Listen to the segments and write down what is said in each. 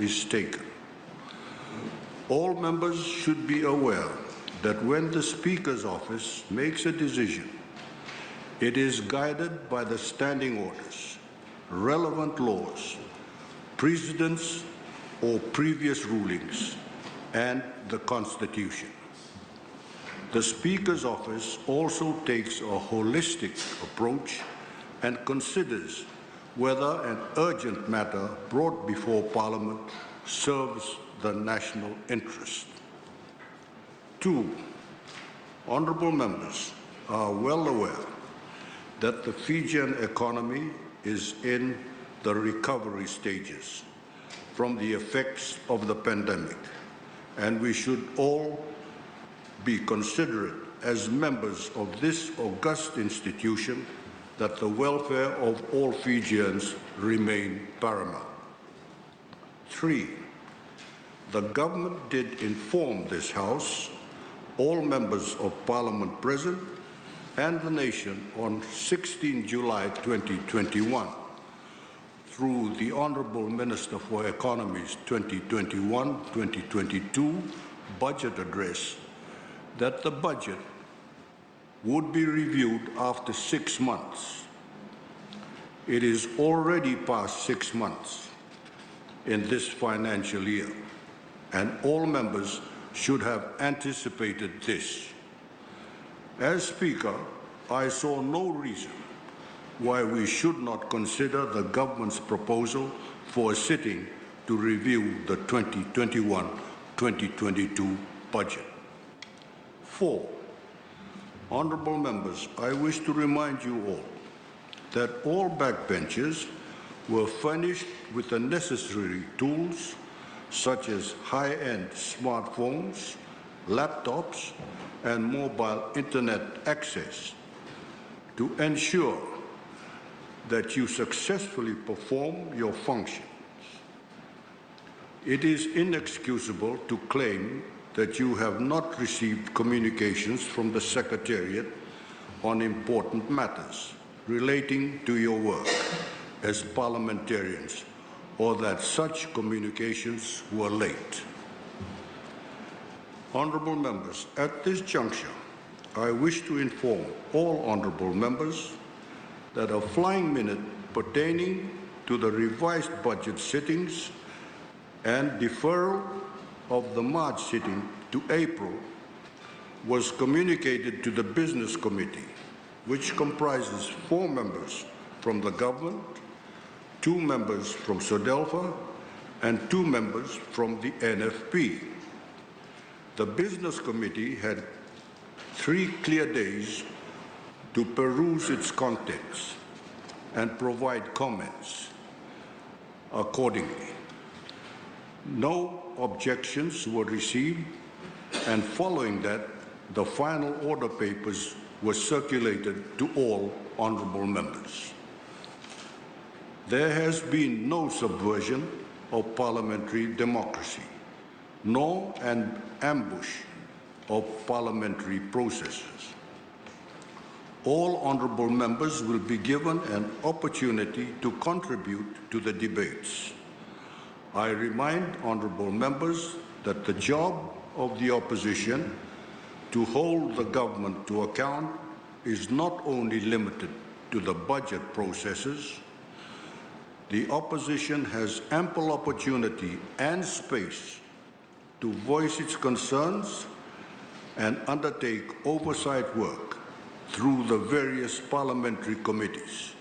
is taken. All members should be aware that when the Speaker's office makes a decision, it is guided by the standing orders, relevant laws, precedents or previous rulings, and the Constitution. The Speaker's office also takes a holistic approach and considers whether an urgent matter brought before Parliament serves the national interest. 2. Honourable members are well aware that the Fijian economy is in the recovery stages from the effects of the pandemic, and we should all be considerate as members of this august institution that the welfare of all Fijians remain paramount. 3. The government did inform this House, all members of Parliament present, and the nation on 16 July 2021 through the Honourable Minister for Economy's 2021-2022 budget address that the budget would be reviewed after 6 months. It is already past 6 months in this financial year, and all members should have anticipated this. As Speaker, I saw no reason why we should not consider the government's proposal for a sitting to review the 2021-2022 budget. 4. Honourable members, I wish to remind you all that all backbenchers were furnished with the necessary tools such as high-end smartphones, laptops, and mobile internet access to ensure that you successfully perform your functions. It is inexcusable to claim that you have not received communications from the Secretariat on important matters relating to your work as parliamentarians, or that such communications were late. Honourable members, at this juncture, I wish to inform all honourable members that a flying minute pertaining to the revised budget sittings and deferral of the March sitting to April was communicated to the Business Committee, which comprises 4 members from the government, 2 members from SODELFA, and 2 members from the NFP. The Business Committee had 3 clear days to peruse its contents and provide comments accordingly. No objections were received, and following that, the final order papers were circulated to all honourable members. There has been no subversion of parliamentary democracy, nor an ambush of parliamentary processes. All honourable members will be given an opportunity to contribute to the debates. I remind honourable members that the job of the opposition to hold the government to account is not only limited to the budget processes. The opposition has ample opportunity and space to voice its concerns and undertake oversight work through the various parliamentary committees.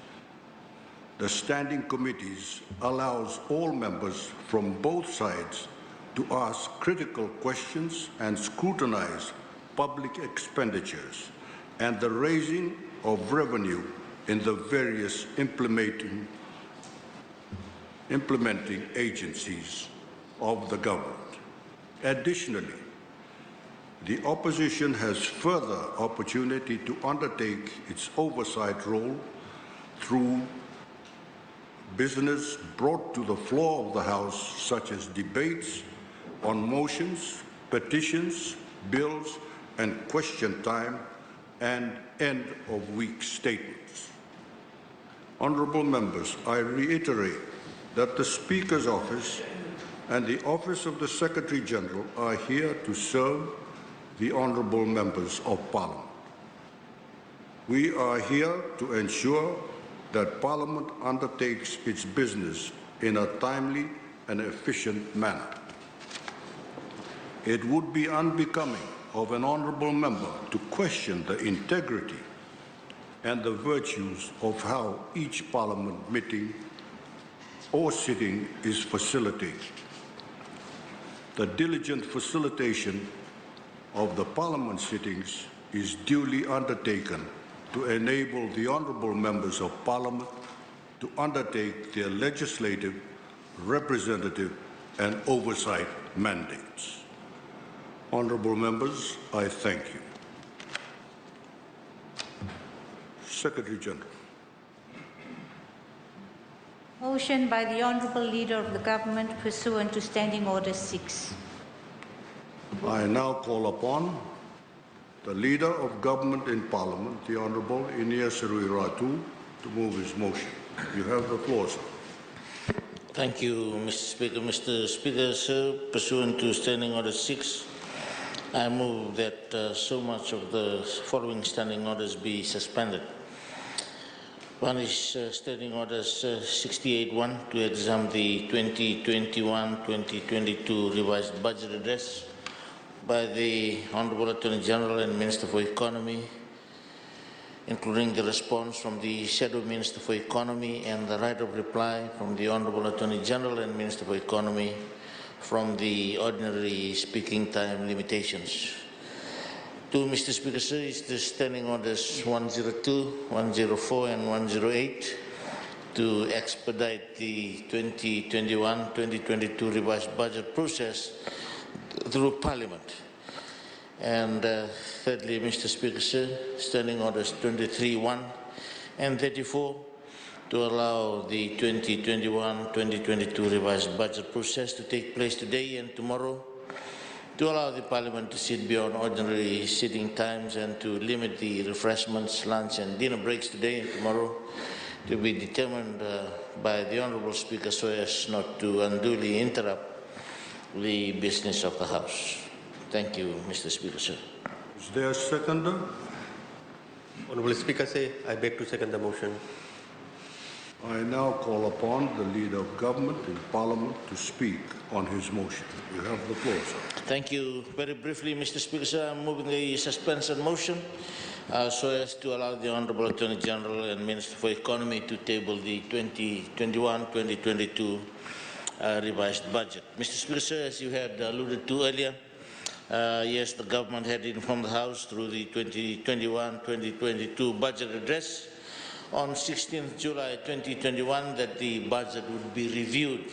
The standing committees allows all members from both sides to ask critical questions and scrutinize public expenditures and the raising of revenue in the various implementing agencies of the government. Additionally, the opposition has further opportunity to undertake its oversight role through business brought to the floor of the House, such as debates on motions, petitions, bills, and question time, and end-of-week statements. Honourable members, I reiterate that the Speaker's office and the Office of the Secretary General are here to serve the honourable members of Parliament. We are here to ensure that Parliament undertakes its business in a timely and efficient manner. It would be unbecoming of an honourable member to question the integrity and the virtues of how each Parliament meeting or sitting is facilitated. The diligent facilitation of the Parliament sittings is duly undertaken to enable the honourable members of Parliament to undertake their legislative, representative and oversight mandates. Honourable members, I thank you. Secretary General. Motion by the Honourable Leader of the Government pursuant to Standing Order 6. I now call upon the Leader of Government in Parliament, the Honourable Inia Serui Ratu, to move his motion. You have the floor, sir. Thank you, Mr. Speaker. Mr. Speaker, sir, pursuant to Standing Order 6, I move that so much of the following standing orders be suspended. One is Standing Orders 68-1 to examine the 2021-2022 revised budget address by the Honourable Attorney General and Minister for Economy, including the response from the Shadow Minister for Economy and the right of reply from the Honourable Attorney General and Minister for Economy from the ordinary speaking time limitations. To Mr. Speaker, sir, is the Standing Orders 102, 104 and 108 to expedite the 2021-2022 revised budget process through Parliament. And thirdly, Mr. Speaker, sir, Standing Orders 23-1 and 34 to allow the 2021-2022 revised budget process to take place today and tomorrow, to allow the Parliament to sit beyond ordinary sitting times and to limit the refreshments, lunch and dinner breaks today and tomorrow, to be determined by the Honourable Speaker so as not to unduly interrupt the business of the House. Thank you, Mr. Speaker, sir. Is there a seconder? Honourable Speaker, I beg to second the motion. I now call upon the Leader of Government in Parliament to speak on his motion. You have the floor, sir. Thank you. Very briefly, Mr. Speaker, sir, I'm moving a suspension motion so as to allow the Honourable Attorney General and Minister for Economy to table the 2021-2022 revised budget. Mr. Speaker, sir, as you had alluded to earlier, yes, the government had informed the House through the 2021-2022 budget address on 16th July 2021 that the budget would be reviewed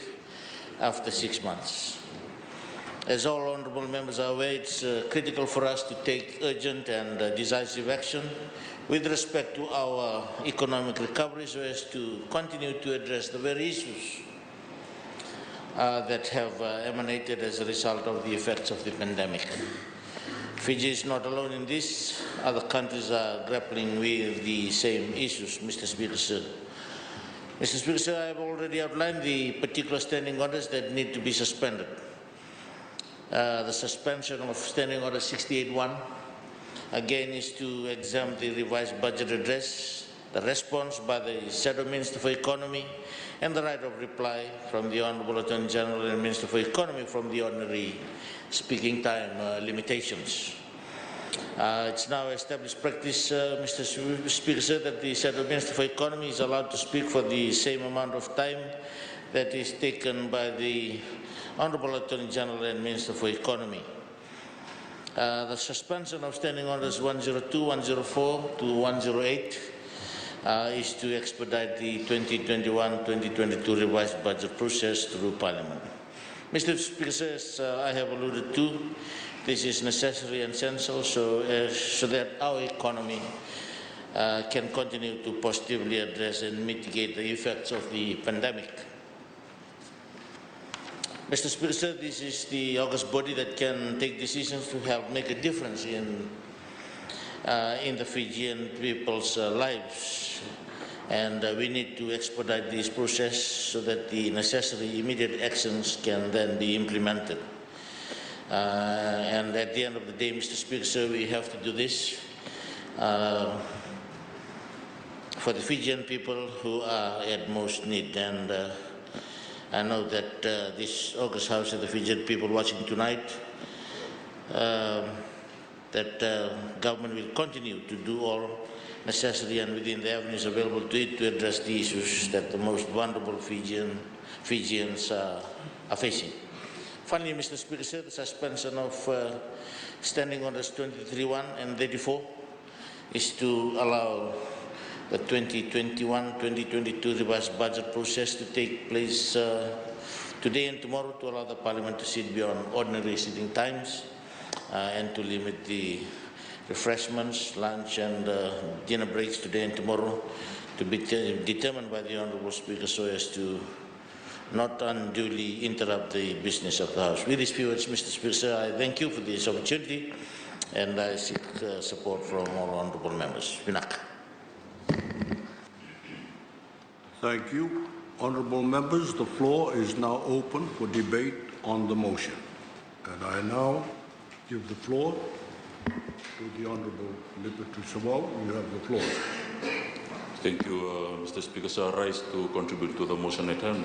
after 6 months. As all honourable members are aware, it's critical for us to take urgent and decisive action with respect to our economic recovery so as to continue to address the very issues that have emanated as a result of the effects of the pandemic. Fiji is not alone in this. Other countries are grappling with the same issues, Mr. Speaker, sir. Mr. Speaker, sir, I have already outlined the particular standing orders that need to be suspended. The suspension of Standing Order 68-1, again, is to examine the revised budget address, the response by the Shadow Minister for Economy, and the right of reply from the Honourable Attorney General and Minister for Economy from the ordinary speaking time limitations. It's now established practice, Mr. Speaker, sir, that the Shadow Minister for Economy is allowed to speak for the same amount of time that is taken by the Honourable Attorney General and Minister for Economy. The suspension of Standing Orders 102, 104 to 108 is to expedite the 2021-2022 revised budget process through Parliament. Mr. Speaker, as I have alluded to, this is necessary and essential so that our economy can continue to positively address and mitigate the effects of the pandemic. Mr. Speaker, this is the august body that can take decisions to help make a difference in the Fijian people's lives. And we need to expedite this process so that the necessary immediate actions can then be implemented. And at the end of the day, Mr. Speaker, sir, we have to do this for the Fijian people who are at most need. And I know that this August House of the Fijian people watching tonight, that government will continue to do all necessary and within the avenues available to it to address the issues that the most vulnerable Fijians are facing. Finally, Mr. Speaker, sir, the suspension of Standing Orders 23.1 and 34 is to allow the 2021-2022 revised budget process to take place today and tomorrow, to allow the Parliament to sit beyond ordinary sitting times and to limit the refreshments, lunch and dinner breaks today and tomorrow, to be determined by the Honourable Speaker so as to not unduly interrupt the business of the House. With these few words, Mr. Speaker, sir, I thank you for this opportunity and I seek support from all honourable members. Vinak. Thank you. Honourable members, the floor is now open for debate on the motion. And I now give the floor to the Honourable Liberty Sawau. You have the floor. Thank you, Mr. Speaker. So I rise to contribute to the motion at hand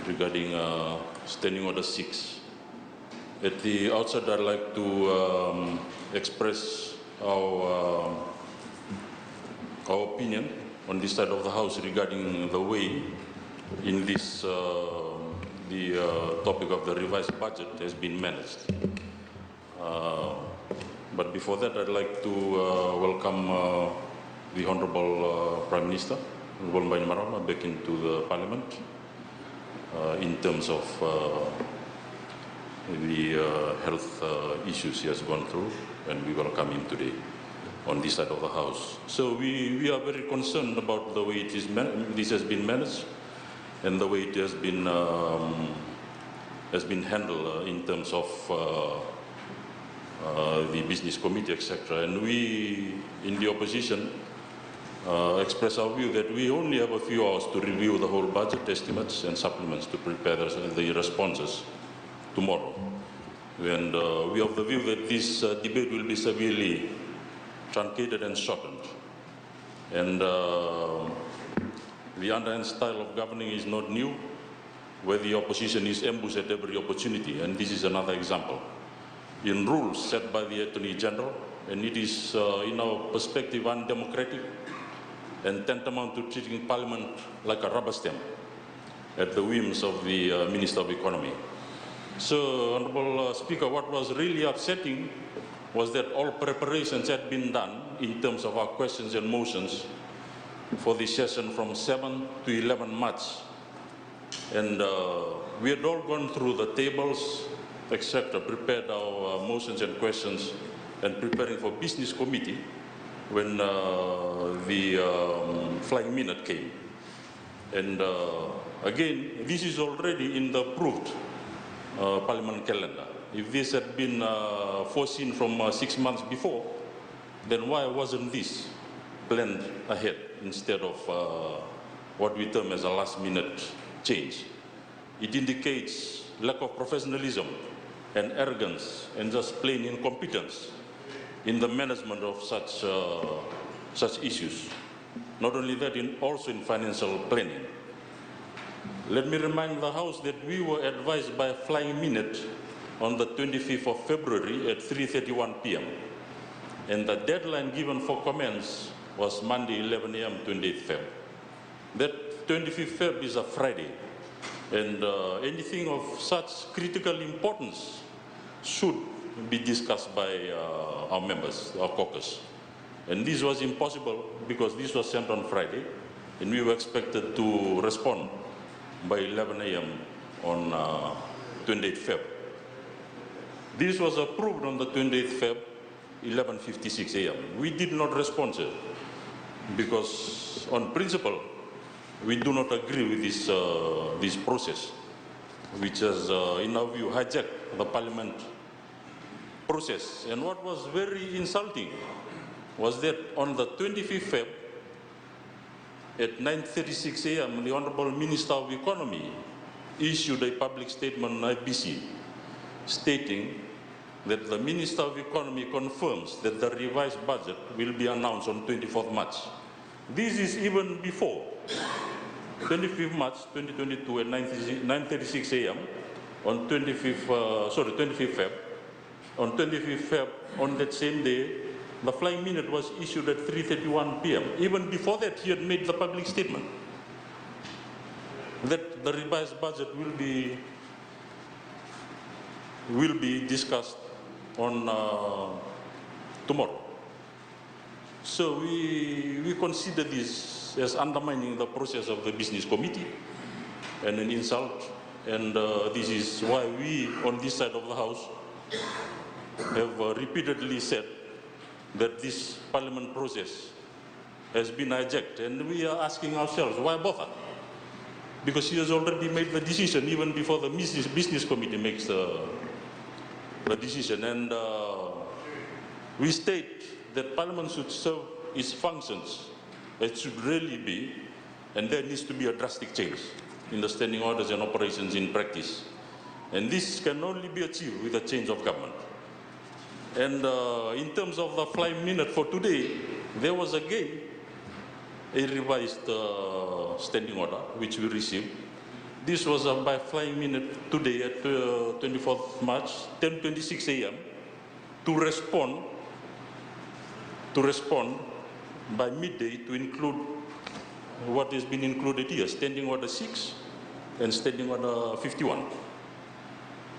regarding Standing Order 6. At the outset, I'd like to express our opinion on this side of the House regarding the way in this the topic of the revised budget has been managed. But before that, I'd like to welcome the Honourable Prime Minister, Honourable Mbani Marama, back into the Parliament in terms of the health issues he has gone through, and we welcome him today on this side of the House. So we are very concerned about the way this has been managed and the way it has been handled in terms of the business committee, etc. And we, in the opposition, express our view that we only have a few hours to review the whole budget estimates and supplements to prepare the responses tomorrow. And we have the view that this debate will be severely truncated and shortened. And the underhand style of governing is not new, where the opposition is ambushed at every opportunity, and this is another example. In rules set by the Attorney General, and it is, in our perspective, undemocratic and tantamount to treating Parliament like a rubber stamp at the whims of the Minister of Economy. So, Honourable Speaker, what was really upsetting was that all preparations had been done in terms of our questions and motions for the session from 7 to 11 March. And we had all gone through the tables, etc., prepared our motions and questions, and preparing for business committee when the flying minute came. And again, this is already in the approved Parliament calendar. If this had been foreseen from 6 months before, then why wasn't this planned ahead instead of what we term as a last-minute change? It indicates lack of professionalism and arrogance and just plain incompetence in the management of such issues. Not only that, also in financial planning. Let me remind the House that we were advised by a flying minute on the 25th of February at 3:31 p.m. And the deadline given for comments was Monday, 11 a.m., 28th Feb. That 25th Feb is a Friday. And anything of such critical importance should be discussed by our members, our caucus. And this was impossible because this was sent on Friday, and we were expected to respond by 11 a.m. on 28th Feb. This was approved on the 28th Feb, 11:56 a.m. We did not respond, sir, because on principle, we do not agree with this process, which has, in our view, hijacked the Parliament process. And what was very insulting was that on the 25th Feb, at 9:36 a.m., the Honorable Minister of Economy issued a public statement on IBC stating that the Minister of Economy confirms that the revised budget will be announced on 24th March. This is even before 25th March 2022 at 9:36 a.m. on 25th Feb. On 25th Feb, on that same day, the flying minute was issued at 3:31 p.m. Even before that, he had made the public statement that the revised budget will be discussed on tomorrow. So we consider this as undermining the process of the business committee and an insult. And this is why we, on this side of the House, have repeatedly said that this parliament process has been hijacked. And we are asking ourselves, why bother? Because he has already made the decision even before the business committee makes the decision. And we state that Parliament should serve its functions. It should really be, and there needs to be a drastic change in the standing orders and operations in practice. And this can only be achieved with a change of government. And in terms of the flying minute for today, there was again a revised standing order which we received. This was by flying minute today at 24th March, 10:26 a.m. to respond by midday to include what has been included here, Standing Order 6 and Standing Order 51.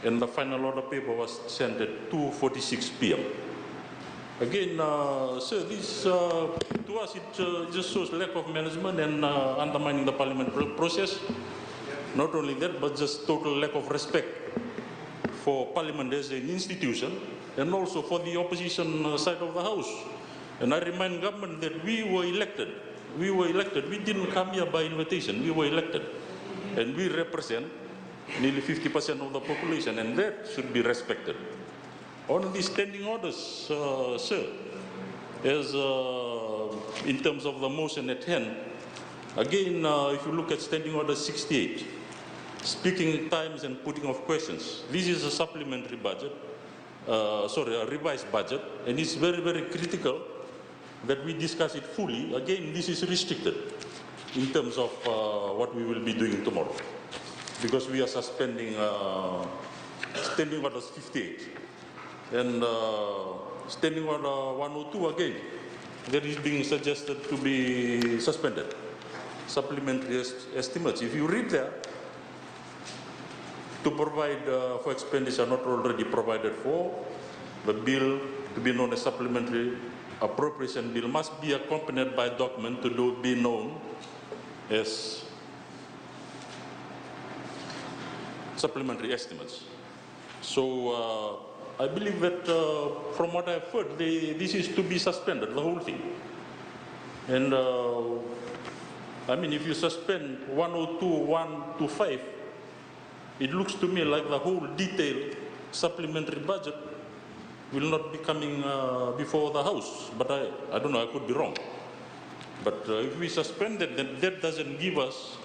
And the final order paper was sent at 2:46 p.m. Again, sir, this to us it just shows lack of management and undermining the parliamentary process. Not only that, but just total lack of respect for Parliament as an institution and also for the opposition side of the House. And I remind government that we were elected. We didn't come here by invitation. We were elected. And we represent nearly 50% of the population, and that should be respected. On these standing orders, sir, as in terms of the motion at hand, again, if you look at Standing Order 68, speaking times and putting of questions, this is a supplementary budget, a revised budget, and it's very, very critical that we discuss it fully. Again, this is restricted in terms of what we will be doing tomorrow, because we are suspending Standing Orders 58. And Standing Order 102, again, that is being suggested to be suspended. Supplementary estimates. If you read there, to provide for expenditure not already provided for, the bill to be known as supplementary appropriation bill must be accompanied by a document to be known as supplementary estimates. So I believe that from what I've heard, this is to be suspended, the whole thing. And I mean, if you suspend 102, 1 to 5, it looks to me like the whole detailed supplementary budget will not be coming before the House. But I don't know, I could be wrong. But if we suspend it, then that doesn't give us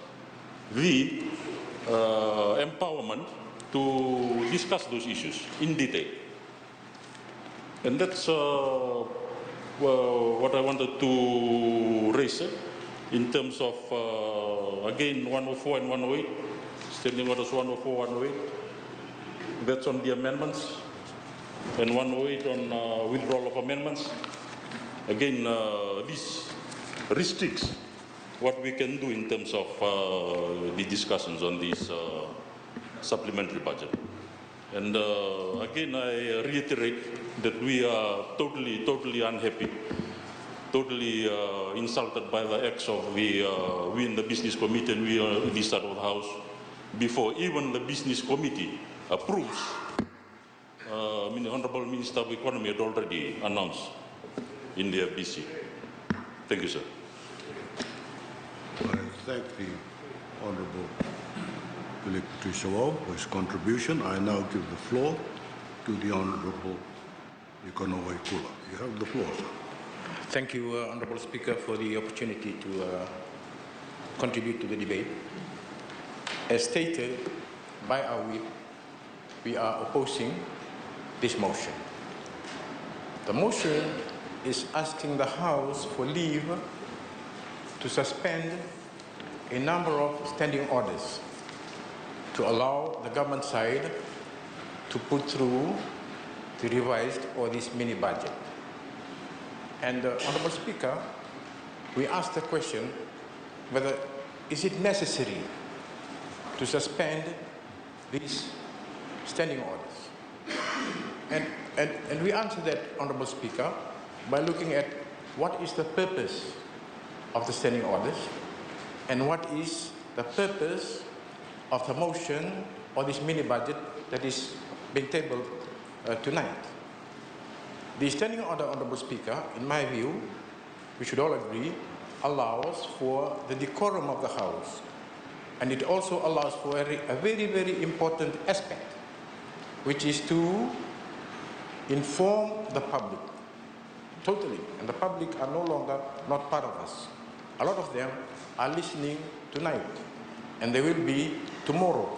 the empowerment to discuss those issues in detail. And that's what I wanted to raise in terms of, again, 104 and 108, Standing Orders 104, 108. That's on the amendments. And 108 on withdrawal of amendments. Again, this restricts what we can do in terms of the discussions on this supplementary budget. And again, I reiterate that we are totally unhappy, totally insulted by the acts of we in the business committee and we on this side of the House, before even the business committee approves. The Honorable Minister of Economy had already announced in the FBC. Thank you, sir. I thank the Honorable Philip Trisawao for his contribution. I now give the floor to the Honorable Ikonowe Kula. You have the floor, sir. Thank you, Honorable Speaker, for the opportunity to contribute to the debate. As stated by our whip, we are opposing this motion. The motion is asking the House for leave to suspend a number of standing orders to allow the government side to put through the revised or this mini budget. And Honorable Speaker, we asked the question whether is it necessary to suspend these standing orders. And we answered that, Honorable Speaker, by looking at what is the purpose of the standing orders and what is the purpose of the motion or this mini budget that is being tabled tonight. The standing order, Honorable Speaker, in my view, we should all agree, allows for the decorum of the House, and it also allows for a very, very important aspect, which is to inform the public totally, and the public are no longer not part of us. A lot of them are listening tonight, and they will be tomorrow,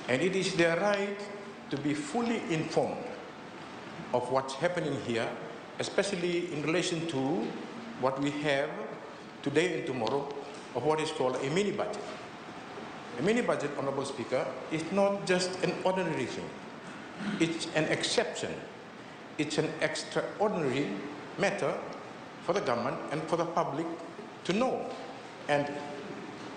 and it is their right to be fully informed of what's happening here, especially in relation to what we have today and tomorrow of what is called a mini budget. A mini budget, Honorable Speaker, is not just an ordinary thing. It's an exception. It's an extraordinary matter for the government and for the public to know. And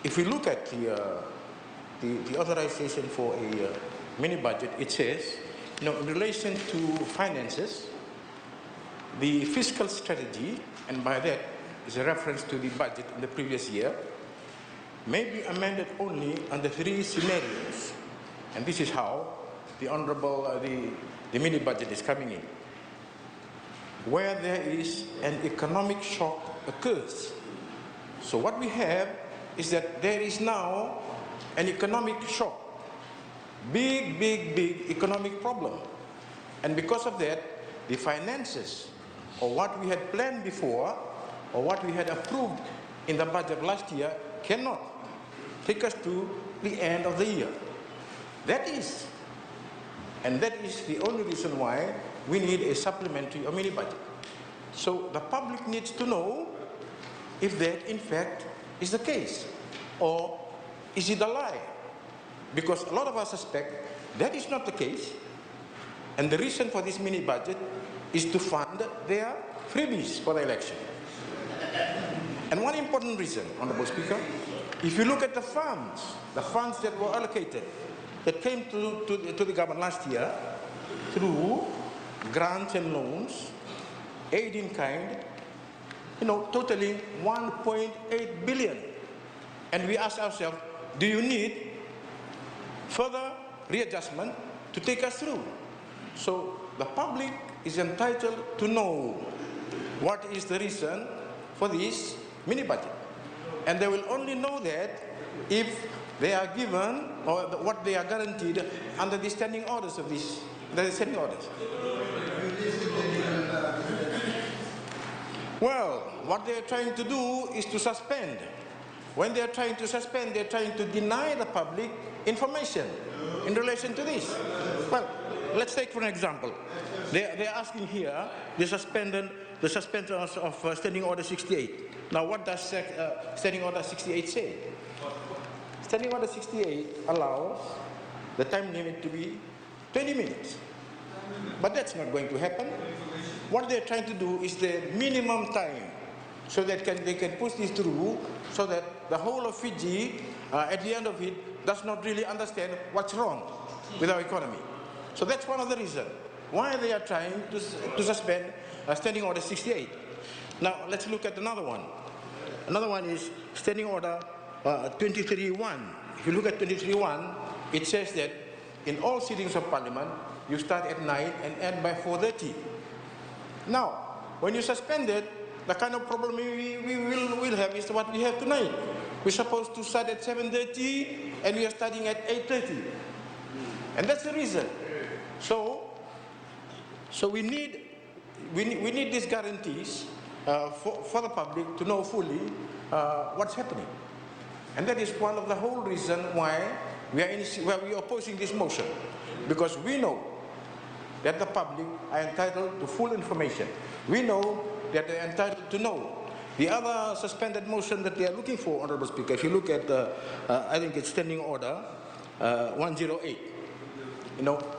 if we look at the authorization for a mini budget, it says, in relation to finances, the fiscal strategy, and by that is a reference to the budget in the previous year, may be amended only under 3 scenarios. And this is how the honorable, the mini budget is coming in. Where there is an economic shock occurs. So what we have is that there is now an economic shock. Big economic problem. And because of that, the finances, or what we had planned before, or what we had approved in the budget last year, cannot take us to the end of the year. That is the only reason why we need a supplementary or mini budget. So the public needs to know if that in fact is the case, or is it a lie? Because a lot of us suspect that is not the case, and the reason for this mini budget is to fund their freebies for the election. And one important reason, Honorable Speaker, if you look at the funds that were allocated, that came to the government last year through grants and loans, aid in kind, totaling 1.8 billion. And we ask ourselves, do you need further readjustment to take us through? So the public is entitled to know what is the reason for this mini budget. And they will only know that if they are given, or what they are guaranteed under the standing orders of this, the standing orders. Well, what they are trying to do is to suspend. When they are trying to suspend, they are trying to deny the public information in relation to this. Well, let's take for an example. They are asking here the suspension of Standing Order 68. Now, what does Standing Order 68 say? Standing Order 68 allows the time limit to be 20 minutes. But that's not going to happen. What they're trying to do is the minimum time so that they can push this through so that the whole of Fiji, at the end of it, does not really understand what's wrong with our economy. So that's one of the reasons why they are trying to suspend Standing Order 68. Now, let's look at another one. Another one is Standing Order 23.1. If you look at 23.1, it says that in all sittings of Parliament, you start at 9 and end by 4:30. Now, when you suspend it, the kind of problem we will have is what we have tonight. We're supposed to start at 7:30 and we are starting at 8:30. And that's the reason. So we need these guarantees for the public to know fully what's happening. And that is one of the whole reason why we are opposing this motion. Because we know that the public are entitled to full information. We know that they are entitled to know. The other suspended motion that they are looking for, Honorable Speaker, if you look at, I think it's Standing Order 108,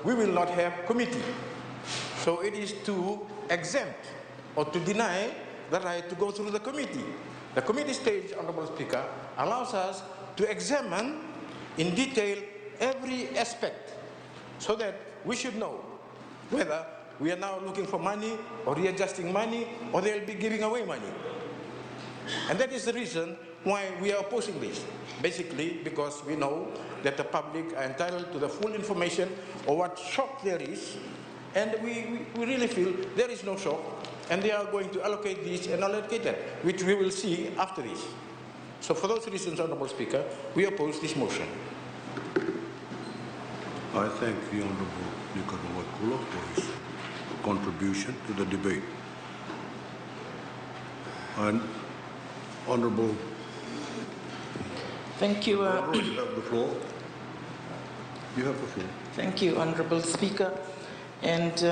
we will not have committee. So it is to exempt or to deny the right to go through the committee. The committee stage, Honorable Speaker, allows us to examine in detail every aspect so that we should know whether we are now looking for money or readjusting money or they'll be giving away money. And that is the reason why we are opposing this. Basically, because we know that the public are entitled to the full information of what shock there is, and we really feel there is no shock, and they are going to allocate this and allocate that, which we will see after this. So for those reasons, Honorable Speaker, we oppose this motion. I thank the Honorable Nicaragua Kula for his contribution to the debate. And Honorable Thank you. you have the floor. You have the floor. Thank you, Honorable Speaker. And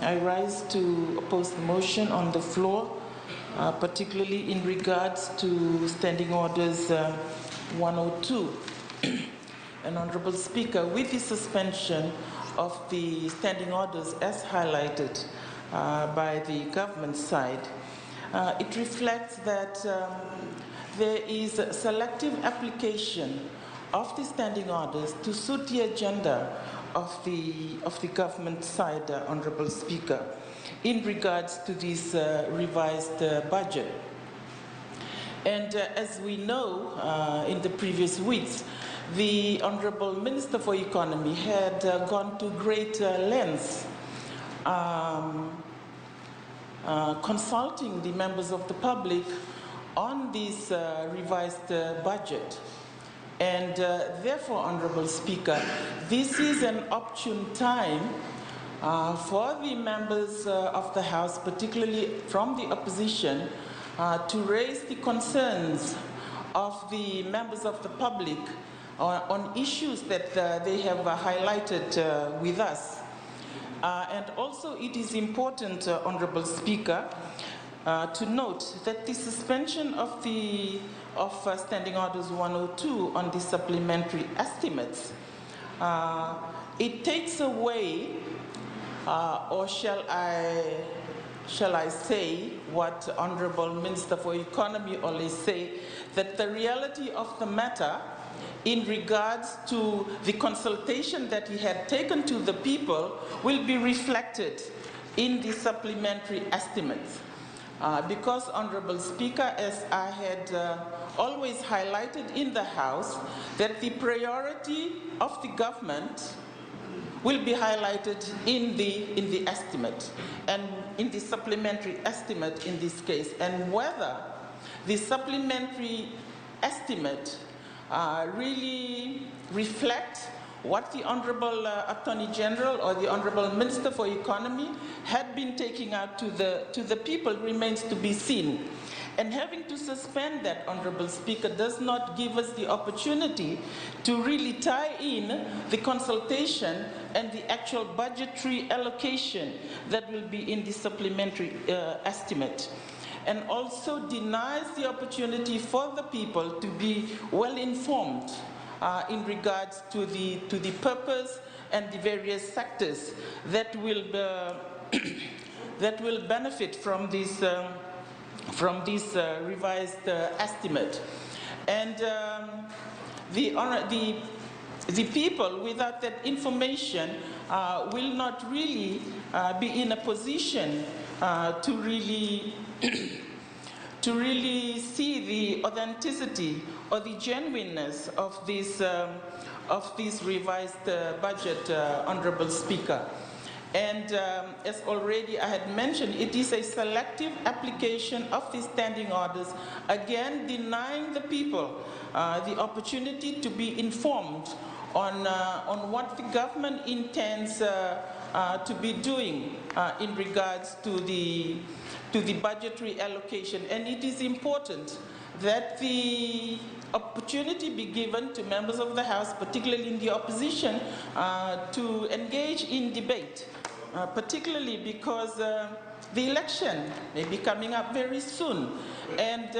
I rise to oppose the motion on the floor, particularly in regards to Standing Orders 102. And Honorable Speaker, with the suspension of the standing orders as highlighted by the government side, it reflects that there is a selective application of the standing orders to suit the agenda of the government side, Honorable Speaker, in regards to this revised budget. And as we know, in the previous weeks, the Honorable Minister for Economy had gone to great lengths consulting the members of the public on this revised budget. And therefore, Honorable Speaker, this is an opportune time for the members of the House, particularly from the opposition, to raise the concerns of the members of the public on issues that they have highlighted with us. And also it is important, Honorable Speaker, to note that the suspension of Standing Orders 102 on the supplementary estimates, it takes away, or shall I say what Honorable Minister for Economy always say, that the reality of the matter in regards to the consultation that he had taken to the people will be reflected in the supplementary estimates. Because, Honorable Speaker, as I had always highlighted in the House, that the priority of the government will be highlighted in the estimate, and in the supplementary estimate in this case, and whether the supplementary estimate really reflect what the Honorable Attorney General or the Honorable Minister for Economy had been taking out to the people remains to be seen. And having to suspend that, Honorable Speaker, does not give us the opportunity to really tie in the consultation and the actual budgetary allocation that will be in the supplementary estimate. And also denies the opportunity for the people to be well informed in regards to the purpose and the various sectors that will benefit from this revised estimate. And the people without that information will not really be in a position to really see the authenticity or the genuineness of this revised budget, Honorable Speaker. And as already I had mentioned, it is a selective application of the standing orders, again denying the people the opportunity to be informed on what the government intends to be doing in regards to the budgetary allocation. And it is important that the opportunity be given to members of the House, particularly in the opposition, to engage in debate, particularly because the election may be coming up very soon, and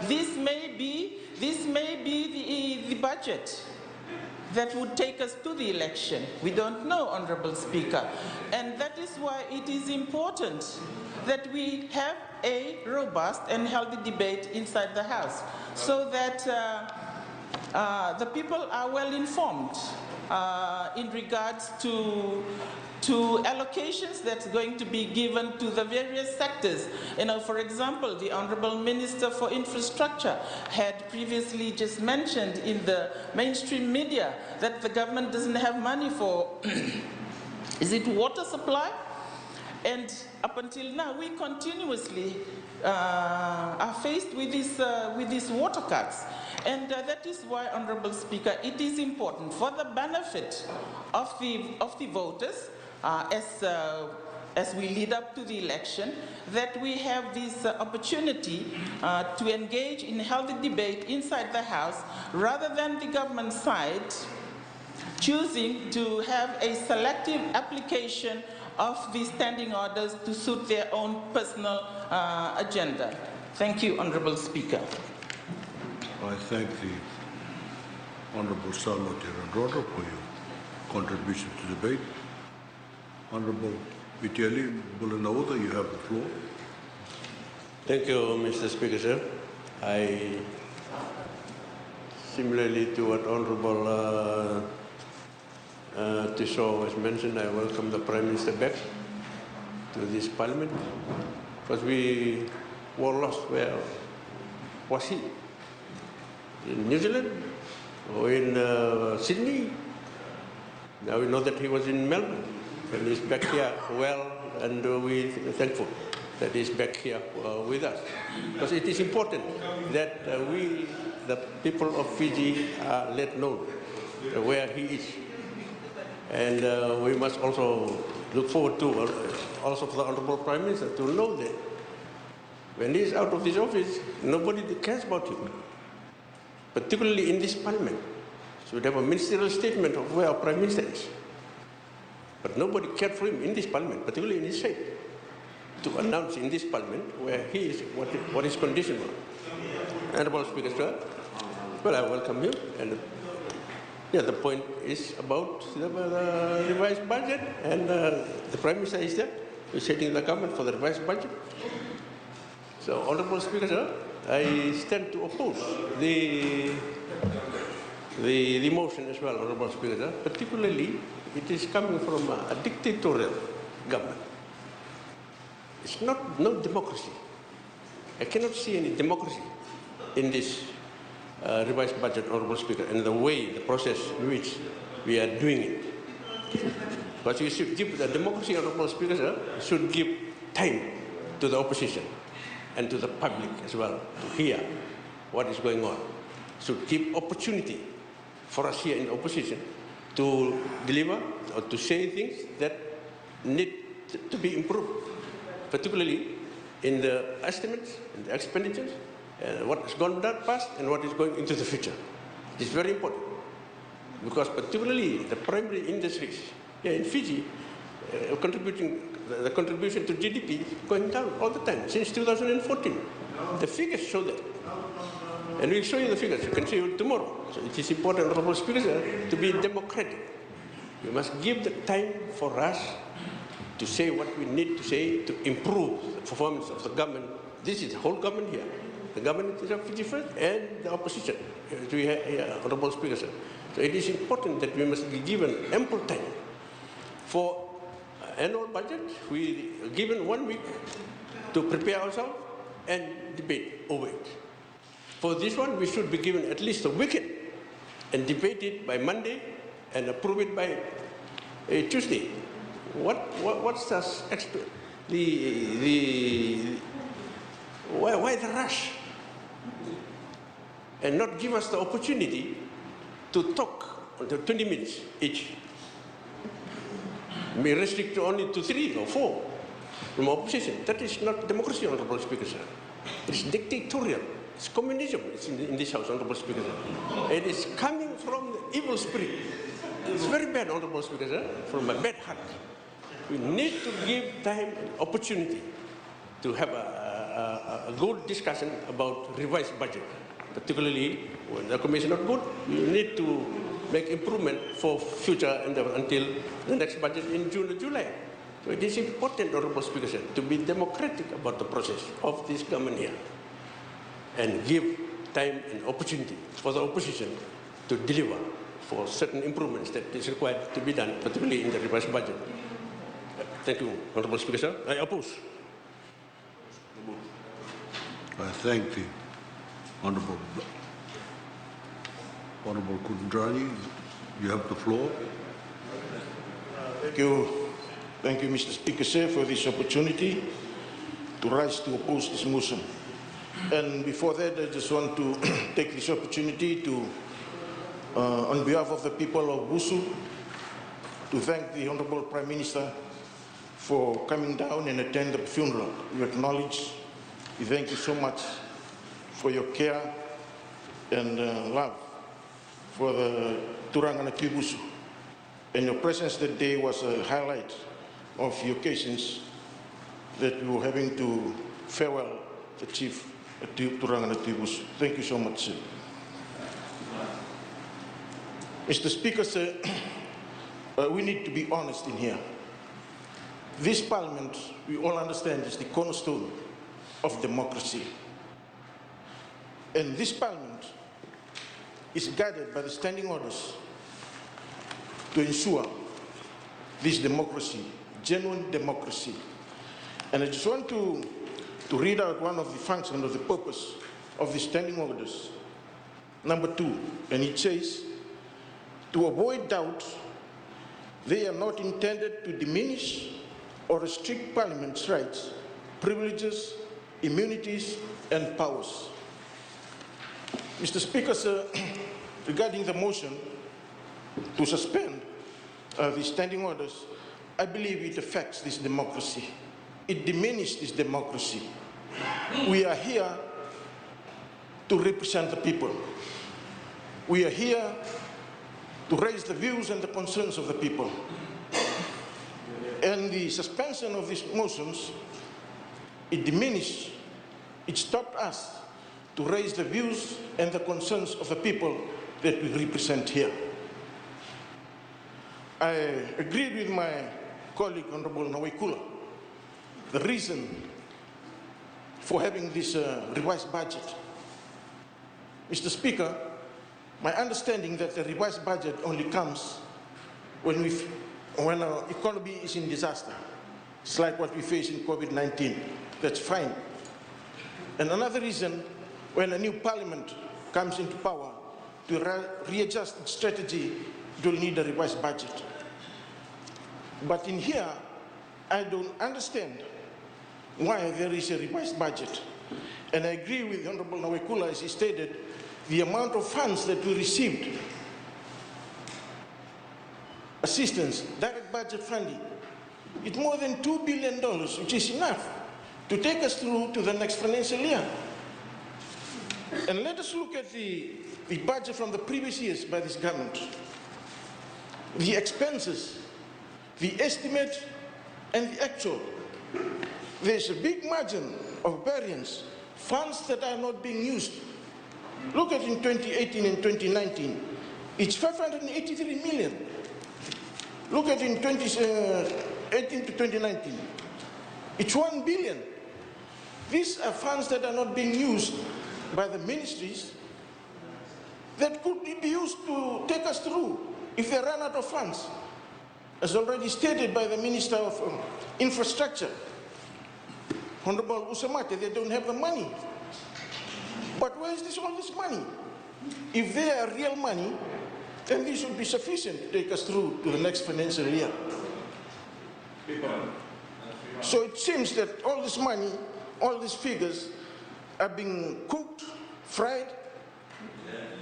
this may be the budget that would take us to the election. We don't know, Honorable Speaker, and that is why it is important that we have a robust and healthy debate inside the House, so that the people are well informed in regards to allocations that's going to be given to the various sectors. You know, for example, the Honorable Minister for Infrastructure had previously just mentioned in the mainstream media that the government doesn't have money for, is it water supply? And up until now, we continuously are faced with these water cuts. And that is why, Honorable Speaker, it is important for the benefit of the voters as we lead up to the election, that we have this opportunity to engage in healthy debate inside the House, rather than the government side choosing to have a selective application of the standing orders to suit their own personal agenda. Thank you, Honorable Speaker. I thank the Honorable Charlotte Rodro for your contribution to the debate. Honorable Vitieli Bulanauda, you have the floor. Thank you, Mr. Speaker, sir. I, similarly to what Honorable Tissot was mentioned, I welcome the Prime Minister back to this Parliament, because we were lost. Where was he? In New Zealand or in Sydney? Now we know that he was in Melbourne, and he's back here well, and we're thankful that he's back here with us. Because it is important that we, the people of Fiji, are let know where he is. And we must also look forward to, also for the Honorable Prime Minister to know that when he is out of this office, nobody cares about him, particularly in this Parliament. So we have a ministerial statement of where our Prime Minister is. But nobody cared for him in this Parliament, particularly in his state, to announce in this Parliament where he is, what his condition was. Honorable Speaker, sir, well, I welcome him. And yeah, the point is about the revised budget, and the Prime Minister is there, he's setting the government for the revised budget. So, Honorable Speaker, sir, I stand to oppose the motion as well, Honorable Speaker, sir. Particularly, it is coming from a dictatorial government. It's not democracy. I cannot see any democracy in this revised budget, Honorable Speaker, and the way, the process in which we are doing it. But we should give the democracy, Honorable Speaker, sir, should give time to the opposition and to the public as well to hear what is going on. Should give opportunity for us here in the opposition to deliver or to say things that need to be improved, particularly in the estimates and the expenditures, what has gone that past and what is going into the future. It's very important, because particularly the primary industries here in Fiji, the contribution to GDP is going down all the time since 2014. The figures show that. And we'll show you the figures. You can see it tomorrow. So it is important, Honorable Speaker, to be democratic. We must give the time for us to say what we need to say to improve the performance of the government. This is the whole government here. The government is of Fiji first and the opposition. We have here, Honorable Speaker, sir. So it is important that we must be given ample time for annual budget. We are given 1 week to prepare ourselves and debate over it. For this one, we should be given at least a weekend and debate it by Monday and approve it by Tuesday. What's why the rush? And not give us the opportunity to talk until 20 minutes each. May restrict only to 3 or 4 from opposition. That is not democracy, Honorable Speaker, sir. It's dictatorial. It's communism. It's in this House, Honorable Speaker. It is coming from the evil spirit. It's very bad, Honorable Speaker, from a bad heart. We need to give time and opportunity to have a good discussion about revised budget, particularly when the commission is not good. We need to make improvement for future and until the next budget in June or July. So it is important, Honorable Speaker, to be democratic about the process of this government here and give time and opportunity for the opposition to deliver for certain improvements that is required to be done, particularly in the revised budget. Thank you, Honorable Speaker, sir. I oppose. I thank the Honorable Kundrani. You have the floor. Thank you, Mr. Speaker, sir, for this opportunity to rise to oppose this motion. And before that, I just want to take this opportunity to, on behalf of the people of Busu, to thank the Honorable Prime Minister for coming down and attend the funeral. We acknowledge, we thank you so much for your care and love for the Turangana Busu. And your presence that day was a highlight of the occasions that we were having to farewell the chief at Turangana Busu. Thank you so much, sir. Mr. Speaker, sir, we need to be honest in here. This parliament, we all understand, is the cornerstone of democracy. And this parliament is guided by the standing orders to ensure this democracy, genuine democracy. And I just want to read out one of the functions of the purpose of the standing orders. Number 2, and it says, to avoid doubt, they are not intended to diminish or restrict Parliament's rights, privileges, immunities, and powers. Mr. Speaker, sir, regarding the motion to suspend the standing orders, I believe it affects this democracy. It diminishes this democracy. We are here to represent the people. We are here to raise the views and the concerns of the people. And the suspension of these motions, it diminished, it stopped us to raise the views and the concerns of the people that we represent here. I agreed with my colleague, Honorable Nawekula, the reason for having this revised budget. Mr. Speaker, my understanding that the revised budget only comes when our economy is in disaster. It's like what we face in COVID-19. That's fine. And another reason, when a new parliament comes into power, to readjust its strategy, it will need a revised budget. But in here, I don't understand why there is a revised budget. And I agree with Honorable Nawekula, as he stated, the amount of funds that we received, assistance, direct budget funding, it's more than $2 billion, which is enough to take us through to the next financial year. And let us look at the budget from the previous years by this government. The expenses, the estimate, and the actual. There's a big margin of variance, funds that are not being used. Look at in 2018 and 2019, it's 583 million. Look at in 2018 to 2019, it's 1 billion. These are funds that are not being used by the ministries that could be used to take us through if they run out of funds. As already stated by the Minister of Infrastructure, Honorable Usamate, they don't have the money. But where is all this money? If they are real money, then this should be sufficient to take us through to the next financial year. So it seems that all this money, all these figures are being cooked, fried,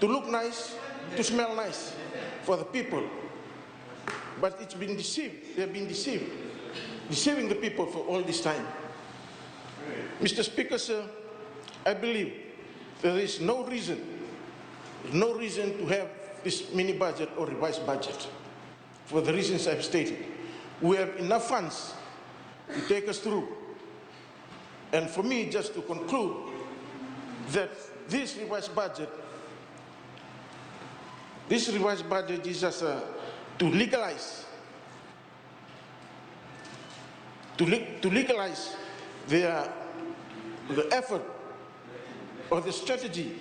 to look nice, to smell nice for the people. But it's been deceived, they've been deceived, deceiving the people for all this time. Mr. Speaker, sir, I believe there is no reason to have this mini budget or revised budget for the reasons I've stated. We have enough funds to take us through. And for me, just to conclude, that this revised budget is just to legalize the effort or the strategy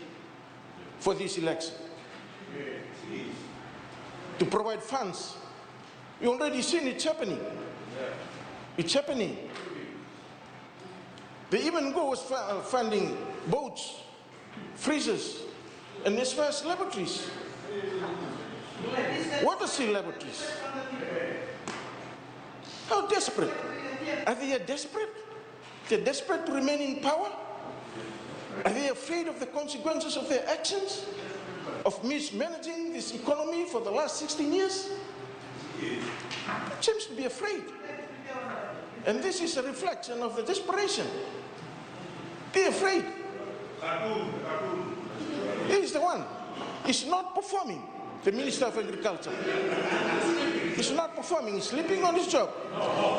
for this election, to provide funds. You already seen it's happening. It's happening. They even go as funding boats, freezers, and as far as laboratories, water seal laboratories. How desperate? Are they desperate? They're desperate to remain in power? Are they afraid of the consequences of their actions? Of mismanaging this economy for the last 16 years? Seems to be afraid. And this is a reflection of the desperation. Be afraid. He is the one. He's not performing, the Minister of Agriculture. He's not performing, he's sleeping on his job.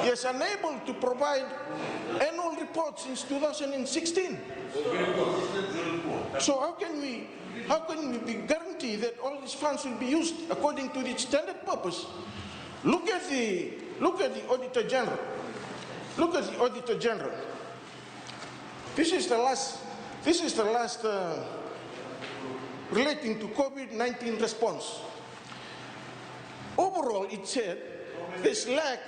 He is unable to provide annual reports since 2016. So how can we be guaranteed that all these funds will be used according to the intended purpose? Look at the Auditor General. Look at the Auditor General. This is the last relating to COVID-19 response. Overall, it said this lack.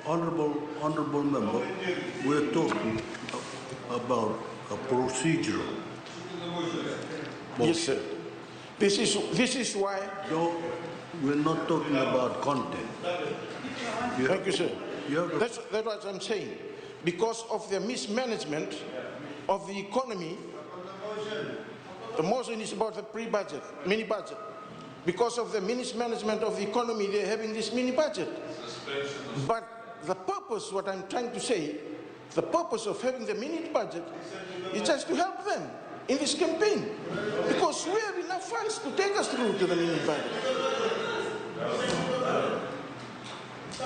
Honorable member, we're talking about a procedural. Yes, sir. This is why. No, we're not talking about content. Thank you, sir. That's what I'm saying. Because of the mismanagement of the economy, the motion is about the pre-budget, mini budget. Because of the mismanagement of the economy, they're having this mini budget. But the purpose, what I'm trying to say, the purpose of having the mini budget is just to help them in this campaign. Because we have enough funds to take us through to the mini budget.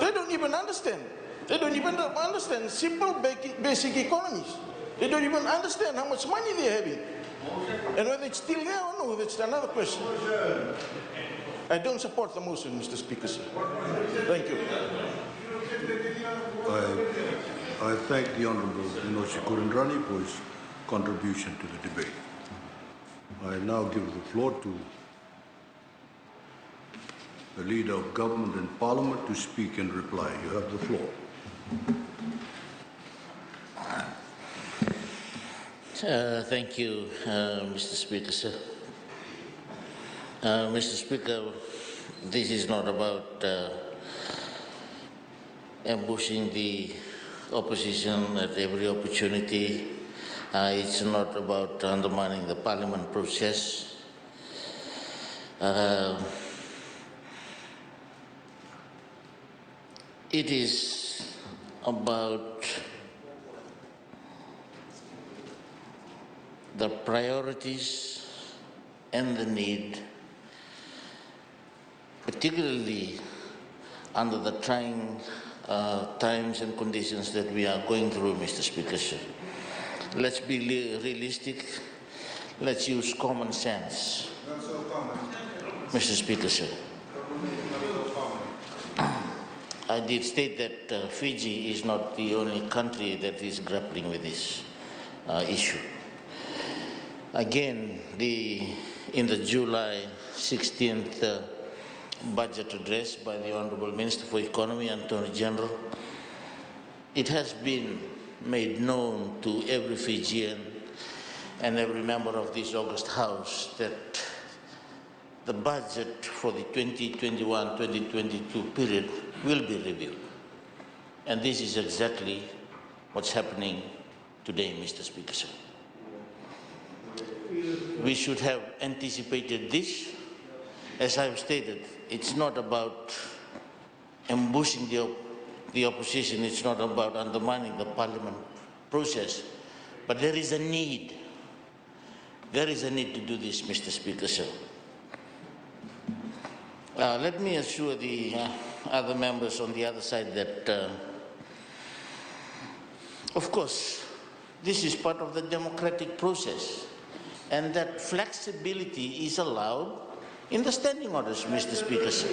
They don't even understand. They don't even understand simple basic economies. They don't even understand how much money they're having. And whether it's still there or no, that's another question. I don't support the motion, Mr. Speaker, sir. Thank you. I thank the Honorable Inoshi Kurindrani for his contribution to the debate. I now give the floor to the Leader of Government and Parliament to speak and reply. You have the floor. Thank you, Mr. Speaker, sir. Mr. Speaker, this is not about ambushing the opposition at every opportunity. It's not about undermining the parliament process. It is about the priorities and the need, particularly under the trying times and conditions that we are going through, Mr. Speaker. Let's be realistic. Let's use common sense. Not so common. Mr. Speaker, sir. I did state that Fiji is not the only country that is grappling with this issue. Again, in the July 16th budget address by the Honourable Minister for Economy and Attorney General, it has been made known to every Fijian and every member of this August House that the budget for the 2021-2022 period will be reviewed. And this is exactly what's happening today, Mr. Speaker, sir. We should have anticipated this. As I've stated, it's not about ambushing the opposition, it's not about undermining the parliament process, but there is a need There is a need to do this, Mr. Speaker, sir. Let me assure the other members on the other side that, of course, this is part of the democratic process, and that flexibility is allowed in the standing orders, Mr. Speaker, sir.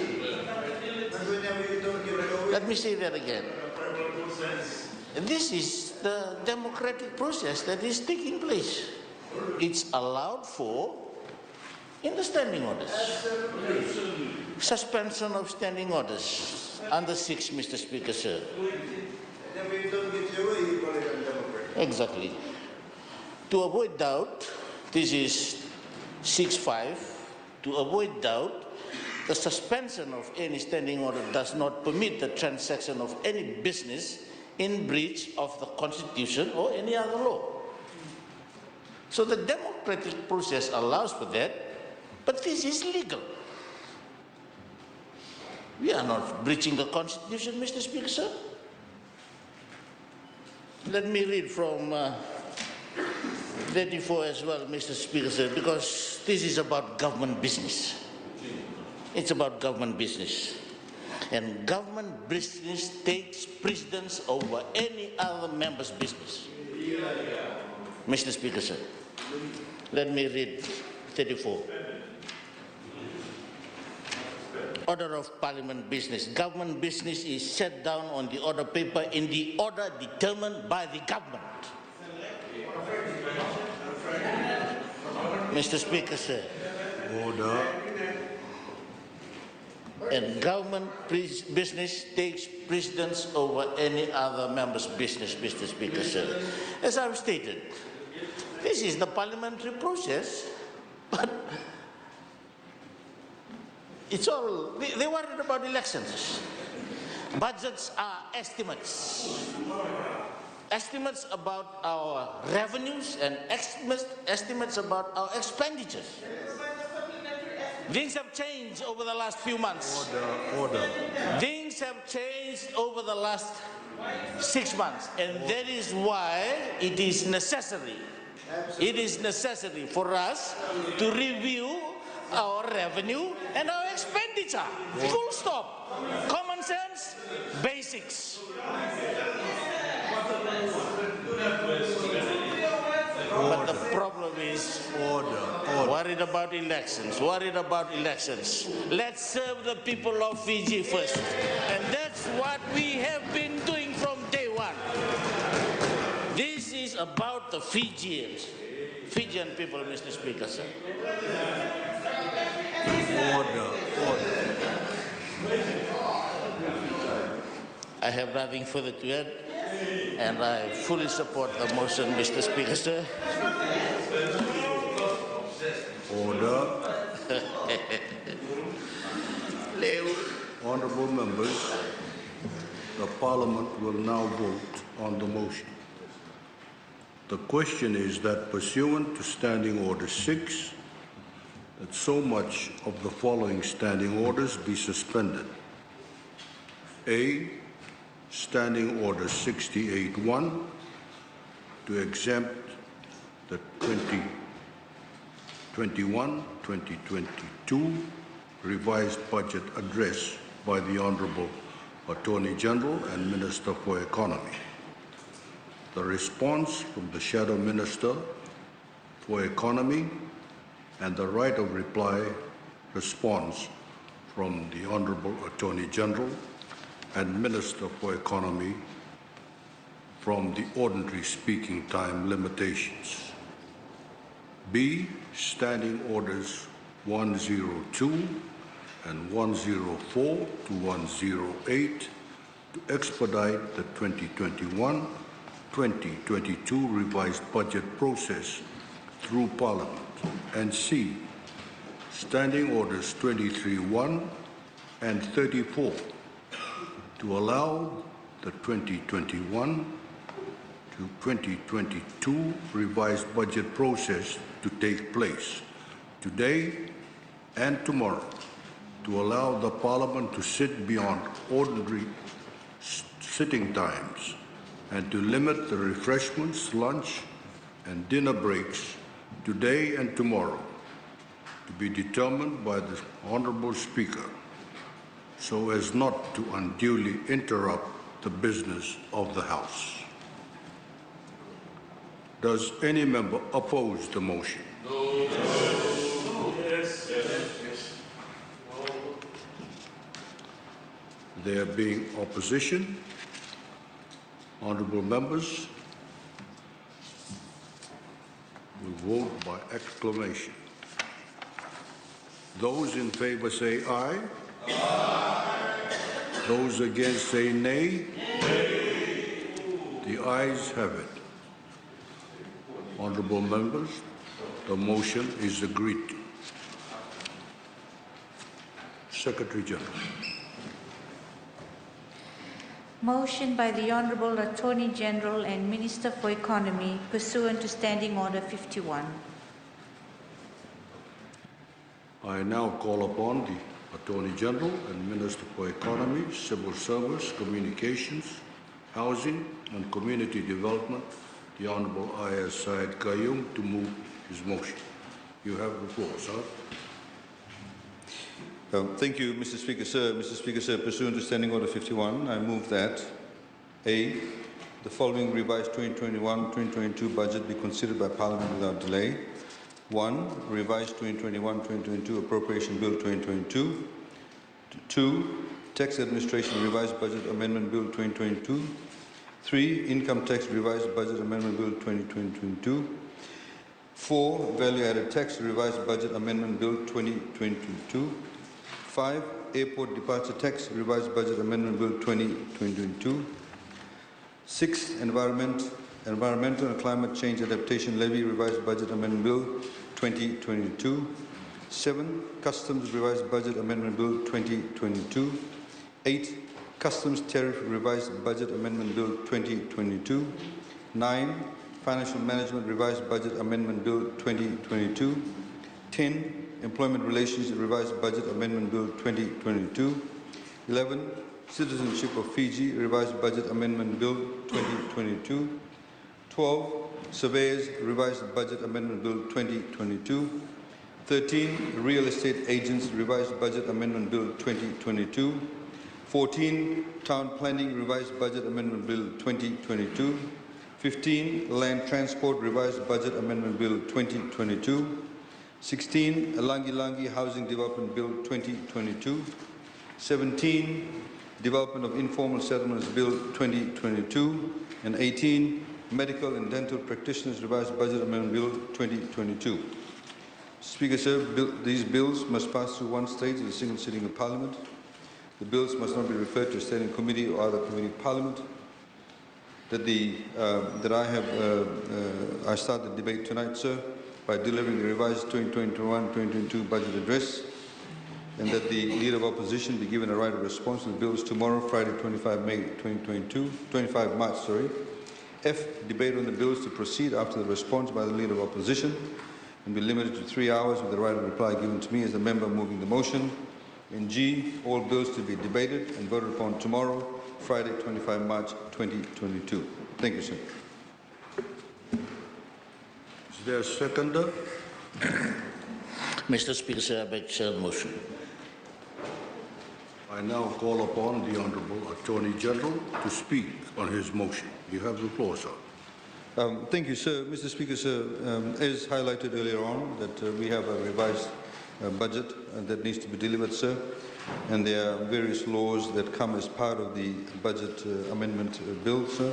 Let me say that again. This is the democratic process that is taking place. It's allowed for in the standing orders. Suspension of standing orders under 6, Mr. Speaker, sir. Exactly. To avoid doubt, this is 6.5. To avoid doubt, the suspension of any standing order does not permit the transaction of any business in breach of the Constitution or any other law. So the democratic process allows for that, but this is legal. We are not breaching the Constitution, Mr. Speaker, sir. Let me read from 34 as well, Mr. Speaker, sir, because this is about government business. It's about government business. And government business takes precedence over any other member's business. Mr. Speaker, sir, let me read 34. Order of Parliament business. Government business is set down on the order paper in the order determined by the government. Mr. Speaker, sir. Order. And government business takes precedence over any other member's business, Mr. Speaker, sir. As I've stated, this is the parliamentary process, but it's all, they're worried about elections. Budgets are estimates. Estimates about our revenues and estimates about our expenditures. Things have changed over the last few months. Order. Things have changed over the last 6 months, and that is why it is necessary. It is necessary for us to review our revenue and our expenditure. Full stop. Common sense, basics. But the problem is worried about elections, Let's serve the people of Fiji first. And that's what we have been doing from day one. This is about the Fijian people, Mr. Speaker, sir. Order. I have nothing further to add, and I fully support the motion, Mr. Speaker, sir. Order. Honourable members, the Parliament will now vote on the motion. The question is that pursuant to Standing Order 6, that so much of the following standing orders be suspended. A, Standing Order 68-1 to exempt the 2021-2022 revised budget address by the Honourable Attorney General and Minister for Economy. The response from the Shadow Minister for Economy and the right of reply response from the Honourable Attorney General and Minister for Economy from the ordinary speaking time limitations. B, Standing Orders 102 and 104 to 108 to expedite the 2021-2022 revised budget process through Parliament. And C, Standing Orders 23-1 and 34 to allow the 2021 to 2022 revised budget process to take place today and tomorrow, to allow the Parliament to sit beyond ordinary sitting times and to limit the refreshments, lunch and dinner breaks today and tomorrow, to be determined by the Honorable Speaker so as not to unduly interrupt the business of the House. Does any member oppose the motion? There being opposition, honorable members, we vote by acclamation. Those in favor say aye. Those against say nay. The ayes have it. Honorable members, the motion is agreed to. Secretary General. Motion by the Honourable Attorney General and Minister for Economy pursuant to Standing Order 51. I now call upon the Attorney General and Minister for Economy, Civil Service, Communications, Housing and Community Development, the Honourable I.S. Syed Qayyum, to move his motion. You have the floor, sir. Thank you, Mr. Speaker, sir. Mr. Speaker, sir, pursuant to Standing Order 51, I move that A, the following revised 2021-2022 budget be considered by Parliament without delay. 1. Revised 2021-2022 Appropriation Bill 2022. 2. Tax Administration Revised Budget Amendment Bill 2022. 3. Income Tax Revised Budget Amendment Bill 2022. 4. Value Added Tax Revised Budget Amendment Bill 2022. 5. Airport Departure Tax Revised Budget Amendment Bill 2022. 6. Environmental and Climate Change Adaptation Levy Revised Budget Amendment Bill 2022. 7. Customs Revised Budget Amendment Bill 2022. 8. Customs Tariff Revised Budget Amendment Bill 2022. 9. Financial Management Revised Budget Amendment Bill 2022. 10. Employment Relations Revised Budget Amendment Bill 2022. 11. Citizenship of Fiji Revised Budget Amendment Bill 2022. 12. Surveyors Revised Budget Amendment Bill 2022. 13. Real Estate Agents Revised Budget Amendment Bill 2022. 14. Town Planning Revised Budget Amendment Bill 2022. 15. Land Transport Revised Budget Amendment Bill 2022. 16. Langi Langi Housing Development Bill 2022. 17. Development of Informal Settlements Bill 2022. And 18. Medical and Dental Practitioners Revised Budget Amendment Bill 2022. Speaker, sir, these bills must pass through one stage in a single sitting of Parliament. The bills must not be referred to a standing committee or other committee of Parliament. I start the debate tonight, sir, by delivering the revised 2021-2022 budget address, and that the Leader of Opposition be given a right of response to the bills tomorrow, Friday, 25 March. F, debate on the bills to proceed after the response by the Leader of Opposition and be limited to 3 hours with the right of reply given to me as the member moving the motion. And G, all bills to be debated and voted upon tomorrow, Friday, 25 March 2022. Thank you, sir. Is there a seconder? Mr. Speaker, sir, I beg to share the motion. I now call upon the Honourable Attorney General to speak on his motion. You have the floor, sir. Thank you, sir. Mr. Speaker, sir, as highlighted earlier on, that we have a revised budget that needs to be delivered, sir, and there are various laws that come as part of the budget amendment bill, sir,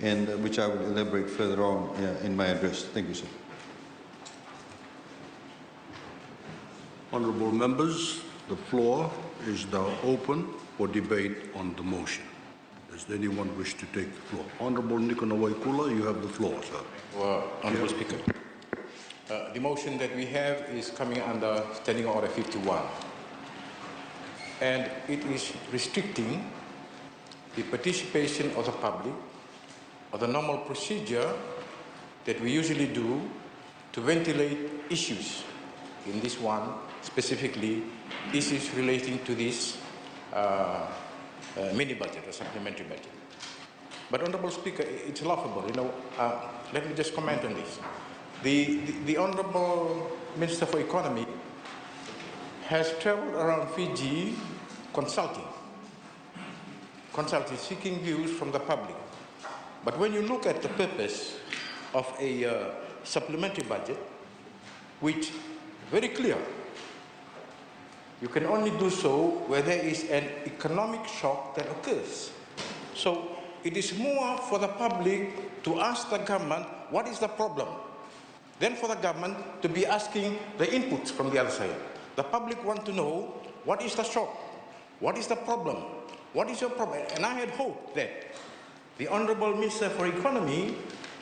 and which I will elaborate further on in my address. Thank you, sir. Honourable members, the floor is now open for debate on the motion. Does anyone wish to take the floor? Honourable Nikona Waikula, you have the floor, sir. Well, Honourable Speaker, the motion that we have is coming under Standing Order 51, and it is restricting the participation of the public or the normal procedure that we usually do to ventilate issues. In this one, specifically, issues relating to this mini budget or supplementary budget. But, Honourable Speaker, it's laughable. Let me just comment on this. The Honorable Minister for Economy has traveled around Fiji consulting, seeking views from the public. But when you look at the purpose of a supplementary budget, which very clear, you can only do so where there is an economic shock that occurs. So it is more for the public to ask the government what is the problem, than for the government to be asking the inputs from the other side. The public want to know what is the shock, what is the problem, what is your problem. And I had hoped that the Honorable Minister for Economy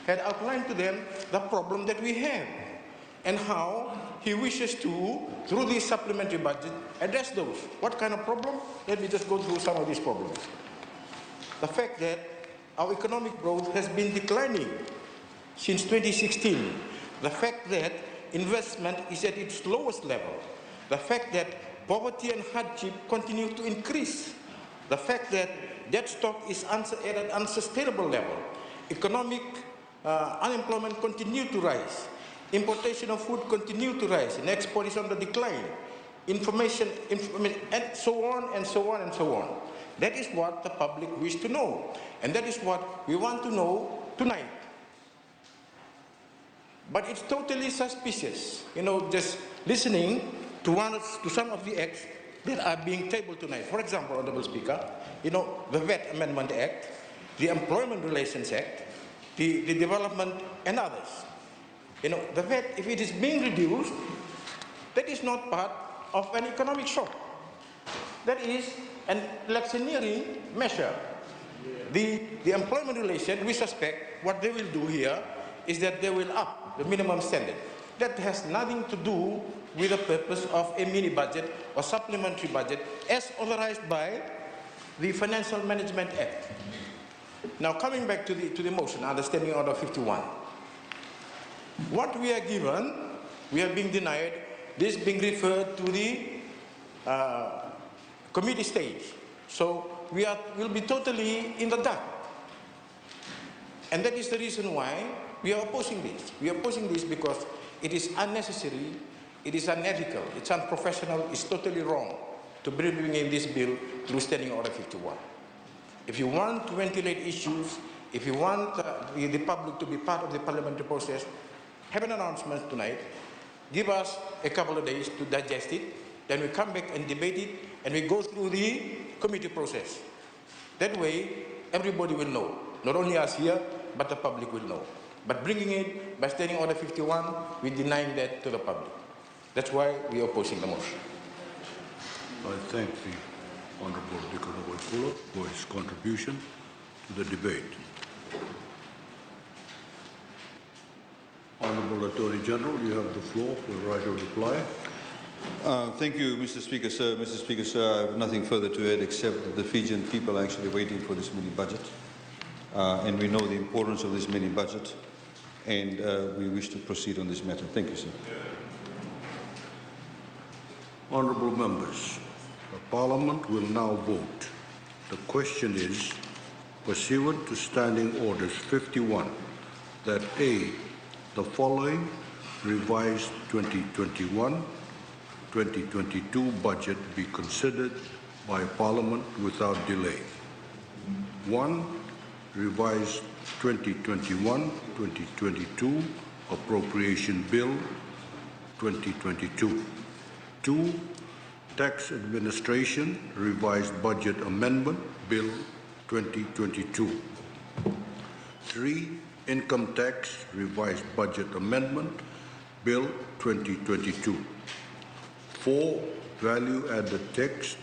had outlined to them the problem that we have and how he wishes to, through this supplementary budget, address those. What kind of problem? Let me just go through some of these problems. The fact that our economic growth has been declining since 2016. The fact that investment is at its lowest level. The fact that poverty and hardship continue to increase. The fact that debt stock is at an unsustainable level. Economic unemployment continue to rise. Importation of food continue to rise, and export is on the decline. Information, and so on and so on and so on. That is what the public wish to know, and that is what we want to know tonight. But it's totally suspicious, just listening to some of the acts that are being tabled tonight. For example, Honorable Speaker, the VAT Amendment Act, the Employment Relations Act, the Development and others. The VAT, if it is being reduced, that is not part of an economic shock. That is an electioneering measure. The employment relation, we suspect what they will do here is that they will up the minimum standard. That has nothing to do with the purpose of a mini budget or supplementary budget as authorized by the Financial Management Act. Now coming back to the motion under Standing Order 51. What we are given, we are being denied, this being referred to the committee stage. So we'll be totally in the dark. And that is the reason why we are opposing this. We are opposing this because it is unnecessary, it is unethical, it's unprofessional, it's totally wrong to bring in this bill through Standing Order 51. If you want to ventilate issues, if you want the public to be part of the parliamentary process, have an announcement tonight, give us a couple of days to digest it, then we come back and debate it, and we go through the committee process. That way, everybody will know, not only us here, but the public will know. But bringing it by Standing Order 51, we're denying that to the public. That's why we are opposing the motion. I thank the Honourable Nicola Waikula for his contribution to the debate. Honourable Attorney General, you have the floor for the right of reply. Thank you, Mr. Speaker, sir. Mr. Speaker, sir, I have nothing further to add except that the Fijian people are actually waiting for this mini budget. And we know the importance of this mini budget, and we wish to proceed on this matter. Thank you, sir. Honourable members, the Parliament will now vote. The question is, pursuant to Standing Orders 51, that A, the following revised 2021-2022 budget be considered by Parliament without delay. 1. Revised 2021-2022 Appropriation Bill 2022. 2. Tax Administration Revised Budget Amendment Bill 2022. 3. Income Tax Revised Budget Amendment Bill 2022. 4. Value Added Tax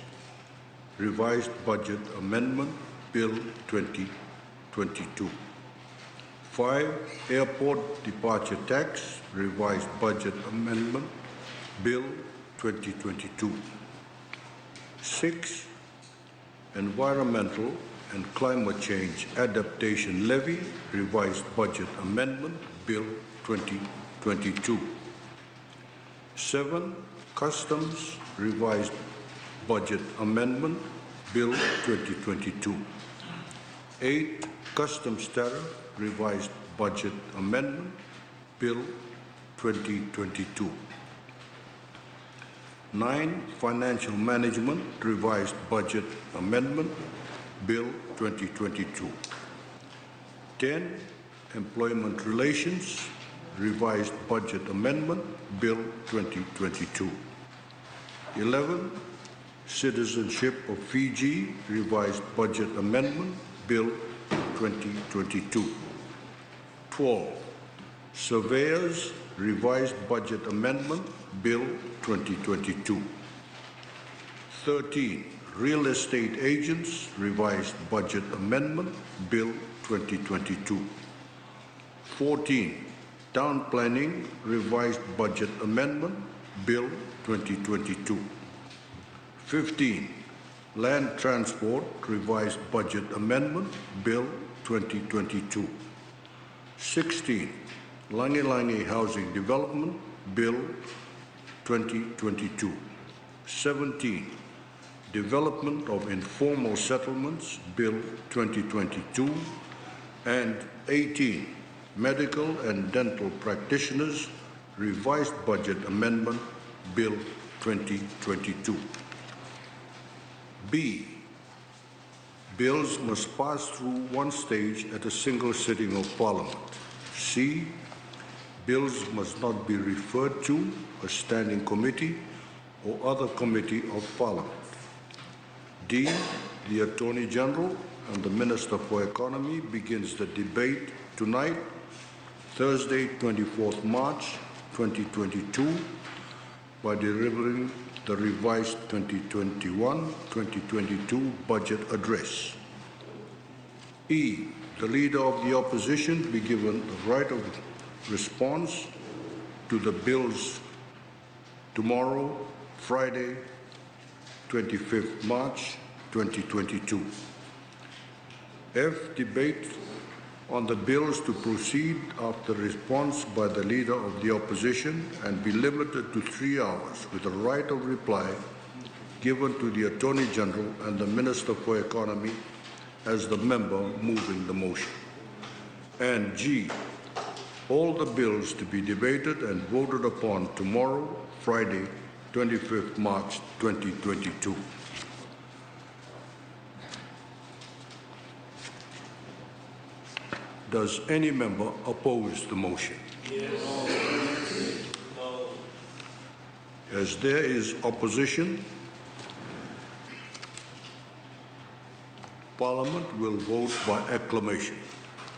Revised Budget Amendment Bill 2022. 5. Airport Departure Tax Revised Budget Amendment Bill 2022. 6. Environmental and Climate Change Adaptation Levy Revised Budget Amendment Bill 2022. 7. Customs Revised Budget Amendment Bill 2022. 8. Customs Tariff Revised Budget Amendment Bill 2022. 9. Financial Management Revised Budget Amendment Bill 2022. 10. Employment Relations Revised Budget Amendment Bill 2022. 11. Citizenship of Fiji Revised Budget Amendment Bill 2022. 12. Surveyors Revised Budget Amendment Bill 2022. 13. Real Estate Agents Revised Budget Amendment Bill 2022. 14. Town Planning Revised Budget Amendment Bill 2022. 15. Land Transport Revised Budget Amendment Bill 2022. 16. Langi Langi Housing Development Bill 2022. 17. Development of Informal Settlements Bill 2022. And 18. Medical and Dental Practitioners Revised Budget Amendment Bill 2022. B. Bills must pass through one stage at a single sitting of Parliament. C. Bills must not be referred to a standing committee or other committee of Parliament. D. The Attorney General and the Minister for Economy begins the debate tonight, Thursday, 24th March 2022, by delivering the revised 2021-2022 budget address. E. The Leader of the Opposition be given the right of response to the bills tomorrow, Friday, 25th March 2022. F. Debate on the bills to proceed after response by the Leader of the Opposition and be limited to 3 hours with a right of reply given to the Attorney General and the Minister for Economy as the member moving the motion. And G. All the bills to be debated and voted upon tomorrow, Friday, 25th March 2022. Does any member oppose the motion? Yes. No. As there is opposition, Parliament will vote by acclamation.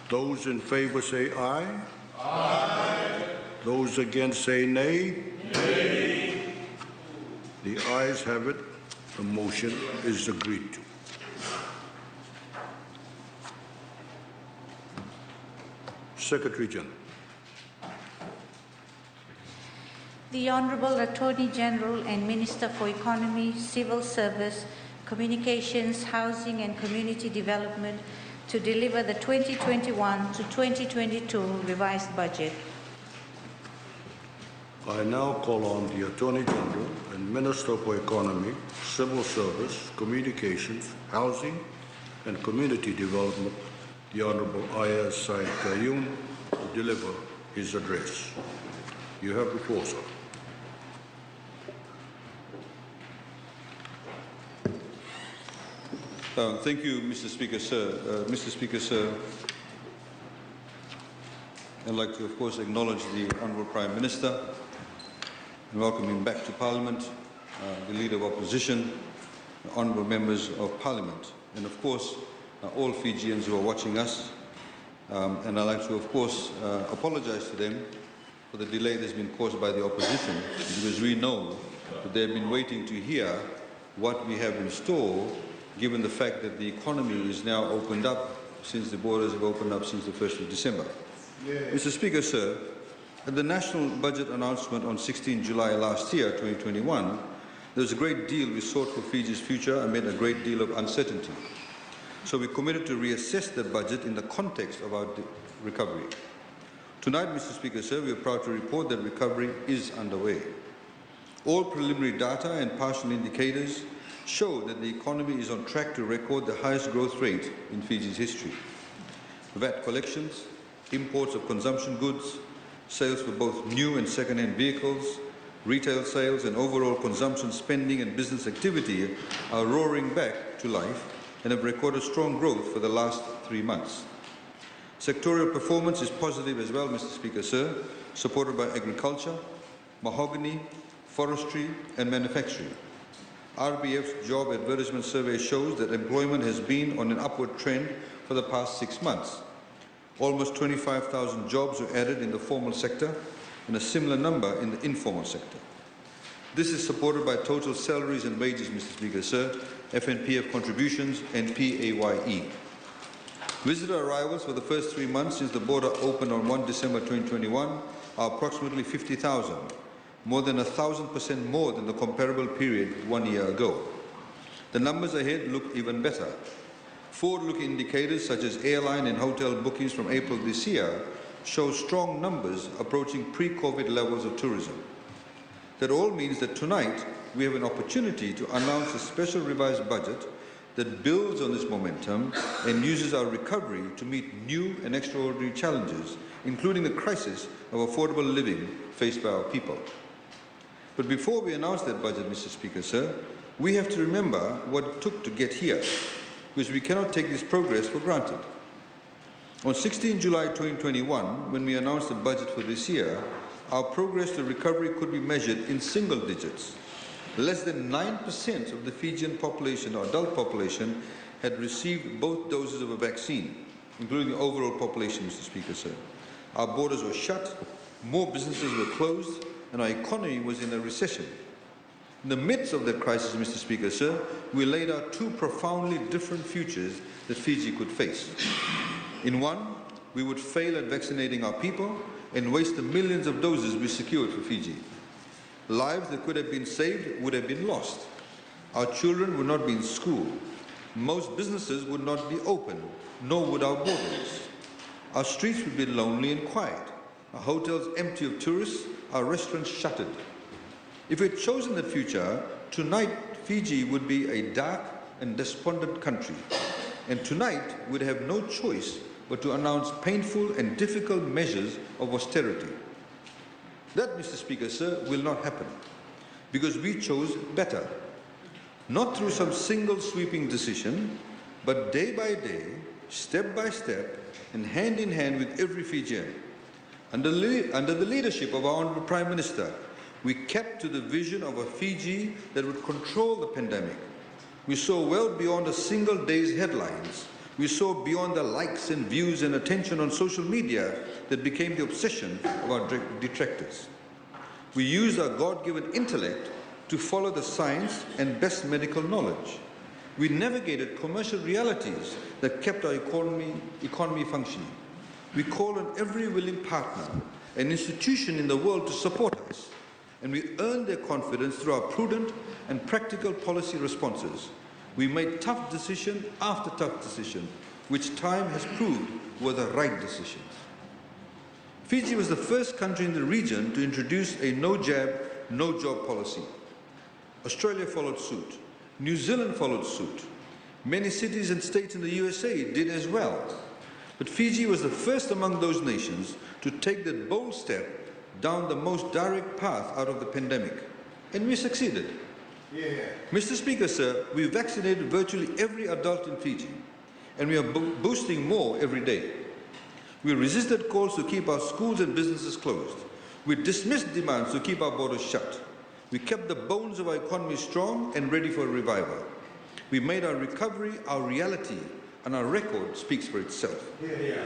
Those in favor say aye. Aye. Those against say nay. Nay. The ayes have it. The motion is agreed to. Secretary General. The Honourable Attorney General and Minister for Economy, Civil Service, Communications, Housing and Community Development to deliver the 2021 to 2022 revised budget. I now call on the Attorney General and Minister for Economy, Civil Service, Communications, Housing and Community Development, the Honourable Ayaz Said Qayyum, to deliver his address. You have the floor, sir. Thank you, Mr. Speaker, sir. Mr. Speaker, sir, I'd like to, of course, acknowledge the Honourable Prime Minister and welcome him back to Parliament, the Leader of Opposition, the Honourable Members of Parliament, and, of course, all Fijians who are watching us. And I'd like to, of course, apologise to them for the delay that's been caused by the opposition, because we know that they've been waiting to hear what we have in store, given the fact that the economy is now opened up since the borders have opened up since the 1st of December. Yes. Mr. Speaker, sir, at the national budget announcement on 16 July last year, 2021, there was a great deal we sought for Fiji's future amid a great deal of uncertainty. So we committed to reassess the budget in the context of our recovery. Tonight, Mr. Speaker, sir, we are proud to report that recovery is underway. All preliminary data and partial indicators show that the economy is on track to record the highest growth rate in Fiji's history. VAT collections, imports of consumption goods, Sales for both new and second-hand vehicles, retail sales and overall consumption spending and business activity are roaring back to life and have recorded strong growth for the last 3 months. Sectorial performance is positive as well, Mr. Speaker, sir, supported by agriculture, mahogany, forestry and manufacturing. RBF's job advertisement survey shows that employment has been on an upward trend for the past 6 months. Almost 25,000 jobs were added in the formal sector and a similar number in the informal sector. This is supported by total salaries and wages, Mr. Speaker, sir, FNPF contributions and PAYE. Visitor arrivals for the first 3 months since the border opened on 1 December 2021 are approximately 50,000, more than 1,000% more than the comparable period 1 year ago. The numbers ahead look even better. Forward-looking indicators such as airline and hotel bookings from April this year show strong numbers approaching pre-COVID levels of tourism. That all means that tonight we have an opportunity to announce a special revised budget that builds on this momentum and uses our recovery to meet new and extraordinary challenges, including the crisis of affordable living faced by our people. But before we announce that budget, Mr. Speaker, sir, we have to remember what it took to get here, because we cannot take this progress for granted. On 16 July 2021, when we announced the budget for this year, our progress to recovery could be measured in single digits. Less than 9% of the Fijian population, or adult population, had received both doses of a vaccine, including the overall population, Mr. Speaker, sir. Our borders were shut, more businesses were closed, and our economy was in a recession. In the midst of that crisis, Mr. Speaker, sir, we laid out 2 profoundly different futures that Fiji could face. In one, we would fail at vaccinating our people and waste the millions of doses we secured for Fiji. Lives that could have been saved would have been lost. Our children would not be in school. Most businesses would not be open, nor would our borders. Our streets would be lonely and quiet. Our hotels empty of tourists, our restaurants shuttered. If we had chosen the future, tonight Fiji would be a dark and despondent country. And tonight we'd have no choice but to announce painful and difficult measures of austerity. That, Mr. Speaker, sir, will not happen, because we chose better. Not through some single sweeping decision, but day by day, step by step, and hand in hand with every Fijian. Under the leadership of our Honourable Prime Minister, we kept to the vision of a Fiji that would control the pandemic. We saw well beyond a single day's headlines. We saw beyond the likes and views and attention on social media that became the obsession of our detractors. We used our God-given intellect to follow the science and best medical knowledge. We navigated commercial realities that kept our economy functioning. We called on every willing partner, an institution in the world to support us, and we earned their confidence through our prudent and practical policy responses. We made tough decision after tough decision, which time has proved were the right decisions. Fiji was the first country in the region to introduce a no-jab, no-job policy. Australia followed suit. New Zealand followed suit. Many cities and states in the USA did as well. But Fiji was the first among those nations to take that bold step down the most direct path out of the pandemic. And we succeeded. Yeah. Mr. Speaker, sir, we vaccinated virtually every adult in Fiji, and we are boosting more every day. We resisted calls to keep our schools and businesses closed. We dismissed demands to keep our borders shut. We kept the bones of our economy strong and ready for a revival. We made our recovery our reality, and our record speaks for itself. Yeah.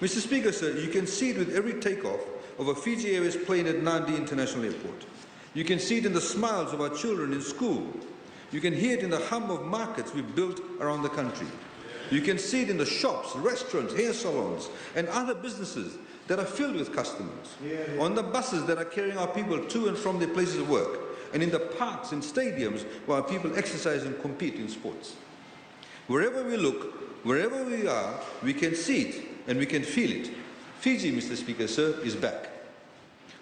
Mr. Speaker, sir, you can see it with every takeoff of a Fiji Airways plane at Nadi International Airport. You can see it in the smiles of our children in school. You can hear it in the hum of markets we've built around the country. You can see it in the shops, restaurants, hair salons, and other businesses that are filled with customers. On the buses that are carrying our people to and from their places of work, and in the parks and stadiums where our people exercise and compete in sports. Wherever we look, wherever we are, we can see it and we can feel it. Fiji, Mr. Speaker, sir, is back.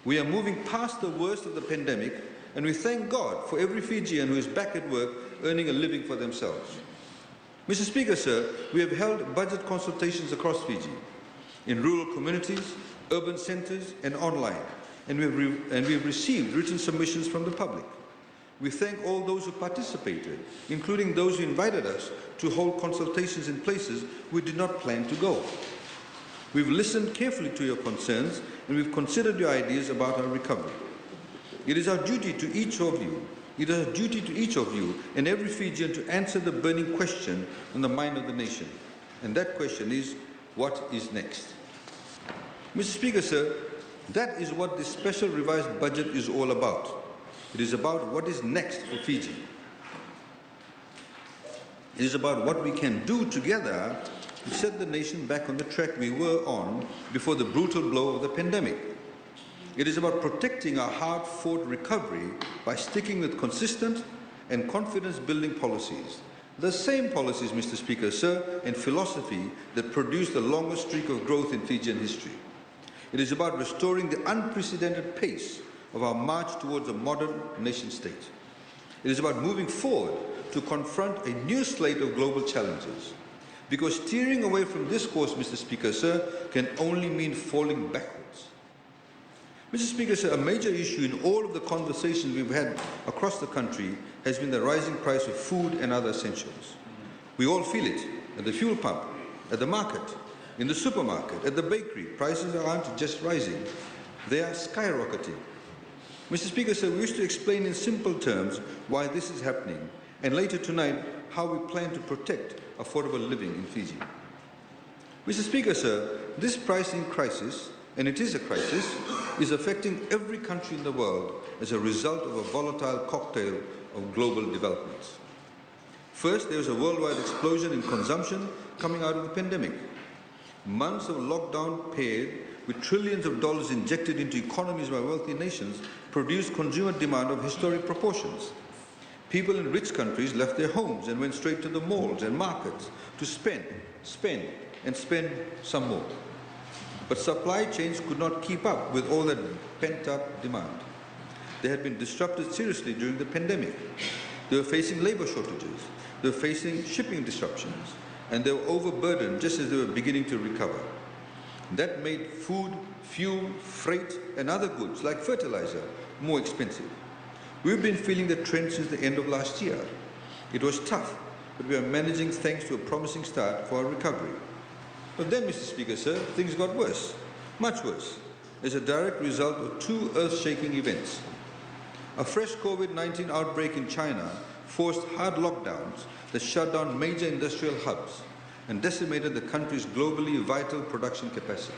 We are moving past the worst of the pandemic, and we thank God for every Fijian who is back at work earning a living for themselves. Mr. Speaker, sir, we have held budget consultations across Fiji. in rural communities, urban centres and online, and we've received written submissions from the public. We thank all those who participated, including those who invited us to hold consultations in places we did not plan to go. We've listened carefully to your concerns and we've considered your ideas about our recovery. It is our duty to each of you, and every Fijian to answer the burning question on the mind of the nation. And that question is, what is next? Mr. Speaker, sir, that is what this special revised budget is all about. It is about what is next for Fiji. It is about what we can do together to set the nation back on the track we were on before the brutal blow of the pandemic. It is about protecting our hard-fought recovery by sticking with consistent and confidence-building policies. The same policies, Mr. Speaker, sir, and philosophy that produced the longest streak of growth in Fijian history. It is about restoring the unprecedented pace of our march towards a modern nation-state. It is about moving forward to confront a new slate of global challenges. Because steering away from this course, Mr. Speaker, sir, can only mean falling backwards. Mr. Speaker, sir, a major issue in all of the conversations we've had across the country has been the rising price of food and other essentials. We all feel it at the fuel pump, at the market, in the supermarket, at the bakery. Prices aren't just rising, they are skyrocketing. Mr. Speaker, sir, we wish to explain in simple terms why this is happening, and later tonight how we plan to protect affordable living in Fiji. Mr. Speaker, sir, this pricing crisis, and it is a crisis, is affecting every country in the world as a result of a volatile cocktail of global developments. First, there was a worldwide explosion in consumption coming out of the pandemic. Months of lockdown paired with trillions of dollars injected into economies by wealthy nations produced consumer demand of historic proportions. People in rich countries left their homes and went straight to the malls and markets to spend some more. But supply chains could not keep up with all that pent-up demand. They had been disrupted seriously during the pandemic. They were facing labor shortages, they were facing shipping disruptions, and they were overburdened just as they were beginning to recover. That made food, fuel, freight, and other goods like fertilizer more expensive. We've been feeling the trend since the end of last year. It was tough, but we are managing thanks to a promising start for our recovery. But then, Mr. Speaker, sir, things got worse, much worse, as a direct result of two earth-shaking events. A fresh COVID-19 outbreak in China forced hard lockdowns that shut down major industrial hubs and decimated the country's globally vital production capacity.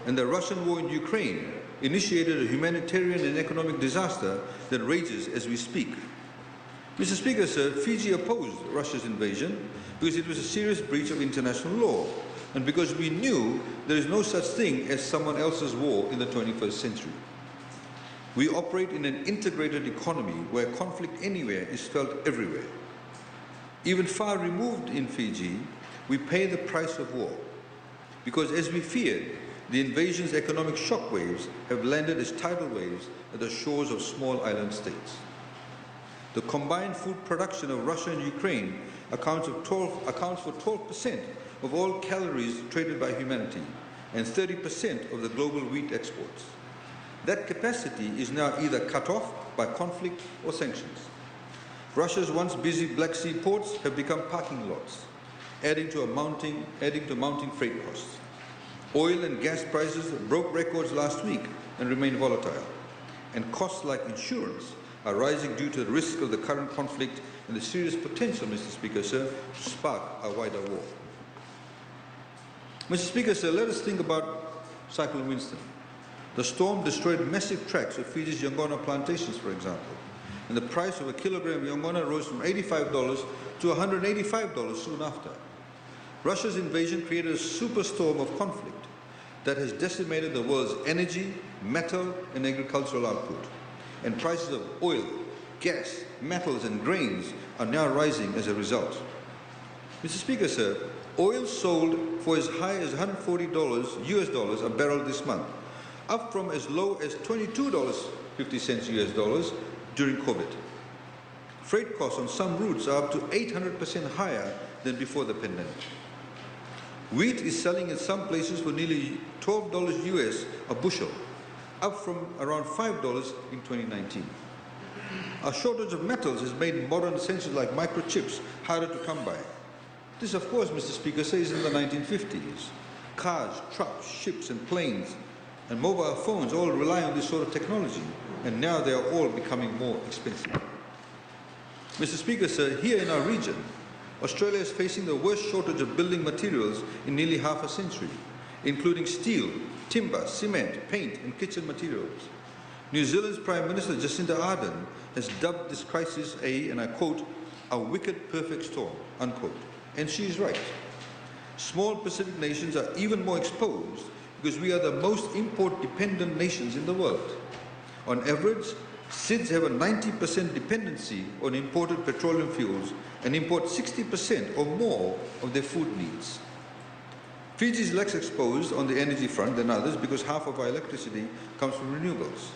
And the Russian war in Ukraine initiated a humanitarian and economic disaster that rages as we speak. Mr. Speaker, sir, Fiji opposed Russia's invasion because it was a serious breach of international law and because we knew there is no such thing as someone else's war in the 21st century. We operate in an integrated economy where conflict anywhere is felt everywhere. Even far removed in Fiji, we pay the price of war because, as we feared, the invasion's economic shockwaves have landed as tidal waves at the shores of small island states. The combined food production of Russia and Ukraine accounts for 12% of all calories traded by humanity and 30% of the global wheat exports. That capacity is now either cut off by conflict or sanctions. Russia's once busy Black Sea ports have become parking lots, adding to mounting freight costs. Oil and gas prices broke records last week and remain volatile. And costs like insurance are rising due to the risk of the current conflict and the serious potential, Mr. Speaker, sir, to spark a wider war. Mr. Speaker, sir, let us think about Cyclone Winston. The storm destroyed massive tracts of Fiji's Yongona plantations, for example, and the price of a kilogram of Yongona rose from $85 to $185 soon after. Russia's invasion created a superstorm of conflict that has decimated the world's energy, metal, and agricultural output. And prices of oil, gas, metals, and grains are now rising as a result. Mr. Speaker, sir, oil sold for as high as $140 US a barrel this month, up from as low as $22.50 US during COVID. Freight costs on some routes are up to 800% higher than before the pandemic. Wheat is selling in some places for nearly $12 US a bushel, up from around $5 in 2019. A shortage of metals has made modern essentials like microchips harder to come by. This, of course, Mr. Speaker, says in the 1950s. Cars, trucks, ships and planes and mobile phones all rely on this sort of technology, and now they are all becoming more expensive. Mr. Speaker, sir, here in our region, Australia is facing the worst shortage of building materials in nearly half a century, including steel, timber, cement, paint and kitchen materials. New Zealand's Prime Minister Jacinda Ardern has dubbed this crisis and I quote, a wicked perfect storm, unquote. And she is right. Small Pacific nations are even more exposed because we are the most import-dependent nations in the world. On average, SIDS have a 90% dependency on imported petroleum fuels and import 60% or more of their food needs. Fiji is less exposed on the energy front than others because half of our electricity comes from renewables.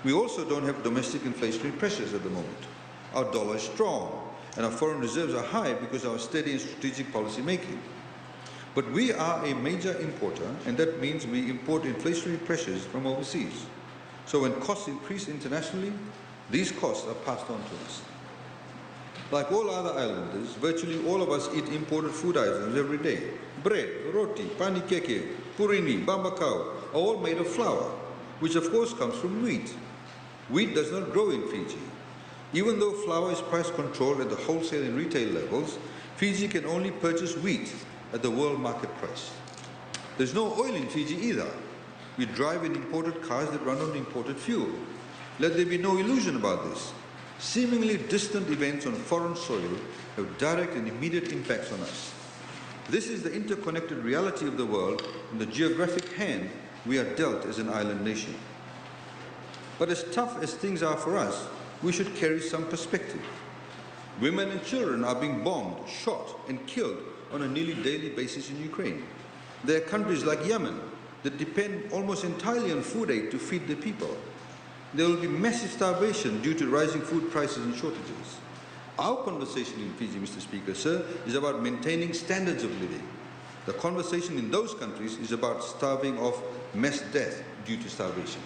We also don't have domestic inflationary pressures at the moment. Our dollar is strong and our foreign reserves are high because of our steady and strategic policy making. But we are a major importer, and that means we import inflationary pressures from overseas. So when costs increase internationally, these costs are passed on to us. Like all other islanders, virtually all of us eat imported food items every day. Bread, roti, panikeke, purini, bambakau are all made of flour, which of course comes from wheat. Wheat does not grow in Fiji. Even though flour is price controlled at the wholesale and retail levels, Fiji can only purchase wheat at the world market price. There's no oil in Fiji either. We drive in imported cars that run on imported fuel. Let there be no illusion about this. Seemingly distant events on foreign soil have direct and immediate impacts on us. This is the interconnected reality of the world and the geographic hand we are dealt as an island nation. But as tough as things are for us, we should carry some perspective. Women and children are being bombed, shot and killed on a nearly daily basis in Ukraine. There are countries like Yemen that depend almost entirely on food aid to feed their people. There will be massive starvation due to rising food prices and shortages. Our conversation in Fiji, Mr. Speaker, sir, is about maintaining standards of living. The conversation in those countries is about starving off mass death due to starvation.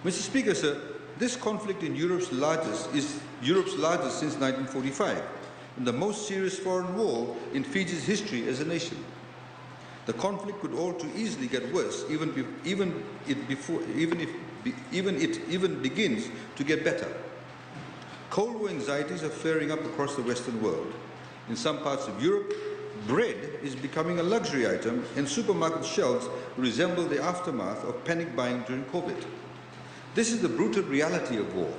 Mr. Speaker, sir, this conflict in Europe's largest since 1945, and the most serious foreign war in Fiji's history as a nation. The conflict could all too easily get worse, even if it begins to get better. Cold War anxieties are flaring up across the Western world. In some parts of Europe, bread is becoming a luxury item, and supermarket shelves resemble the aftermath of panic buying during COVID. This is the brutal reality of war.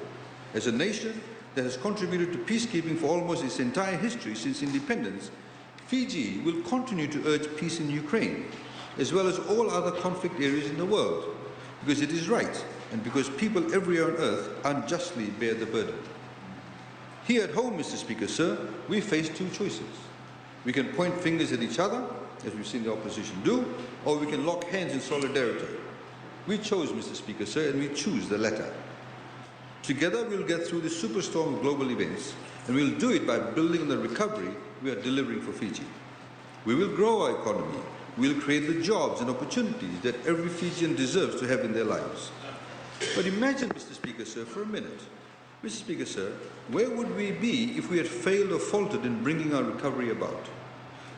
As a nation that has contributed to peacekeeping for almost its entire history since independence, Fiji will continue to urge peace in Ukraine, as well as all other conflict areas in the world, because it is right and because people everywhere on earth unjustly bear the burden. Here at home, Mr. Speaker, sir, we face two choices. We can point fingers at each other, as we've seen the opposition do, or we can lock hands in solidarity. We chose, Mr. Speaker, sir, and we choose the latter. Together we'll get through this superstorm of global events, and we'll do it by building on the recovery we are delivering for Fiji. We will grow our economy. We'll create the jobs and opportunities that every Fijian deserves to have in their lives. But imagine, Mr. Speaker, sir, for a minute. Mr. Speaker, sir, where would we be if we had failed or faltered in bringing our recovery about?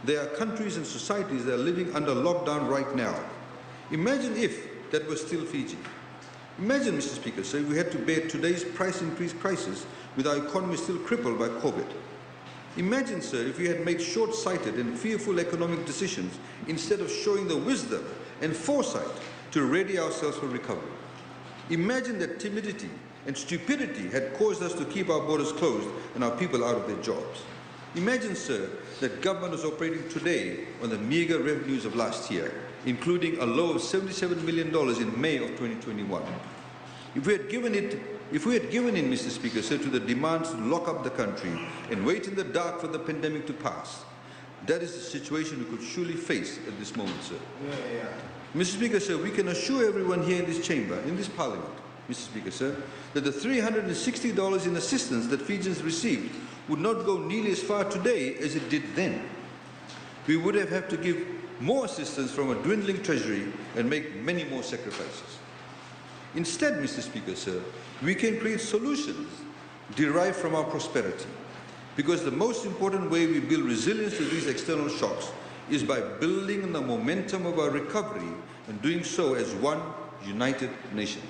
There are countries and societies that are living under lockdown right now. Imagine if that was still Fiji. Imagine, Mr. Speaker, sir, we had to bear today's price increase crisis with our economy still crippled by COVID. Imagine, sir, if we had made short-sighted and fearful economic decisions instead of showing the wisdom and foresight to ready ourselves for recovery. Imagine that timidity and stupidity had caused us to keep our borders closed and our people out of their jobs. Imagine, sir, that government is operating today on the meager revenues of last year, including a low of $77 million in May of 2021. If we had given in, Mr. Speaker, sir, to the demands to lock up the country and wait in the dark for the pandemic to pass, that is the situation we could surely face at this moment, sir. Mr. Speaker, sir, we can assure everyone here in this chamber, in this parliament, Mr. Speaker, sir, that the $360 in assistance that Fijians received would not go nearly as far today as it did then. we would have had to give more assistance from a dwindling treasury and make many more sacrifices. Instead, Mr. Speaker, sir, we can create solutions derived from our prosperity, because the most important way we build resilience to these external shocks is by building on the momentum of our recovery and doing so as one united nation.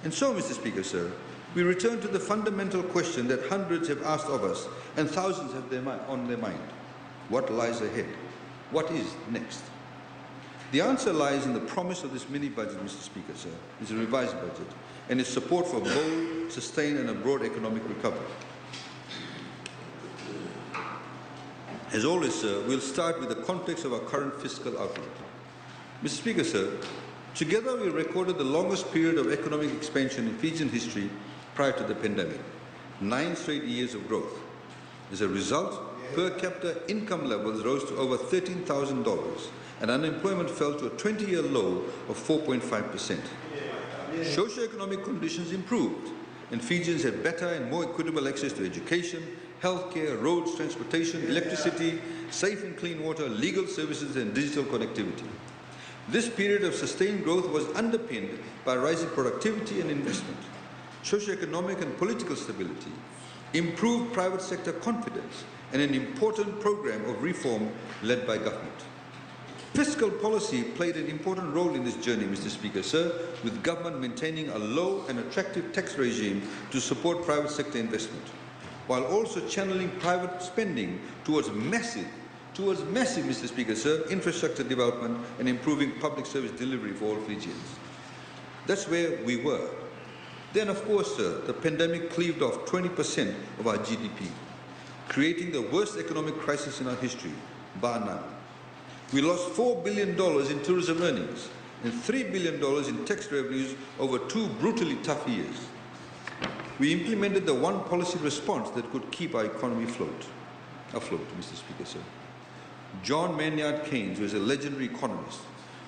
And so, Mr. Speaker, sir, we return to the fundamental question that hundreds have asked of us and thousands have on their mind. What lies ahead? What is next? The answer lies in the promise of this mini-budget, Mr. Speaker, sir. It's a revised budget, and its support for bold, sustained and a broad economic recovery. As always, sir, we'll start with the context of our current fiscal outlook. Mr. Speaker, sir, together we recorded the longest period of economic expansion in Fijian history prior to the pandemic, 9 straight years of growth. As a result, per capita income levels rose to over $13,000 and unemployment fell to a 20-year low of 4.5%. Socioeconomic conditions improved and Fijians had better and more equitable access to education, healthcare, roads, transportation, electricity, safe and clean water, legal services and digital connectivity. This period of sustained growth was underpinned by rising productivity and investment, socioeconomic and political stability, improved private sector confidence, and an important program of reform led by government. Fiscal policy played an important role in this journey, Mr. Speaker, sir, with government maintaining a low and attractive tax regime to support private sector investment, while also channeling private spending towards massive, Mr. Speaker, sir, infrastructure development and improving public service delivery for all Fijians. That's where we were. Then, of course, sir, the pandemic cleaved off 20% of our GDP, creating the worst economic crisis in our history, bar none. We lost $4 billion in tourism earnings and $3 billion in tax revenues over 2 brutally tough years. We implemented the one policy response that could keep our economy afloat, Mr. Speaker, sir. John Maynard Keynes was a legendary economist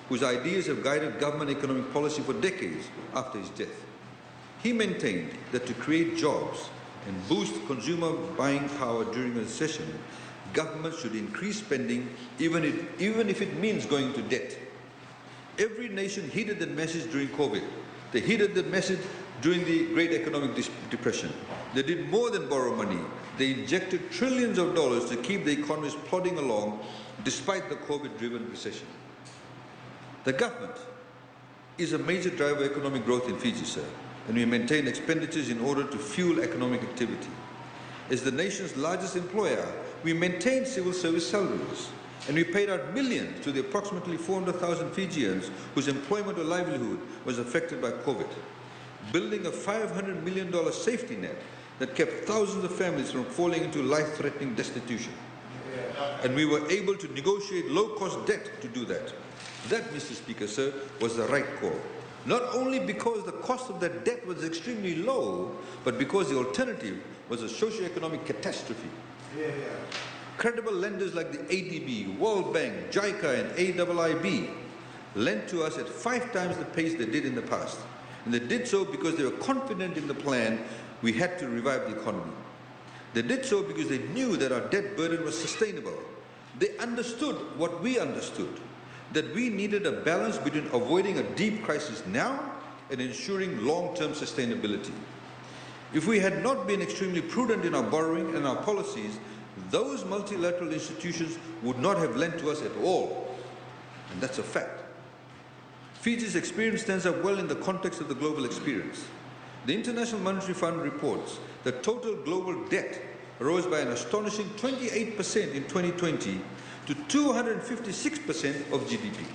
whose ideas have guided government economic policy for decades after his death. He maintained that to create jobs and boost consumer buying power during a recession, government should increase spending even if it means going into debt. Every nation heeded that message during COVID. They heeded that message during the Great Economic Depression. They did more than borrow money. They injected trillions of dollars to keep the economies plodding along despite the COVID-driven recession. The government is a major driver of economic growth in Fiji, sir, and we maintain expenditures in order to fuel economic activity. As the nation's largest employer, we maintained civil service salaries, and we paid out millions to the approximately 400,000 Fijians whose employment or livelihood was affected by COVID, building a $500 million safety net that kept thousands of families from falling into life-threatening destitution. And we were able to negotiate low-cost debt to do that. That, Mr. Speaker, sir, was the right call. Not only because the cost of that debt was extremely low, but because the alternative was a socio-economic catastrophe. Credible lenders like the ADB, World Bank, JICA, and AIIB lent to us at 5 times the pace they did in the past. And they did so because they were confident in the plan we had to revive the economy. They did so because they knew that our debt burden was sustainable. They understood what we understood, that we needed a balance between avoiding a deep crisis now and ensuring long-term sustainability. If we had not been extremely prudent in our borrowing and our policies, those multilateral institutions would not have lent to us at all. And that's a fact. Fiji's experience stands up well in the context of the global experience. The International Monetary Fund reports that total global debt rose by an astonishing 28% in 2020 to 256% of GDP.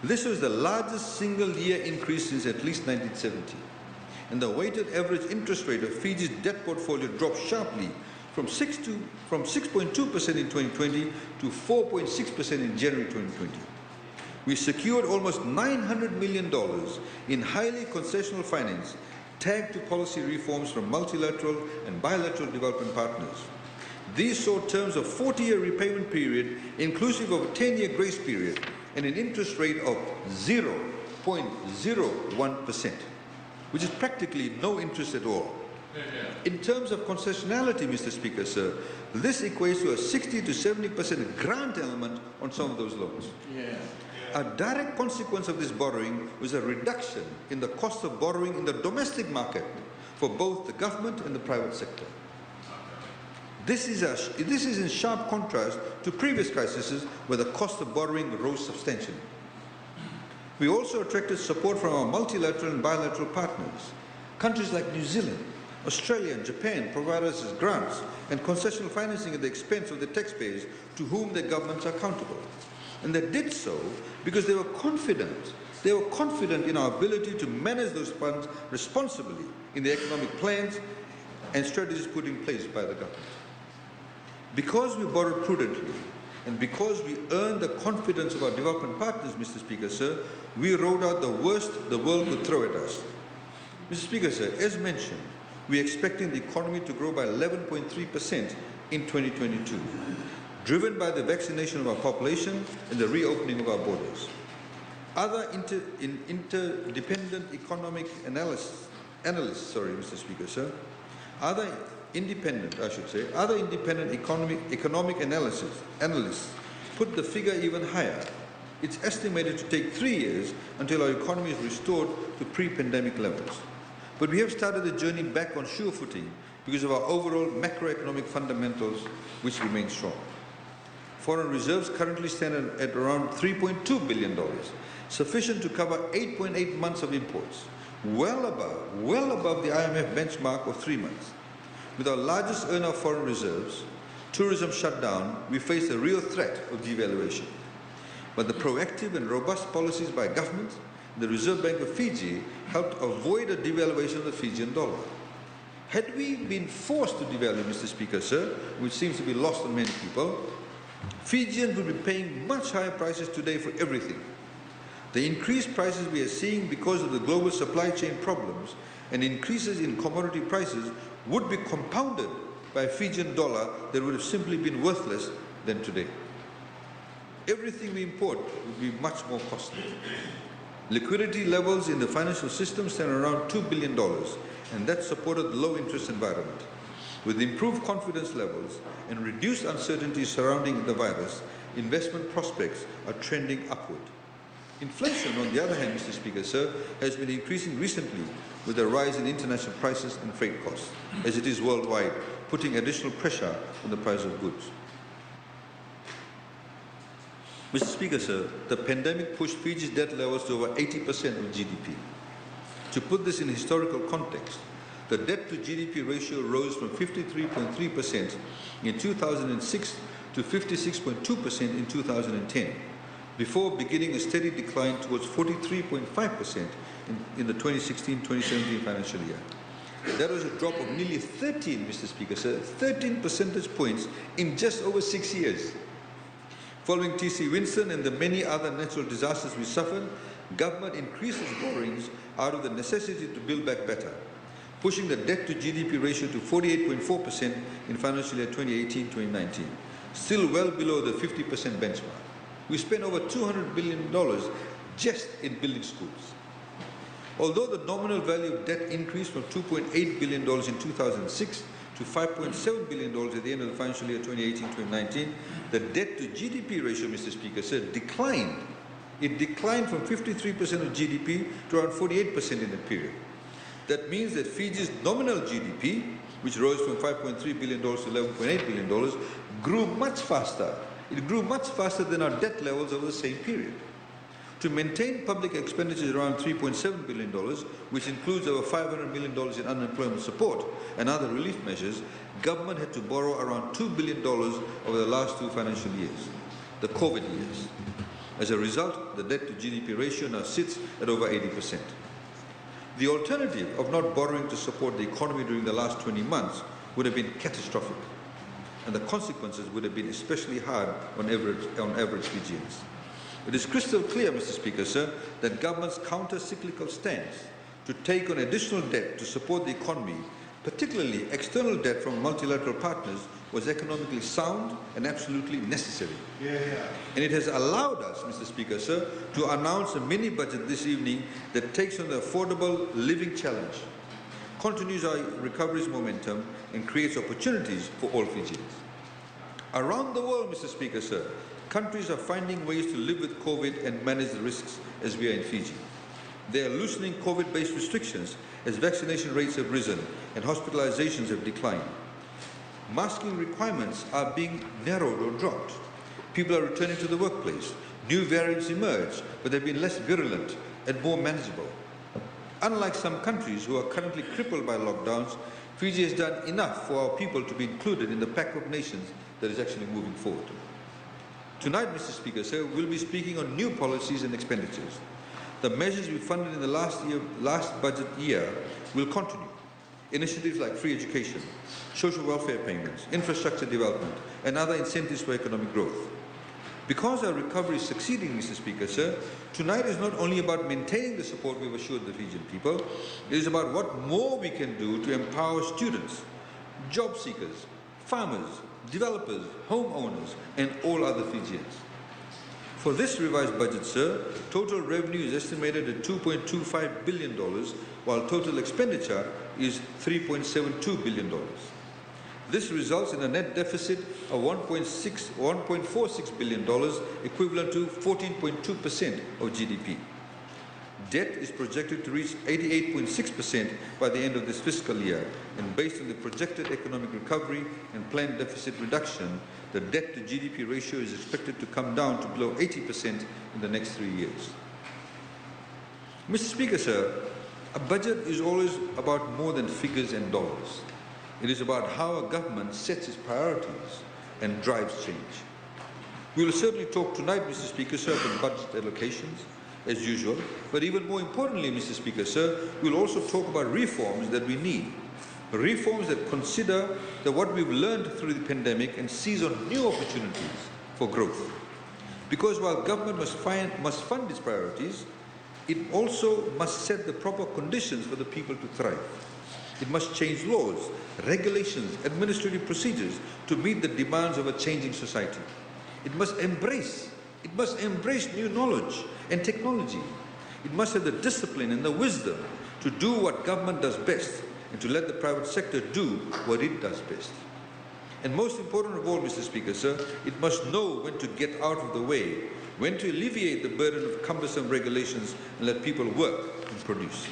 This was the largest single-year increase since at least 1970. And the weighted average interest rate of Fiji's debt portfolio dropped sharply from 6.2% in 2020 to 4.6% in January 2020. We secured almost $900 million in highly concessional finance tagged to policy reforms from multilateral and bilateral development partners. These saw terms of 40-year repayment period, inclusive of a 10-year grace period, and an interest rate of 0.01%, which is practically no interest at all. In terms of concessionality, Mr. Speaker, sir, this equates to a 60 to 70% grant element on some of those loans. A direct consequence of this borrowing was a reduction in the cost of borrowing in the domestic market for both the government and the private sector. This is in sharp contrast to previous crises where the cost of borrowing rose substantially. We also attracted support from our multilateral and bilateral partners. Countries like New Zealand, Australia and Japan provide us with grants and concessional financing at the expense of the taxpayers to whom their governments are accountable. And they did so because they were confident. They were confident in our ability to manage those funds responsibly in the economic plans and strategies put in place by the government. Because we borrowed prudently and because we earned the confidence of our development partners, Mr. Speaker, sir, we rode out the worst the world could throw at us. Mr. Speaker, sir, as mentioned, we are expecting the economy to grow by 11.3% in 2022, driven by the vaccination of our population and the reopening of our borders. Other interdependent economic analysts, Mr. Speaker, sir, other independent economic analysts put the figure even higher. It's estimated to take 3 years until our economy is restored to pre-pandemic levels. But we have started the journey back on sure footing because of our overall macroeconomic fundamentals, which remain strong. Foreign reserves currently stand at around $3.2 billion, sufficient to cover 8.8 months of imports, well above the IMF benchmark of 3 months. With our largest earner of foreign reserves, tourism shut down, we face a real threat of devaluation. But the proactive and robust policies by government and the Reserve Bank of Fiji helped avoid a devaluation of the Fijian dollar. Had we been forced to devalue, Mr. Speaker, sir, which seems to be lost on many people, Fijians would be paying much higher prices today for everything. The increased prices we are seeing because of the global supply chain problems and increases in commodity prices would be compounded by a Fijian dollar that would have simply been worthless than today. Everything we import would be much more costly. Liquidity levels in the financial system stand around $2 billion, and that supported the low interest environment. With improved confidence levels and reduced uncertainty surrounding the virus, investment prospects are trending upward. Inflation, on the other hand, Mr. Speaker, sir, has been increasing recently with a rise in international prices and freight costs, as it is worldwide, putting additional pressure on the price of goods. Mr. Speaker, sir, the pandemic pushed Fiji's debt levels to over 80% of GDP. To put this in historical context, the debt to GDP ratio rose from 53.3% in 2006 to 56.2% in 2010, before beginning a steady decline towards 43.5% in the 2016-2017 financial year. That was a drop of nearly 13, Mr. Speaker, sir, 13 percentage points in just over 6 years. Following T.C. Winston and the many other natural disasters we suffered, government increased its borrowings out of the necessity to build back better, pushing the debt to GDP ratio to 48.4% in financial year 2018-2019, still well below the 50% benchmark. We spent over $200 billion just in building schools. Although the nominal value of debt increased from $2.8 billion in 2006 to $5.7 billion at the end of the financial year 2018-2019, the debt to GDP ratio, Mr. Speaker, said declined. It declined from 53% of GDP to around 48% in the period. That means that Fiji's nominal GDP, which rose from $5.3 billion to $11.8 billion, grew much faster. It grew much faster than our debt levels over the same period. To maintain public expenditures around $3.7 billion, which includes over $500 million in unemployment support and other relief measures, government had to borrow around $2 billion over the last 2 financial years, the COVID years. As a result, the debt to GDP ratio now sits at over 80%. The alternative of not borrowing to support the economy during the last 20 months would have been catastrophic, and the consequences would have been especially hard on average Fijians. It is crystal clear, Mr. Speaker, sir, that government's counter-cyclical stance to take on additional debt to support the economy, particularly external debt from multilateral partners, was economically sound and absolutely necessary. And it has allowed us, Mr. Speaker, sir, to announce a mini-budget this evening that takes on the affordable living challenge. continues our recovery's momentum and creates opportunities for all Fijians. Around the world, Mr. Speaker, sir, countries are finding ways to live with COVID and manage the risks as we are in Fiji. They are loosening COVID-based restrictions as vaccination rates have risen and hospitalizations have declined. Masking requirements are being narrowed or dropped. People are returning to the workplace. New variants emerge, but they've been less virulent and more manageable. Unlike some countries who are currently crippled by lockdowns, Fiji has done enough for our people to be included in the pack of nations that is actually moving forward. Tonight, Mr. Speaker, sir, we'll be speaking on new policies and expenditures. The measures we funded in the last budget year will continue. Initiatives like free education, social welfare payments, infrastructure development, and other incentives for economic growth. Because our recovery is succeeding, Mr. Speaker, sir, tonight is not only about maintaining the support we've assured the Fijian people, it is about what more we can do to empower students, job seekers, farmers, developers, homeowners, and all other Fijians. For this revised budget, sir, total revenue is estimated at $2.25 billion, while total expenditure is $3.72 billion. This results in a net deficit of $1.46 billion, equivalent to 14.2% of GDP. Debt is projected to reach 88.6% by the end of this fiscal year, and based on the projected economic recovery and planned deficit reduction, the debt to GDP ratio is expected to come down to below 80% in the next 3 years. Mr. Speaker, sir, a budget is always about more than figures and dollars. It is about how a government sets its priorities and drives change. We will certainly talk tonight, Mr. Speaker, sir, about budget allocations, as usual, but even more importantly, Mr. Speaker, sir, we will also talk about reforms that we need. Reforms that consider what we've learned through the pandemic and seize on new opportunities for growth. Because while government must fund its priorities, it also must set the proper conditions for the people to thrive. It must change laws, regulations, administrative procedures to meet the demands of a changing society. It must embrace new knowledge and technology. It must have the discipline and the wisdom to do what government does best and to let the private sector do what it does best. And most important of all, Mr. Speaker, sir, it must know when to get out of the way, when to alleviate the burden of cumbersome regulations and let people work and produce.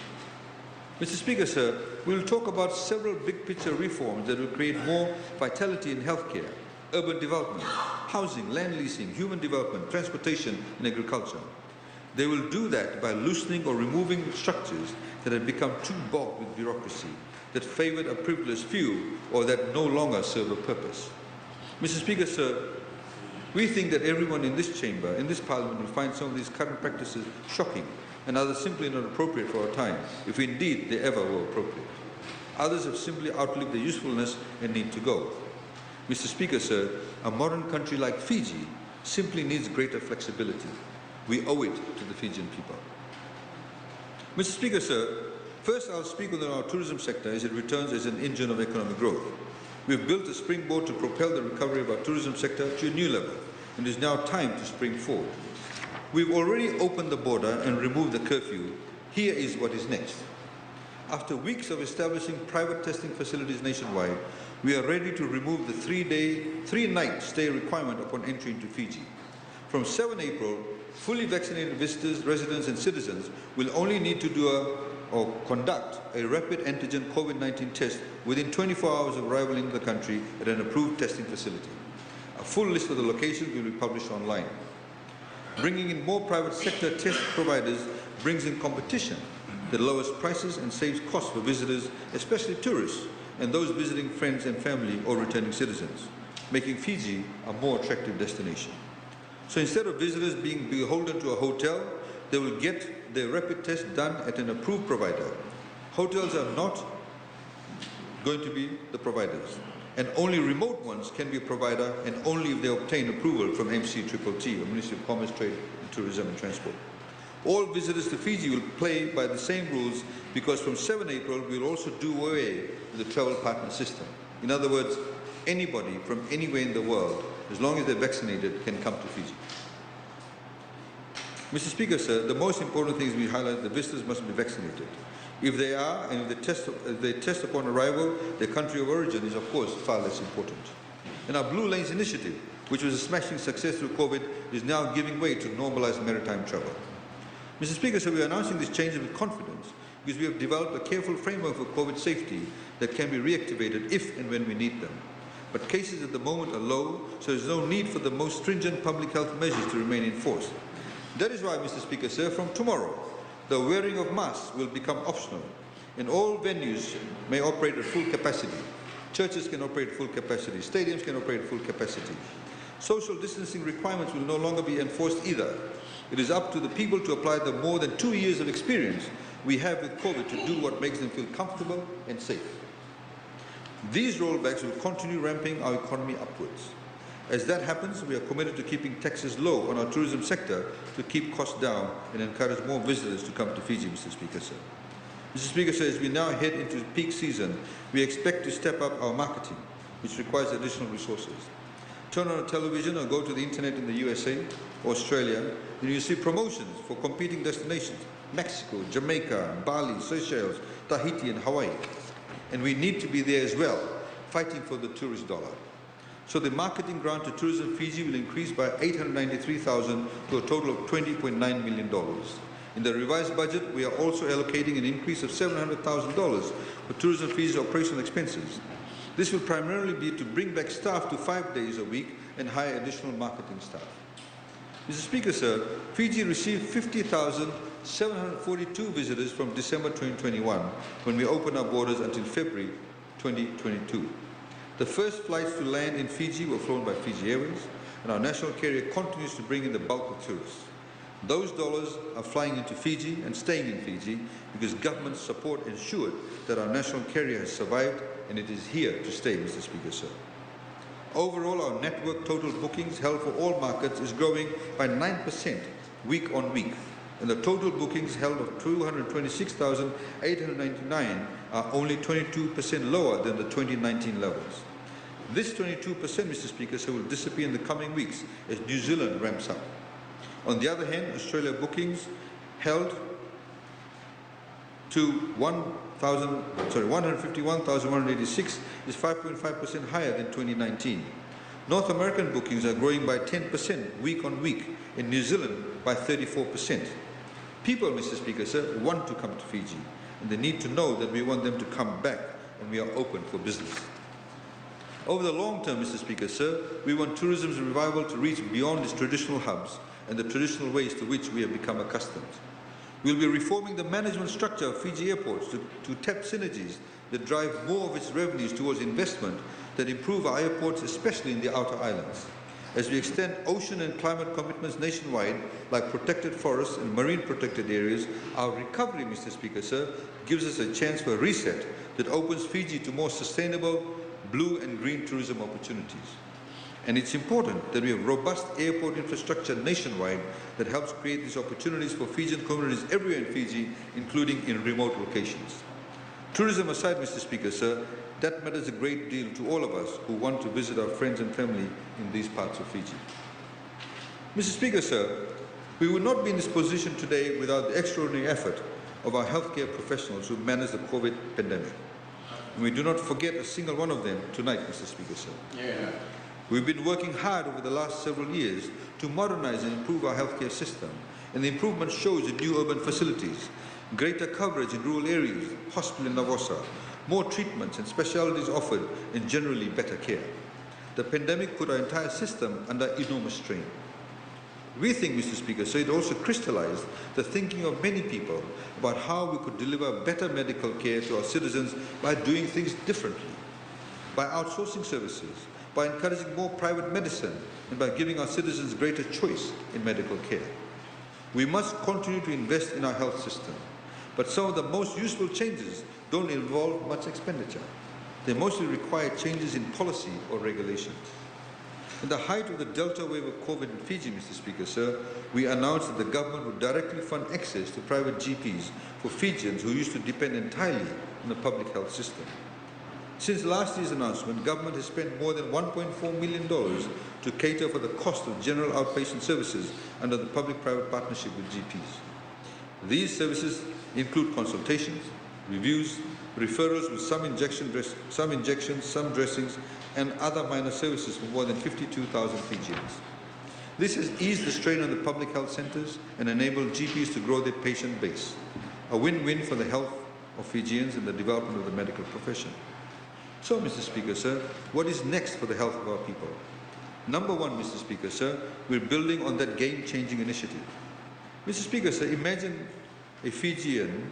Mr. Speaker, sir, we will talk about several big picture reforms that will create more vitality in healthcare, urban development, housing, land leasing, human development, transportation, and agriculture. They will do that by loosening or removing structures that have become too bogged with bureaucracy, that favored a privileged few, or that no longer serve a purpose. Mr. Speaker, sir, we think that everyone in this chamber, in this parliament, will find some of these current practices shocking and others simply not appropriate for our time, if indeed they ever were appropriate. Others have simply outlived their usefulness and need to go. Mr. Speaker, sir, a modern country like Fiji simply needs greater flexibility. We owe it to the Fijian people. Mr. Speaker, sir, first I'll speak on our tourism sector as it returns as an engine of economic growth. We've built a springboard to propel the recovery of our tourism sector to a new level, and it is now time to spring forward. We've already opened the border and removed the curfew. Here is what is next. After weeks of establishing private testing facilities nationwide, we are ready to remove the three-night stay requirement upon entry into Fiji. From 7 April, fully vaccinated visitors, residents, and citizens will only need to do or conduct a rapid antigen COVID-19 test within 24 hours of arrival in the country at an approved testing facility. A full list of the locations will be published online. Bringing in more private sector test providers brings in competition that lowers prices and saves costs for visitors, especially tourists, and those visiting friends and family or returning citizens, making Fiji a more attractive destination. So instead of visitors being beholden to a hotel, they will get their rapid test done at an approved provider. Hotels are not going to be the providers, and only remote ones can be a provider, and only if they obtain approval from MCTTT, or Ministry of Commerce, Trade, and Tourism and Transport. All visitors to Fiji will play by the same rules because from 7 April, we will also do away with the travel partner system. In other words, anybody from anywhere in the world, as long as they're vaccinated, can come to Fiji. Mr. Speaker, sir, the most important thing is we highlight that visitors must be vaccinated. If they are, and if they test upon arrival, their country of origin is of course far less important. And our Blue Lanes initiative, which was a smashing success through COVID, is now giving way to normalized maritime travel. Mr. Speaker, so we are announcing these changes with confidence because we have developed a careful framework for COVID safety that can be reactivated if and when we need them. But cases at the moment are low, so there is no need for the most stringent public health measures to remain in force. That is why, Mr. Speaker, sir, from tomorrow, the wearing of masks will become optional, and all venues may operate at full capacity. Churches can operate at full capacity. Stadiums can operate at full capacity. Social distancing requirements will no longer be enforced either. It is up to the people to apply the more than 2 years of experience we have with COVID to do what makes them feel comfortable and safe. These rollbacks will continue ramping our economy upwards. As that happens, we are committed to keeping taxes low on our tourism sector to keep costs down and encourage more visitors to come to Fiji, Mr. Speaker, sir. Mr. Speaker, sir, as we now head into peak season, we expect to step up our marketing, which requires additional resources. Turn on a television or go to the internet in the USA or Australia, and you see promotions for competing destinations: Mexico, Jamaica, Bali, Seychelles, Tahiti, and Hawaii. And we need to be there as well, fighting for the tourist dollar. So the marketing grant to Tourism Fiji will increase by $893,000 to a total of $20.9 million. In the revised budget, we are also allocating an increase of $700,000 for Tourism Fiji's operational expenses. This will primarily be to bring back staff to 5 days a week and hire additional marketing staff. Mr. Speaker, sir, Fiji received 50,742 visitors from December 2021 when we opened our borders until February 2022. The first flights to land in Fiji were flown by Fiji Airways, and our national carrier continues to bring in the bulk of tourists. Those dollars are flying into Fiji and staying in Fiji because government support ensured that our national carrier has survived, and it is here to stay, Mr. Speaker, sir. Overall, our network total bookings held for all markets is growing by 9% week on week, and the total bookings held of 226,899 are only 22% lower than the 2019 levels. This 22%, Mr. Speaker, sir, will disappear in the coming weeks as New Zealand ramps up. On the other hand, Australia bookings held to 151,186 is 5.5% higher than 2019. North American bookings are growing by 10% week on week, in New Zealand by 34%. People, Mr. Speaker, sir, want to come to Fiji, and they need to know that we want them to come back and we are open for business. Over the long term, Mr. Speaker, sir, we want tourism's revival to reach beyond its traditional hubs and the traditional ways to which we have become accustomed. We'll be reforming the management structure of Fiji airports to tap synergies that drive more of its revenues towards investment that improve our airports, especially in the outer islands. As we extend ocean and climate commitments nationwide, like protected forests and marine protected areas, our recovery, Mr. Speaker, sir, gives us a chance for a reset that opens Fiji to more sustainable blue and green tourism opportunities. And it's important that we have robust airport infrastructure nationwide that helps create these opportunities for Fijian communities everywhere in Fiji, including in remote locations. Tourism aside, Mr. Speaker, sir, that matters a great deal to all of us who want to visit our friends and family in these parts of Fiji. Mr. Speaker, sir, we would not be in this position today without the extraordinary effort of our healthcare professionals who managed the COVID pandemic. And we do not forget a single one of them tonight, Mr. Speaker, sir. Yeah. We've been working hard over the last several years to modernize and improve our healthcare system, and the improvement shows in new urban facilities, greater coverage in rural areas, hospital in Navosa, more treatments and specialties offered, and generally better care. The pandemic put our entire system under enormous strain. We think, Mr. Speaker, so it also crystallized the thinking of many people about how we could deliver better medical care to our citizens by doing things differently, by outsourcing services, by encouraging more private medicine, and by giving our citizens greater choice in medical care. We must continue to invest in our health system, but some of the most useful changes don't involve much expenditure. They mostly require changes in policy or regulations. In the height of the Delta wave of COVID in Fiji, Mr. Speaker, sir, we announced that the government would directly fund access to private GPs for Fijians who used to depend entirely on the public health system. Since last year's announcement, government has spent more than $1.4 million to cater for the cost of general outpatient services under the public-private partnership with GPs. These services include consultations, reviews, referrals with some injections, some dressings, and other minor services for more than 52,000 Fijians. This has eased the strain on the public health centres and enabled GPs to grow their patient base, a win-win for the health of Fijians and the development of the medical profession. So, Mr. Speaker, sir, what is next for the health of our people? Number one, Mr. Speaker, sir, we're building on that game-changing initiative. Mr. Speaker, sir, imagine a Fijian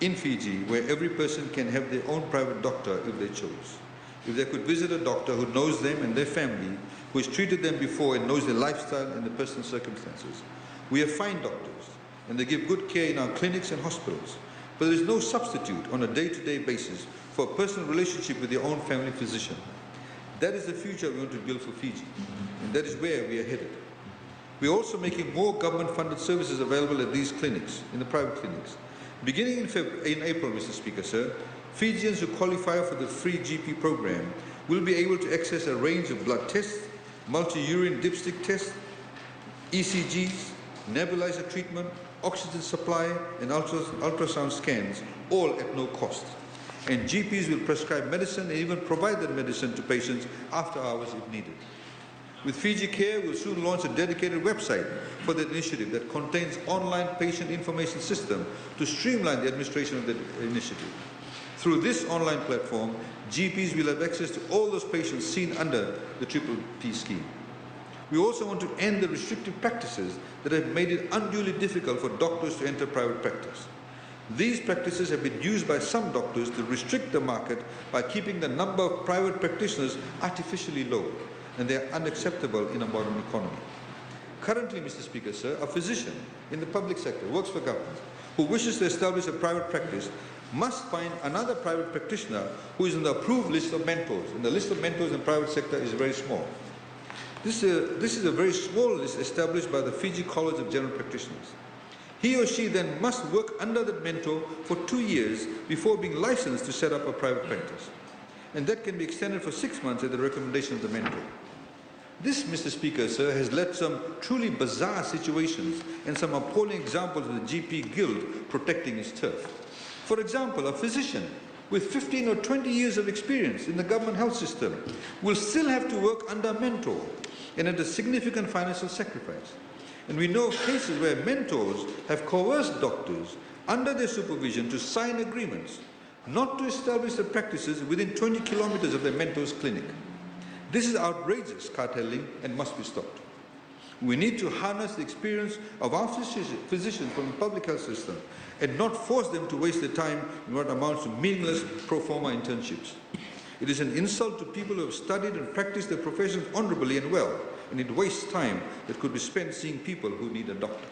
in Fiji where every person can have their own private doctor if they chose. If they could visit a doctor who knows them and their family, who has treated them before and knows their lifestyle and their personal circumstances. We have fine doctors and they give good care in our clinics and hospitals, but there is no substitute on a day-to-day basis for a personal relationship with your own family physician. That is the future we want to build for Fiji, and that is where we are headed. We are also making more government-funded services available at these clinics, in the private clinics. Beginning in April, Mr. Speaker, sir, Fijians who qualify for the free GP program will be able to access a range of blood tests, multi-urine dipstick tests, ECGs, nebulizer treatment, oxygen supply, and ultrasound scans, all at no cost. And GPs will prescribe medicine and even provide that medicine to patients after hours if needed. With Fiji Care, we'll soon launch a dedicated website for that initiative that contains online patient information system to streamline the administration of the initiative. Through this online platform, GPs will have access to all those patients seen under the Triple P scheme. We also want to end the restrictive practices that have made it unduly difficult for doctors to enter private practice. These practices have been used by some doctors to restrict the market by keeping the number of private practitioners artificially low, and they are unacceptable in a modern economy. Currently, Mr. Speaker, sir, a physician in the public sector, works for government, who wishes to establish a private practice must find another private practitioner who is in the approved list of mentors, and the list of mentors in the private sector is very small. This is a very small list established by the Fiji College of General Practitioners. He or she then must work under that mentor for 2 years before being licensed to set up a private practice. And that can be extended for 6 months at the recommendation of the mentor. This, Mr. Speaker, sir, has led to some truly bizarre situations and some appalling examples of the GP Guild protecting its turf. For example, a physician with 15 or 20 years of experience in the government health system will still have to work under a mentor and at a significant financial sacrifice. And we know of cases where mentors have coerced doctors under their supervision to sign agreements not to establish their practices within 20 kilometers of their mentor's clinic. This is outrageous cartelling and must be stopped. We need to harness the experience of our physicians from the public health system and not force them to waste their time in what amounts to meaningless pro forma internships. It is an insult to people who have studied and practiced their professions honorably and well, and it wastes time that could be spent seeing people who need a doctor.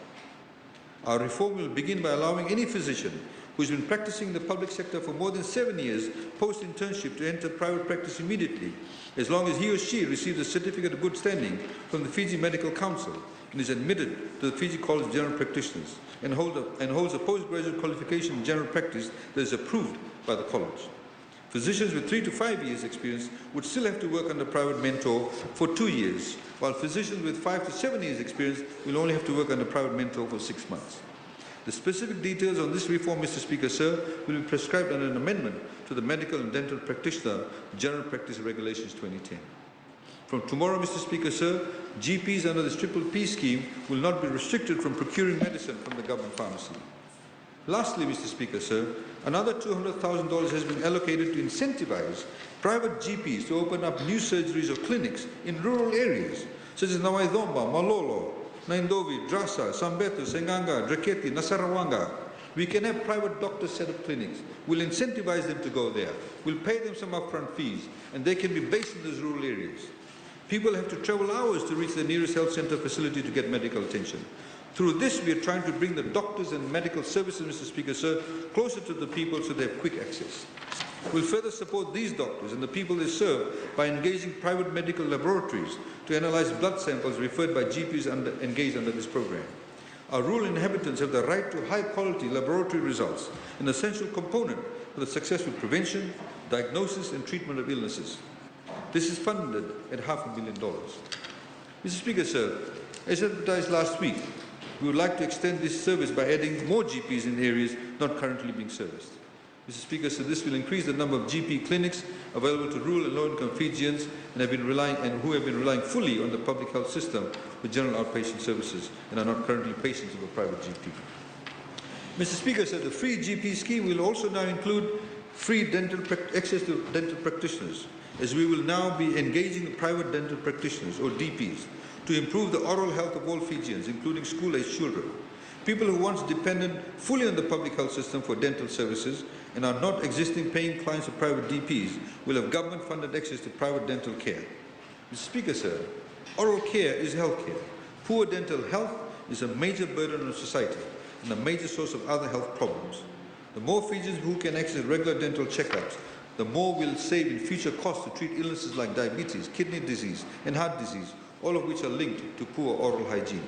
Our reform will begin by allowing any physician who has been practicing in the public sector for more than 7 years post-internship to enter private practice immediately, as long as he or she receives a certificate of good standing from the Fiji Medical Council and is admitted to the Fiji College of General Practitioners and holds a postgraduate qualification in general practice that is approved by the college. Physicians with 3 to 5 years experience would still have to work under private mentor for 2 years, while physicians with 5 to 7 years experience will only have to work under private mentor for 6 months. The specific details on this reform, Mr. Speaker, sir, will be prescribed under an amendment to the Medical and Dental Practitioner General Practice Regulations 2010. From tomorrow, Mr. Speaker, sir, GPs under this Triple P scheme will not be restricted from procuring medicine from the government pharmacy. Lastly, Mr. Speaker, sir, another $200,000 has been allocated to incentivize private GPs to open up new surgeries or clinics in rural areas, such as Nawaidomba, Malolo, Naindovi, Drasa, Sambeto, Senganga, Draketi, Nasarawanga. We can have private doctors set up clinics. We'll incentivize them to go there. We'll pay them some upfront fees, and they can be based in those rural areas. People have to travel hours to reach the nearest health center facility to get medical attention. Through this, we are trying to bring the doctors and medical services, Mr. Speaker, sir, closer to the people so they have quick access. We'll further support these doctors and the people they serve by engaging private medical laboratories to analyze blood samples referred by GPs engaged under this program. Our rural inhabitants have the right to high-quality laboratory results, an essential component for the successful prevention, diagnosis, and treatment of illnesses. This is funded at $500,000. Mr. Speaker, sir, as advertised last week, we would like to extend this service by adding more GPs in areas not currently being serviced. Mr. Speaker, so this will increase the number of GP clinics available to rural and low-income Fijians who have been relying fully on the public health system for general outpatient services and are not currently patients of a private GP. Mr. Speaker, so the free GP scheme will also now include free access to dental practitioners, as we will now be engaging the private dental practitioners, or DPs, to improve the oral health of all Fijians, including school-aged children. People who once depended fully on the public health system for dental services and are not existing paying clients of private DPs will have government-funded access to private dental care. Mr. Speaker, sir, oral care is health care. Poor dental health is a major burden on society and a major source of other health problems. The more Fijians who can access regular dental checkups, the more we'll save in future costs to treat illnesses like diabetes, kidney disease, and heart disease, all of which are linked to poor oral hygiene.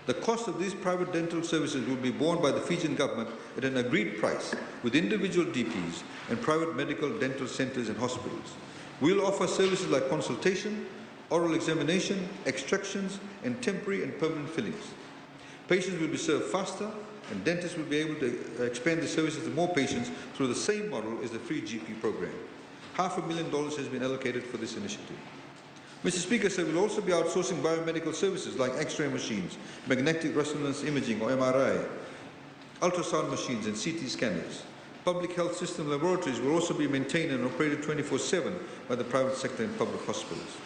The cost of these private dental services will be borne by the Fijian government at an agreed price with individual DPs and private medical dental centres and hospitals. We'll offer services like consultation, oral examination, extractions, and temporary and permanent fillings. Patients will be served faster, and dentists will be able to expand the services to more patients through the same model as the free GP program. $500,000 has been allocated for this initiative. Mr. Speaker, so we'll also be outsourcing biomedical services like X-ray machines, magnetic resonance imaging or MRI, ultrasound machines and CT scanners. Public health system laboratories will also be maintained and operated 24/7 by the private sector in public hospitals.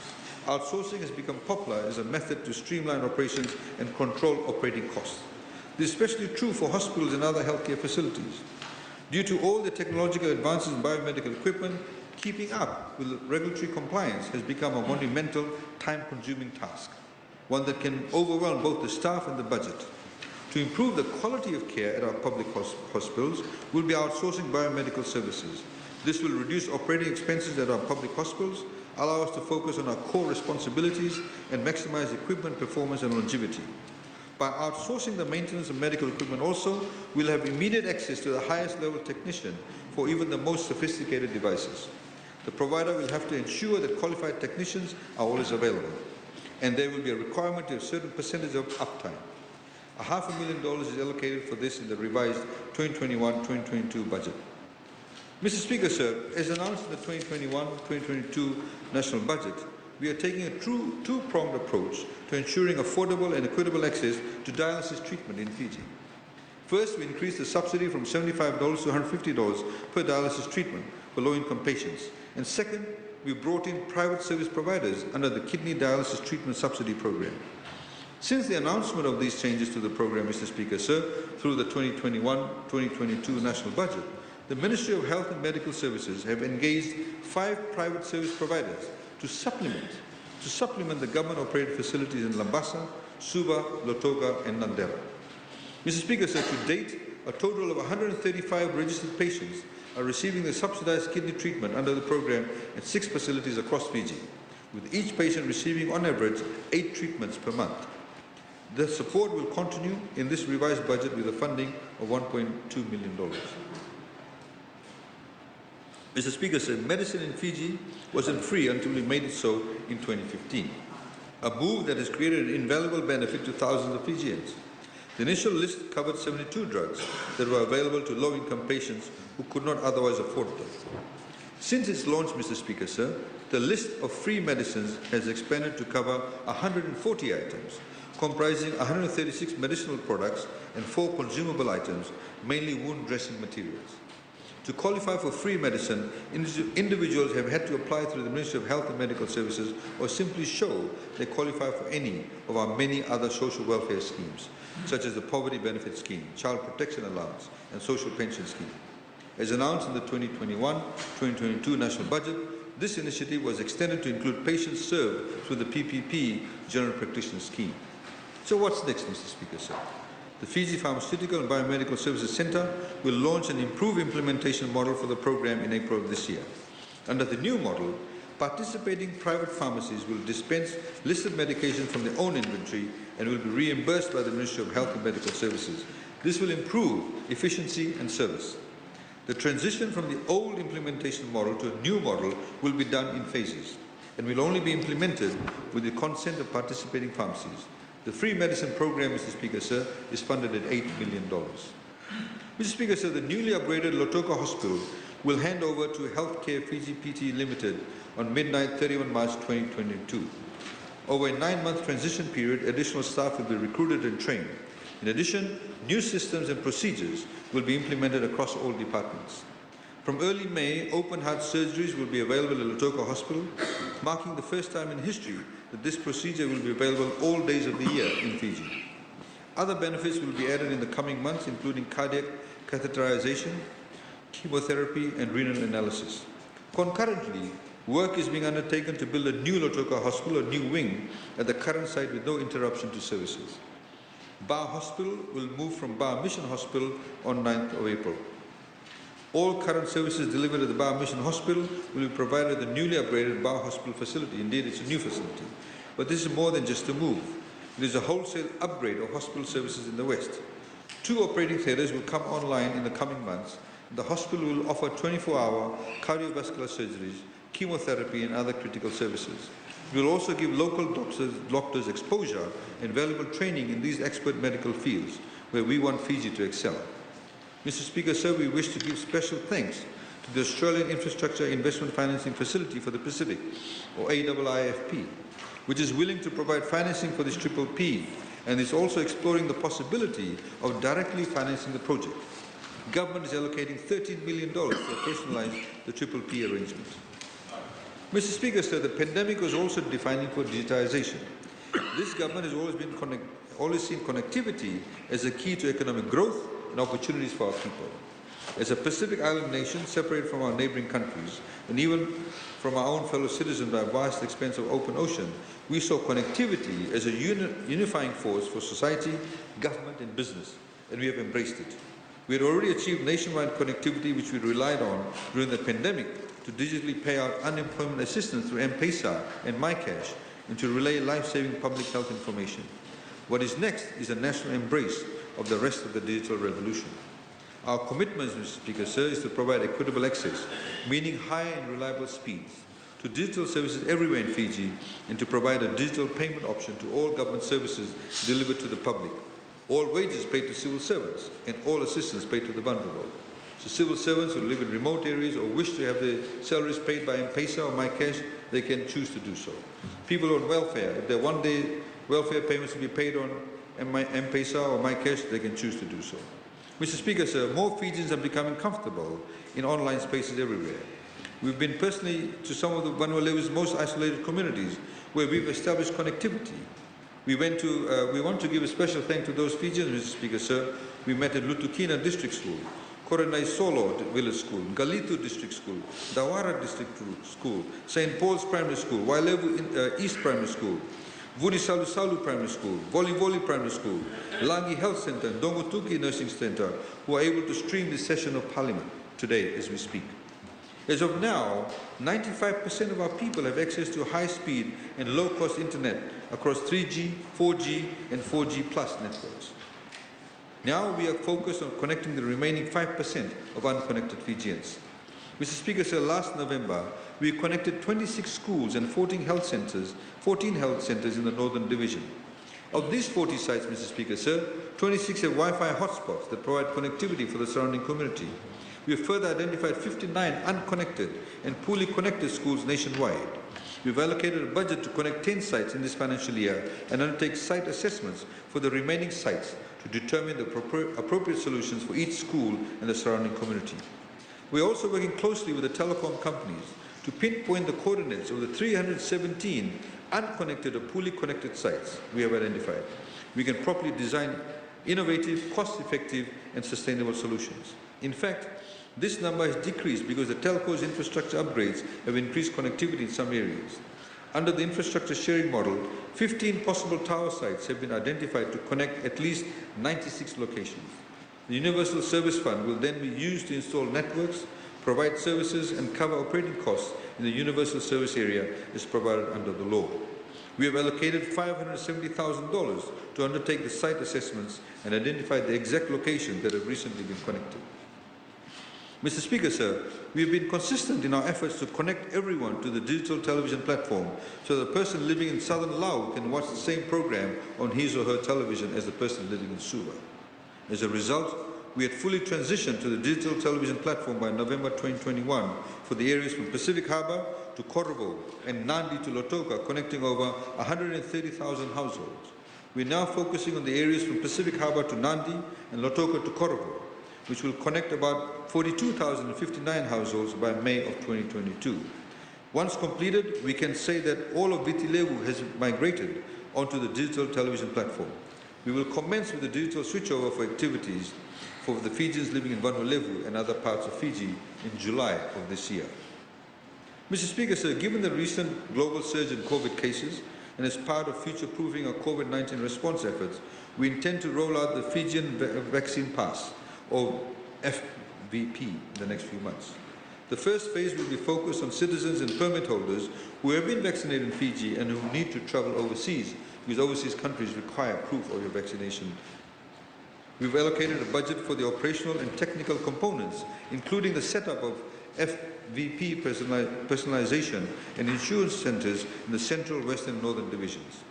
Outsourcing has become popular as a method to streamline operations and control operating costs. This is especially true for hospitals and other healthcare facilities. Due to all the technological advances in biomedical equipment, keeping up with regulatory compliance has become a monumental, time-consuming task, one that can overwhelm both the staff and the budget. To improve the quality of care at our public hospitals, we'll be outsourcing biomedical services. This will reduce operating expenses at our public hospitals, allow us to focus on our core responsibilities, and maximize equipment performance and longevity. By outsourcing the maintenance of medical equipment also, we'll have immediate access to the highest level technician for even the most sophisticated devices. The provider will have to ensure that qualified technicians are always available, and there will be a requirement to a certain percentage of uptime. $500,000 is allocated for this in the revised 2021-2022 budget. Mr. Speaker, sir, as announced in the 2021-2022 national budget, we are taking a true two-pronged approach to ensuring affordable and equitable access to dialysis treatment in Fiji. First, we increased the subsidy from $75 to $150 per dialysis treatment for low-income patients. And second, we brought in private service providers under the Kidney Dialysis Treatment Subsidy Program. Since the announcement of these changes to the program, Mr. Speaker, sir, through the 2021-2022 national budget, the Ministry of Health and Medical Services have engaged 5 private service providers to supplement the government-operated facilities in Lambasa, Suva, Lautoka, and Nandera. Mr. Speaker, sir, to date, a total of 135 registered patients are receiving the subsidized kidney treatment under the program at 6 facilities across Fiji, with each patient receiving on average 8 treatments per month. The support will continue in this revised budget with a funding of $1.2 million. Mr. Speaker, sir, medicine in Fiji wasn't free until we made it so in 2015, a move that has created an invaluable benefit to thousands of Fijians. The initial list covered 72 drugs that were available to low-income patients who could not otherwise afford them. Since its launch, Mr. Speaker, sir, the list of free medicines has expanded to cover 140 items, comprising 136 medicinal products and 4 consumable items, mainly wound dressing materials. To qualify for free medicine, individuals have had to apply through the Ministry of Health and Medical Services or simply show they qualify for any of our many other social welfare schemes, such as the Poverty Benefit Scheme, Child Protection Allowance, and Social Pension Scheme. As announced in the 2021-2022 national budget, this initiative was extended to include patients served through the PPP General Practitioner Scheme. So what's next, Mr. Speaker, sir? The Fiji Pharmaceutical and Biomedical Services Centre will launch an improved implementation model for the program in April of this year. Under the new model, participating private pharmacies will dispense listed medication from their own inventory and will be reimbursed by the Ministry of Health and Medical Services. This will improve efficiency and service. The transition from the old implementation model to a new model will be done in phases and will only be implemented with the consent of participating pharmacies. The free medicine program, Mr. Speaker, sir, is funded at $8 million. Mr. Speaker, sir, the newly upgraded Lautoka Hospital will hand over to Healthcare Fiji Pte Limited on midnight 31 March 2022. Over a 9-month transition period, additional staff will be recruited and trained. In addition, new systems and procedures will be implemented across all departments. From early May, open heart surgeries will be available at Lautoka Hospital, marking the first time in history that this procedure will be available all days of the year in Fiji. Other benefits will be added in the coming months, including cardiac catheterization, chemotherapy, and renal analysis. Concurrently, work is being undertaken to build a new Lautoka Hospital, a new wing, at the current site with no interruption to services. Bar Hospital will move from Bar Mission Hospital on 9th of April. All current services delivered at the Bar Mission Hospital will be provided at the newly upgraded Bar Hospital facility. Indeed, it's a new facility. But this is more than just a move. It is a wholesale upgrade of hospital services in the West. 2 operating theatres will come online in the coming months. The hospital will offer 24-hour cardiovascular surgeries, chemotherapy, and other critical services. It will also give local doctors exposure and valuable training in these expert medical fields, where we want Fiji to excel. Mr. Speaker, sir, we wish to give special thanks to the Australian Infrastructure Investment Financing Facility for the Pacific, or AIIFP, which is willing to provide financing for this Triple P and is also exploring the possibility of directly financing the project. Government is allocating $13 million to personalize the Triple P arrangement. Mr. Speaker, sir, the pandemic was also defining for digitization. This government has always seen connectivity as a key to economic growth and opportunities for our people. As a Pacific Island nation separated from our neighboring countries and even from our own fellow citizens by a vast expanse of open ocean, we saw connectivity as a unifying force for society, government and business, and we have embraced it. We had already achieved nationwide connectivity, which we relied on during the pandemic to digitally pay out unemployment assistance through M-Pesa and MyCash and to relay life-saving public health information. What is next is a national embrace of the rest of the digital revolution. Our commitment, Mr. Speaker, sir, is to provide equitable access, meaning high and reliable speeds, to digital services everywhere in Fiji, and to provide a digital payment option to all government services delivered to the public, all wages paid to civil servants, and all assistance paid to the vulnerable. So civil servants who live in remote areas or wish to have their salaries paid by M-Pesa or MyCash, they can choose to do so. People on welfare, if their one-day welfare payments will be paid on M-Pesa or MyCash, they can choose to do so. Mr. Speaker, sir, more Fijians are becoming comfortable in online spaces everywhere. We've been personally to some of the Vanuatu's most isolated communities where we've established connectivity. We want to give a special thank to those Fijians, Mr. Speaker, sir. We met at Lutukina District School, Koronai Solo Village School, Galitu District School, Dawara District School, St. Paul's Primary School, Wailevu East Primary School, Vuni Salu Salu Primary School, Voli Voli Primary School, Langi Health Centre, and Dongotuki Nursing Centre, who are able to stream this session of Parliament today as we speak. As of now, 95% of our people have access to high-speed and low-cost internet across 3G, 4G, and 4G plus networks. Now we are focused on connecting the remaining 5% of unconnected Fijians. Mr. Speaker, sir, last November, we connected 26 schools and 14 health centres in the Northern Division. Of these 40 sites, Mr. Speaker, sir, 26 have Wi-Fi hotspots that provide connectivity for the surrounding community. We have further identified 59 unconnected and poorly connected schools nationwide. We've allocated a budget to connect 10 sites in this financial year and undertake site assessments for the remaining sites to determine the appropriate solutions for each school and the surrounding community. We are also working closely with the telecom companies to pinpoint the coordinates of the 317 unconnected or poorly connected sites we have identified. We can properly design innovative, cost-effective and sustainable solutions. In fact, this number has decreased because the telco's infrastructure upgrades have increased connectivity in some areas. Under the infrastructure sharing model, 15 possible tower sites have been identified to connect at least 96 locations. The Universal Service Fund will then be used to install networks, provide services and cover operating costs in the Universal Service area as provided under the law. We have allocated $570,000 to undertake the site assessments and identify the exact locations that have recently been connected. Mr. Speaker, sir, we have been consistent in our efforts to connect everyone to the digital television platform so the person living in southern Laos can watch the same program on his or her television as the person living in Suva. As a result, we had fully transitioned to the digital television platform by November 2021 for the areas from Pacific Harbour to Korovo and Nandi to Lautoka, connecting over 130,000 households. We are now focusing on the areas from Pacific Harbour to Nandi and Lautoka to Korovo, which will connect about 42,059 households by May of 2022. Once completed, we can say that all of Viti Levu has migrated onto the digital television platform. We will commence with the digital switchover for activities for the Fijians living in Vanuatu and other parts of Fiji in July of this year. Mr. Speaker, sir, given the recent global surge in COVID cases and as part of future-proofing our COVID-19 response efforts, we intend to roll out the Fijian Vaccine Pass, or FVP, in the next few months. The first phase will be focused on citizens and permit holders who have been vaccinated in Fiji and who need to travel overseas, because overseas countries require proof of your vaccination. We've allocated a budget for the operational and technical components, including the setup of FVP personalization and insurance centers in the central, western, and northern divisions.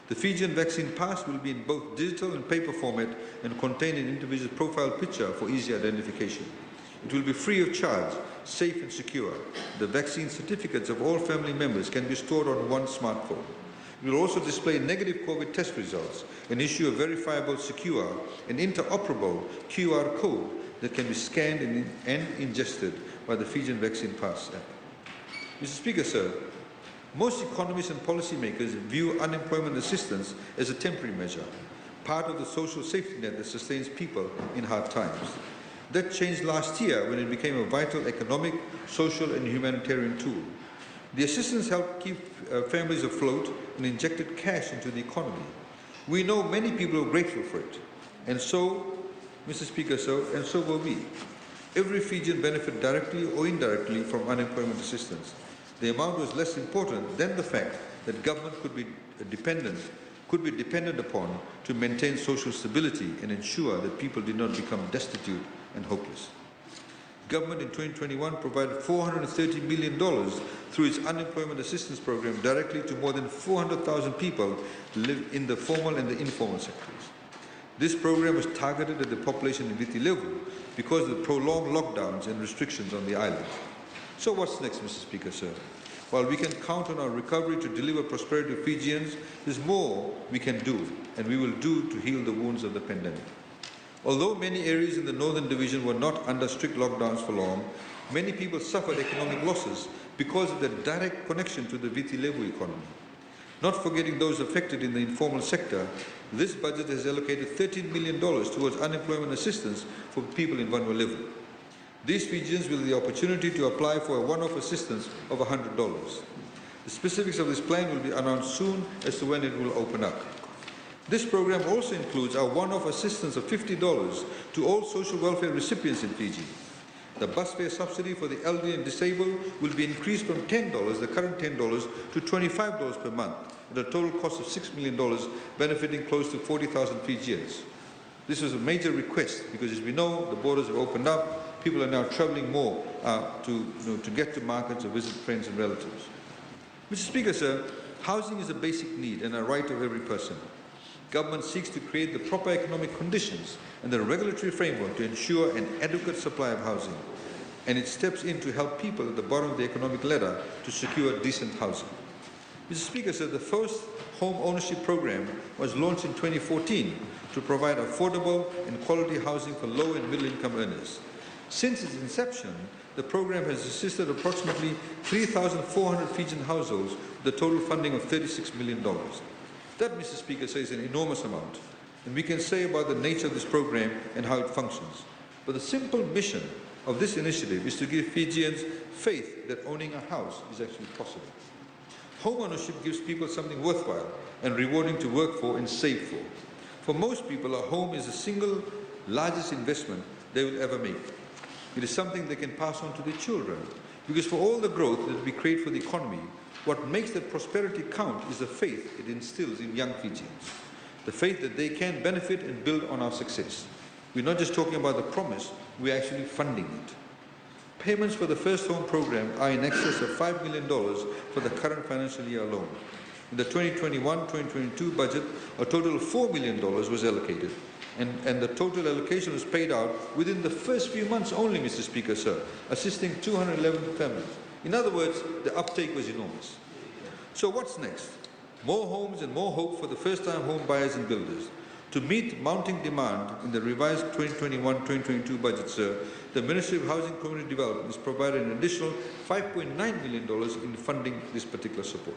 The Fijian Vaccine Pass will be in both digital and paper format and contain an individual profile picture for easy identification. It will be free of charge, safe and secure. The vaccine certificates of all family members can be stored on one smartphone. It will also display negative COVID test results and issue a verifiable, secure and interoperable QR code that can be scanned and ingested by the Fijian Vaccine Pass app. Mr. Speaker, sir, most economists and policymakers view unemployment assistance as a temporary measure, part of the social safety net that sustains people in hard times. That changed last year when it became a vital economic, social and humanitarian tool. The assistance helped keep families afloat and injected cash into the economy. We know many people are grateful for it. And so, Mr. Speaker, and so will we. Every Fijian benefited directly or indirectly from unemployment assistance. The amount was less important than the fact that government could be dependent upon to maintain social stability and ensure that people did not become destitute and hopeless. Government in 2021 provided $430 million through its unemployment assistance program directly to more than 400,000 people who live in the formal and the informal sectors. This program was targeted at the population in Viti Levu because of the prolonged lockdowns and restrictions on the island. So what's next, Mr. Speaker, sir? While we can count on our recovery to deliver prosperity to Fijians, there's more we can do, and we will do to heal the wounds of the pandemic. Although many areas in the Northern Division were not under strict lockdowns for long, many people suffered economic losses because of their direct connection to the Viti Levu economy. Not forgetting those affected in the informal sector, this budget has allocated $13 million towards unemployment assistance for people in Vanuatu. These Fijians will have the opportunity to apply for a one-off assistance of $100. The specifics of this plan will be announced soon as to when it will open up. This program also includes a one-off assistance of $50 to all social welfare recipients in Fiji. The bus fare subsidy for the elderly and disabled will be increased from $10, the current $10, to $25 per month, at a total cost of $6 million, benefiting close to 40,000 Fijians. This was a major request because, as we know, the borders have opened up. People are now traveling more to get to markets or visit friends and relatives. Mr. Speaker, sir, housing is a basic need and a right of every person. Government seeks to create the proper economic conditions and the regulatory framework to ensure an adequate supply of housing. And it steps in to help people at the bottom of the economic ladder to secure decent housing. Mr. Speaker, sir, the first home ownership program was launched in 2014 to provide affordable and quality housing for low and middle income earners. Since its inception, the program has assisted approximately 3,400 Fijian households with a total funding of $36 million. That, Mr. Speaker, is an enormous amount, and we can say about the nature of this program and how it functions. But the simple mission of this initiative is to give Fijians faith that owning a house is actually possible. Home ownership gives people something worthwhile and rewarding to work for and save for. For most people, a home is the single largest investment they will ever make. It is something they can pass on to their children, because for all the growth that we create for the economy, what makes that prosperity count is the faith it instills in young Fijians. The faith that they can benefit and build on our success. We're not just talking about the promise, we're actually funding it. Payments for the First Home program are in excess of $5 million for the current financial year alone. In the 2021-2022 budget, a total of $4 million was allocated. and the total allocation was paid out within the first few months only, Mr. Speaker, sir, assisting 211 families. In other words, the uptake was enormous. So what's next? More homes and more hope for the first-time home buyers and builders. To meet mounting demand in the revised 2021-2022 budget, sir, the Ministry of Housing and Community Development has provided an additional $5.9 million in funding this particular support.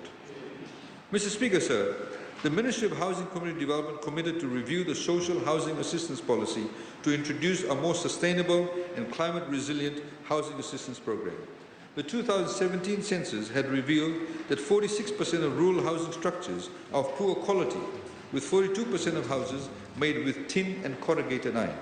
Mr. Speaker, sir, the Ministry of Housing and Community Development committed to review the social housing assistance policy to introduce a more sustainable and climate-resilient housing assistance program. The 2017 census had revealed that 46% of rural housing structures are of poor quality, with 42% of houses made with tin and corrugated iron.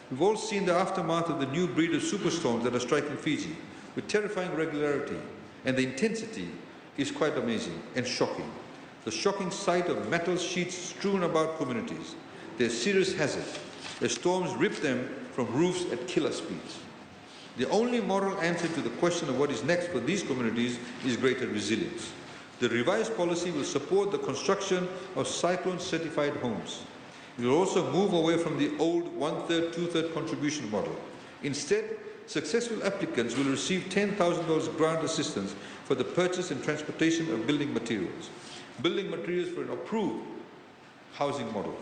We've all seen the aftermath of the new breed of superstorms that are striking Fiji with terrifying regularity, and the intensity is quite amazing and shocking. The shocking sight of metal sheets strewn about communities. They're a serious hazard as storms rip them from roofs at killer speeds. The only moral answer to the question of what is next for these communities is greater resilience. The revised policy will support the construction of cyclone-certified homes. It will also move away from the old one-third, two-third contribution model. Instead, successful applicants will receive $10,000 grant assistance for the purchase and transportation of building materials. Building materials for an approved housing model.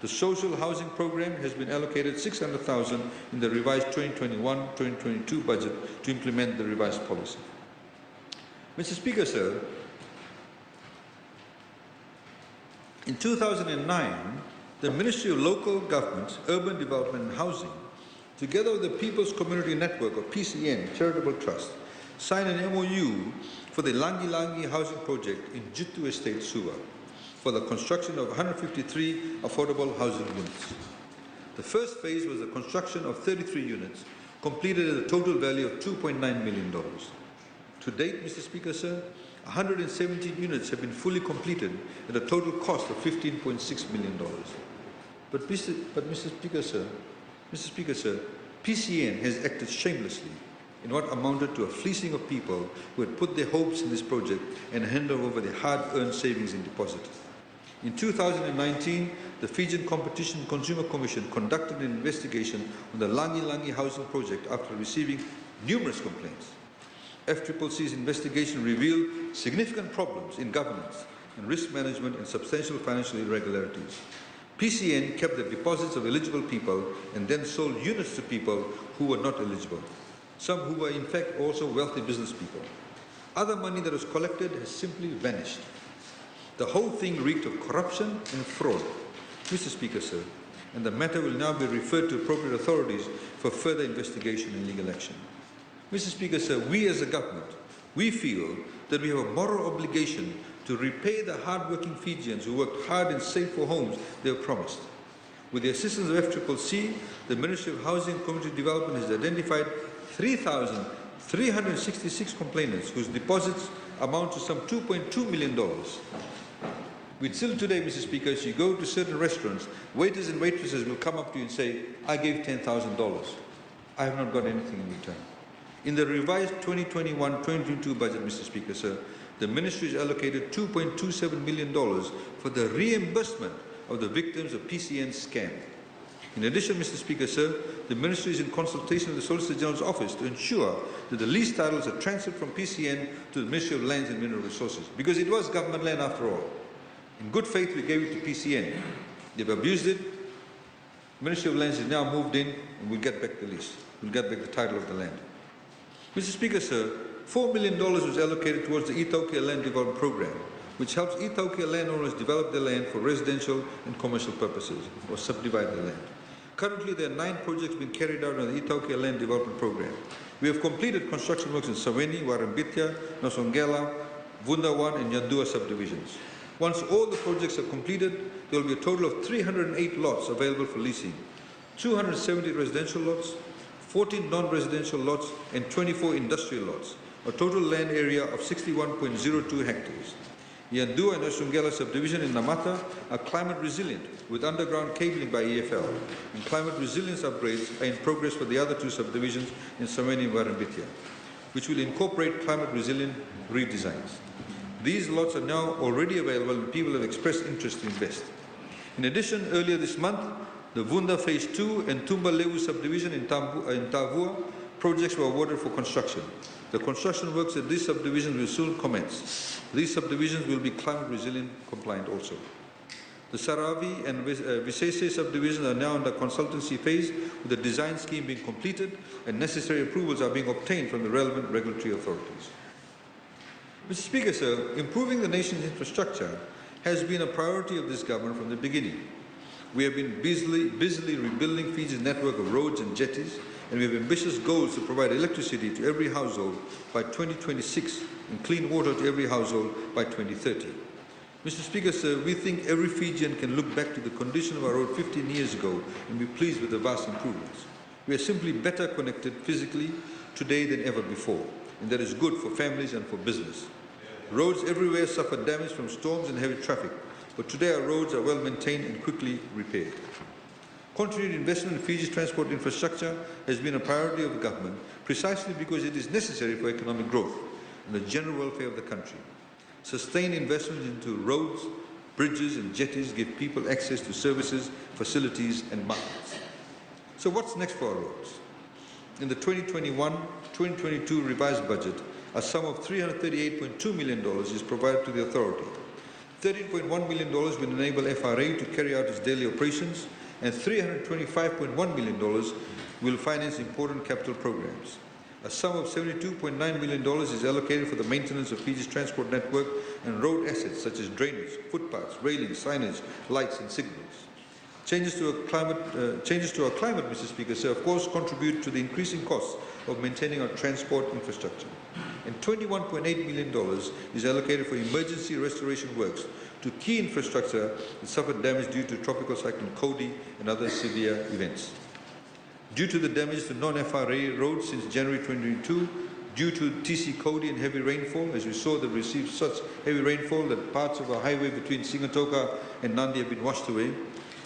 The social housing program has been allocated $600,000 in the revised 2021-2022 budget to implement the revised policy. Mr. Speaker, sir, in 2009, the Ministry of Local Government, Urban Development and Housing, together with the People's Community Network, or PCN, Charitable Trust, signed an MOU for the Langi Langi housing project in Juttu Estate, Suva, for the construction of 153 affordable housing units. The first phase was the construction of 33 units, completed at a total value of $2.9 million. To date, Mr. Speaker, sir, 117 units have been fully completed at a total cost of $15.6 million. But Mr. Speaker, sir, PCN has acted shamelessly in what amounted to a fleecing of people who had put their hopes in this project and handed over their hard-earned savings and deposits. In 2019, the Fijian Competition and Consumer Commission conducted an investigation on the Langi Langi housing project after receiving numerous complaints. FCCC's investigation revealed significant problems in governance and risk management and substantial financial irregularities. PCN kept the deposits of eligible people and then sold units to people who were not eligible, some who were in fact also wealthy business people. Other money that was collected has simply vanished. The whole thing reeked of corruption and fraud, Mr. Speaker, sir, and the matter will now be referred to appropriate authorities for further investigation and legal action. Mr. Speaker, sir, we as a government, we feel that we have a moral obligation to repay the hard-working Fijians who worked hard and saved for homes they were promised. With the assistance of FCCC, the Ministry of Housing and Community Development has identified 3,366 complainants whose deposits amount to some $2.2 million. Still today, Mr. Speaker, as you go to certain restaurants, waiters and waitresses will come up to you and say, I gave $10,000. I have not got anything in return. In the revised 2021-2022 budget, Mr. Speaker, sir, the Ministry has allocated $2.27 million for the reimbursement of the victims of PCN's scam. In addition, Mr. Speaker, sir, the Ministry is in consultation with the Solicitor General's Office to ensure that the lease titles are transferred from PCN to the Ministry of Lands and Mineral Resources, because it was government land after all. In good faith, we gave it to PCN. They've abused it. The Ministry of Lands has now moved in, and we'll get back the lease. We'll get back the title of the land. Mr. Speaker, sir, $4 million was allocated towards the Itaukia Land Development Program, which helps Itaukia landowners develop their land for residential and commercial purposes, or subdivide their land. Currently, there are 9 projects being carried out on the Itaukia Land Development Program. We have completed construction works in Saweni, Warambitya, Nosongela, Vundawan, and Yandua subdivisions. Once all the projects are completed, there will be a total of 308 lots available for leasing, 270 residential lots, 14 non-residential lots, and 24 industrial lots, a total land area of 61.02 hectares. Yandua and Nosongela subdivision in Namata are climate resilient with underground cabling by EFL, and climate resilience upgrades are in progress for the other 2 subdivisions in Saweni and Warambitya, which will incorporate climate resilient redesigns. These lots are now already available and people have expressed interest to invest. In addition, earlier this month, The Vunda Phase 2 and Tumba Lewu subdivision in Tavua projects were awarded for construction. The construction works at these subdivisions will soon commence. These subdivisions will be climate resilient compliant also. The Saravi and Visese subdivisions are now under consultancy phase, with the design scheme being completed and necessary approvals are being obtained from the relevant regulatory authorities. Mr. Speaker, sir, improving the nation's infrastructure has been a priority of this government from the beginning. We have been busily rebuilding Fiji's network of roads and jetties, and we have ambitious goals to provide electricity to every household by 2026 and clean water to every household by 2030. Mr. Speaker, sir, we think every Fijian can look back to the condition of our road 15 years ago and be pleased with the vast improvements. We are simply better connected physically today than ever before, and that is good for families and for business. Roads everywhere suffer damage from storms and heavy traffic, but today our roads are well maintained and quickly repaired. Continued investment in Fiji's transport infrastructure has been a priority of the government precisely because it is necessary for economic growth and the general welfare of the country. Sustained investment into roads, bridges and jetties give people access to services, facilities and markets. So what's next for our roads? In the 2021-2022 revised budget, a sum of $338.2 million is provided to the authority. $13.1 million will enable FRA to carry out its daily operations, and $325.1 million will finance important capital programs. A sum of $72.9 million is allocated for the maintenance of Fiji's transport network and road assets such as drainage, footpaths, railings, signage, lights and signals. Changes to our climate, Mr. Speaker, sir, of course contribute to the increasing costs of maintaining our transport infrastructure. And $21.8 million is allocated for emergency restoration works to key infrastructure that suffered damage due to Tropical Cyclone Cody and other severe events. Due to the damage to non-FRA roads since January 2022, due to TC Cody and heavy rainfall, as we saw that received such heavy rainfall that parts of our highway between Singatoka and Nandi have been washed away,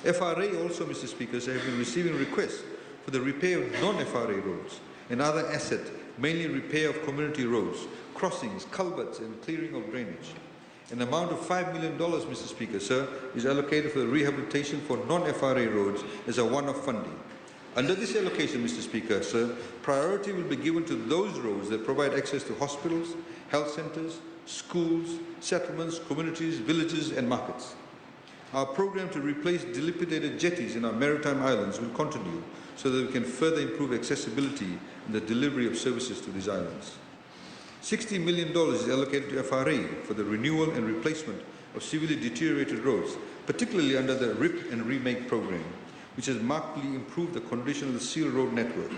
FRA also, Mr. Speaker, have been receiving requests for the repair of non-FRA roads and other assets, mainly repair of community roads, crossings, culverts and clearing of drainage. An amount of $5 million, Mr. Speaker, sir, is allocated for the rehabilitation for non-FRA roads as a one-off funding. Under this allocation, Mr. Speaker, sir, priority will be given to those roads that provide access to hospitals, health centres, schools, settlements, communities, villages and markets. Our program to replace dilapidated jetties in our maritime islands will continue so that we can further improve accessibility and the delivery of services to these islands. $60 million is allocated to FRA for the renewal and replacement of severely deteriorated roads, particularly under the RIP and Remake program, which has markedly improved the condition of the seal road network.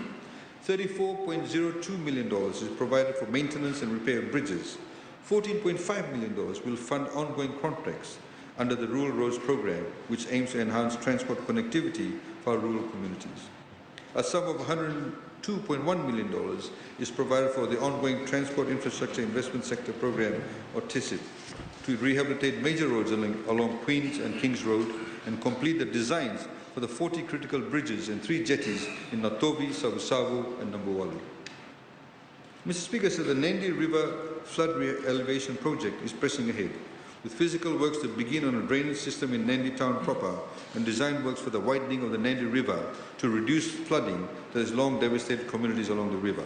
$34.02 million is provided for maintenance and repair of bridges. $14.5 million will fund ongoing contracts under the Rural Roads Program, which aims to enhance transport connectivity for our rural communities. A sum of $102.1 million is provided for the ongoing Transport Infrastructure Investment Sector Program, or TISIP, to rehabilitate major roads along Queens and Kings Road and complete the designs for the 40 critical bridges and 3 jetties in Natovi, Savusavu and Nambuwalu. Mr. Speaker, so the Nandi River flood elevation project is pressing ahead, with physical works to begin on a drainage system in Nandi town proper and design works for the widening of the Nandi River to reduce flooding that has long devastated communities along the river.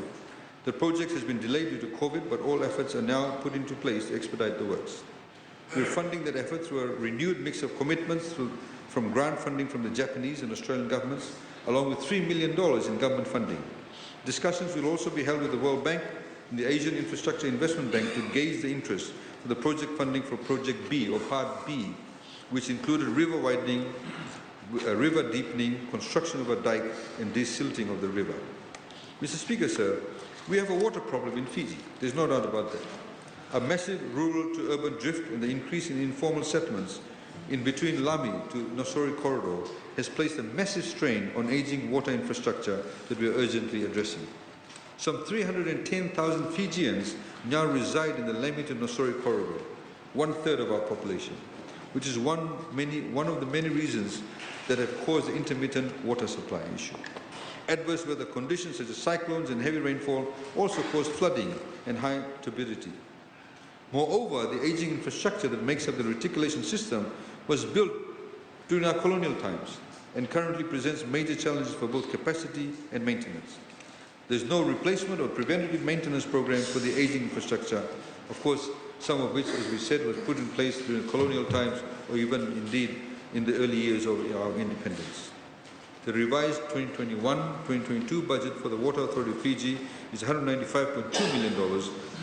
The project has been delayed due to COVID, but all efforts are now put into place to expedite the works. We are funding that effort through a renewed mix of commitments from grant funding from the Japanese and Australian governments, along with $3 million in government funding. Discussions will also be held with the World Bank and the Asian Infrastructure Investment Bank to gauge the interest for the project funding for Project B, or Part B, which included river widening, river deepening, construction of a dike and desilting of the river. Mr. Speaker, sir, we have a water problem in Fiji. There's no doubt about that. A massive rural to urban drift and the increase in informal settlements in between Lami to Nosori corridor has placed a massive strain on aging water infrastructure that we are urgently addressing. Some 310,000 Fijians now reside in the Lami to Nosori corridor, 1/3 of our population, which is one of the many reasons that have caused the intermittent water supply issue. Adverse weather conditions such as cyclones and heavy rainfall also cause flooding and high turbidity. Moreover, the aging infrastructure that makes up the reticulation system was built during our colonial times, and currently presents major challenges for both capacity and maintenance. There is no replacement or preventative maintenance program for the aging infrastructure, of course, some of which, as we said, was put in place during colonial times or even indeed in the early years of our independence. The revised 2021-2022 budget for the Water Authority of Fiji is $195.2 million,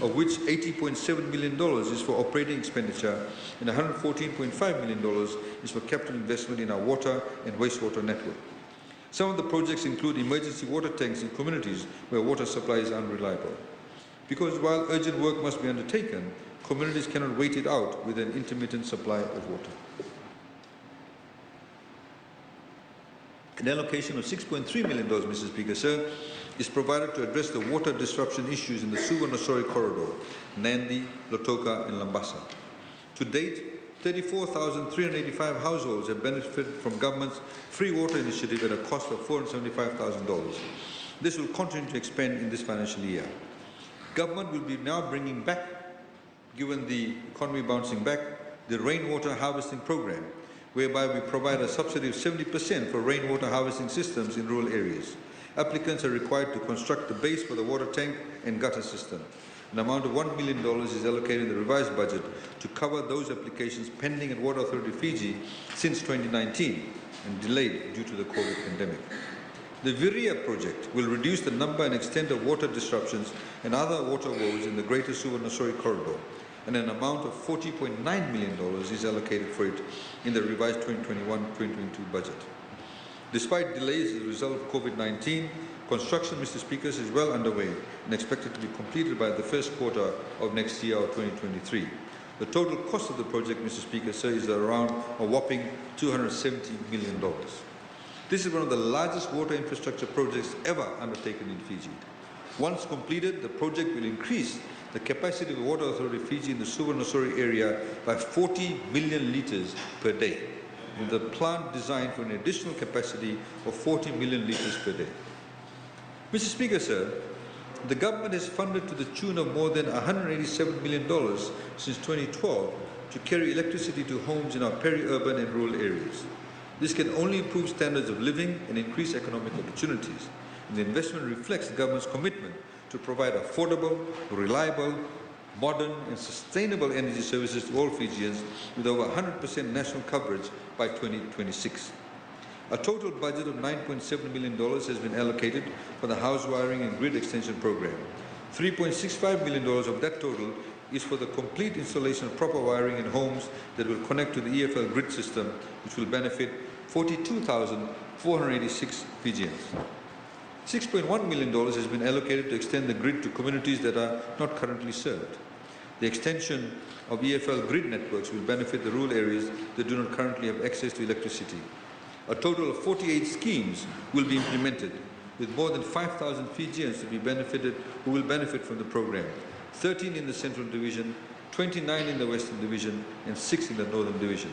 of which $80.7 million is for operating expenditure and $114.5 million is for capital investment in our water and wastewater network. Some of the projects include emergency water tanks in communities where water supply is unreliable. Because while urgent work must be undertaken, communities cannot wait it out with an intermittent supply of water. An allocation of $6.3 million, Mr. Speaker, sir, is provided to address the water disruption issues in the Suwa-Nosori corridor, Nandi, Lotoka and Lambasa. To date, 34,385 households have benefited from government's free water initiative at a cost of $475,000. This will continue to expand in this financial year. Government will be now bringing back, given the economy bouncing back, the rainwater harvesting program, whereby we provide a subsidy of 70% for rainwater harvesting systems in rural areas. Applicants are required to construct the base for the water tank and gutter system. An amount of $1 million is allocated in the revised budget to cover those applications pending at Water Authority Fiji since 2019 and delayed due to the COVID pandemic. The Viria project will reduce the number and extent of water disruptions and other water woes in the Greater Suwa-Nosori corridor, and an amount of $40.9 million is allocated for it in the revised 2021-2022 budget. Despite delays as a result of COVID-19, construction, Mr. Speaker, is well underway and expected to be completed by the first quarter of next year or 2023. The total cost of the project, Mr. Speaker, sir, is around a whopping $270 million. This is one of the largest water infrastructure projects ever undertaken in Fiji. Once completed, the project will increase the capacity of the Water Authority of Fiji in the Suwa-Nosori area by 40 million litres per day, with the plant designed for an additional capacity of 40 million litres per day. Mr. Speaker, sir, the government has funded to the tune of more than $187 million since 2012 to carry electricity to homes in our peri-urban and rural areas. This can only improve standards of living and increase economic opportunities. And the investment reflects the government's commitment to provide affordable, reliable, modern and sustainable energy services to all Fijians with over 100% national coverage by 2026. A total budget of $9.7 million has been allocated for the house wiring and grid extension program. $3.65 million of that total is for the complete installation of proper wiring in homes that will connect to the EFL grid system, which will benefit 42,486 Fijians. $6.1 million has been allocated to extend the grid to communities that are not currently served. The extension of EFL grid networks will benefit the rural areas that do not currently have access to electricity. A total of 48 schemes will be implemented, with more than 5,000 Fijians to be benefited who will benefit from the program. 13 in the Central Division, 29 in the Western Division, and 6 in the Northern Division.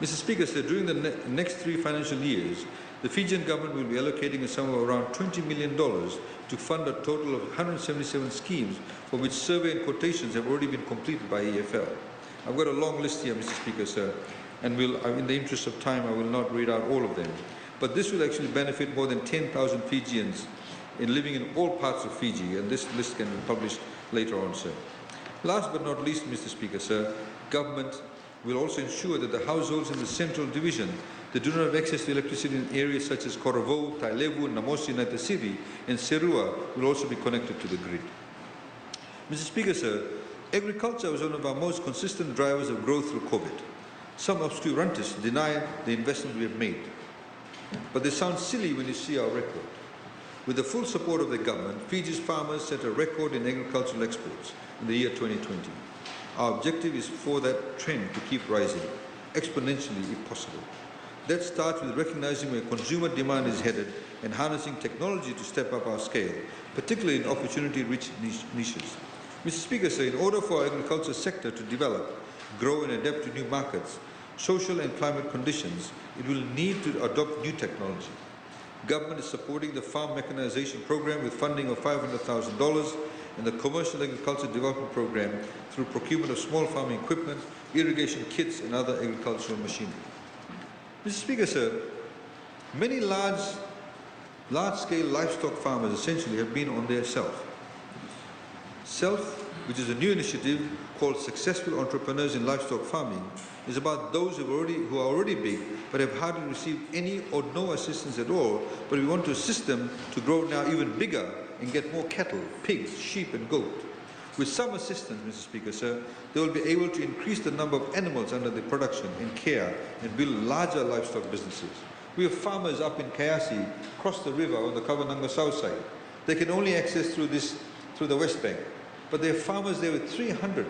Mr. Speaker, sir, during the next 3 financial years, the Fijian government will be allocating a sum of around $20 million to fund a total of 177 schemes for which survey and quotations have already been completed by EFL. I've got a long list here, Mr. Speaker, sir, and in the interest of time, I will not read out all of them. But this will actually benefit more than 10,000 Fijians living in all parts of Fiji, and this list can be published later on, sir. Last but not least, Mr. Speaker, sir, government will also ensure that the households in the Central Division that do not have access to electricity in areas such as Korovo, Tailevu, Namosi, Naitasiri, and Serua will also be connected to the grid. Mr. Speaker, sir, agriculture was one of our most consistent drivers of growth through COVID. Some obscurantists deny the investment we have made, but they sound silly when you see our record. With the full support of the government, Fiji's farmers set a record in agricultural exports in the year 2020. Our objective is for that trend to keep rising, exponentially if possible. That starts with recognizing where consumer demand is headed and harnessing technology to step up our scale, particularly in opportunity-rich niches. Mr. Speaker, sir, in order for our agriculture sector to develop, grow and adapt to new markets, social and climate conditions, it will need to adopt new technology. Government is supporting the farm mechanization program with funding of $500,000 and the Commercial Agriculture Development Program through procurement of small farming equipment, irrigation kits and other agricultural machinery. Mr. Speaker, sir, Many large-scale livestock farmers essentially have been on their Self, which is a new initiative called Successful Entrepreneurs in Livestock Farming, is about those who are already big but have hardly received any or no assistance at all, but we want to assist them to grow now even bigger and get more cattle, pigs, sheep and goat. With some assistance, Mr. Speaker, sir, they will be able to increase the number of animals under their production and care and build larger livestock businesses. We have farmers up in Kayasi, across the river on the Kavananga south side. They can only access through the West Bank. But there are farmers there with 300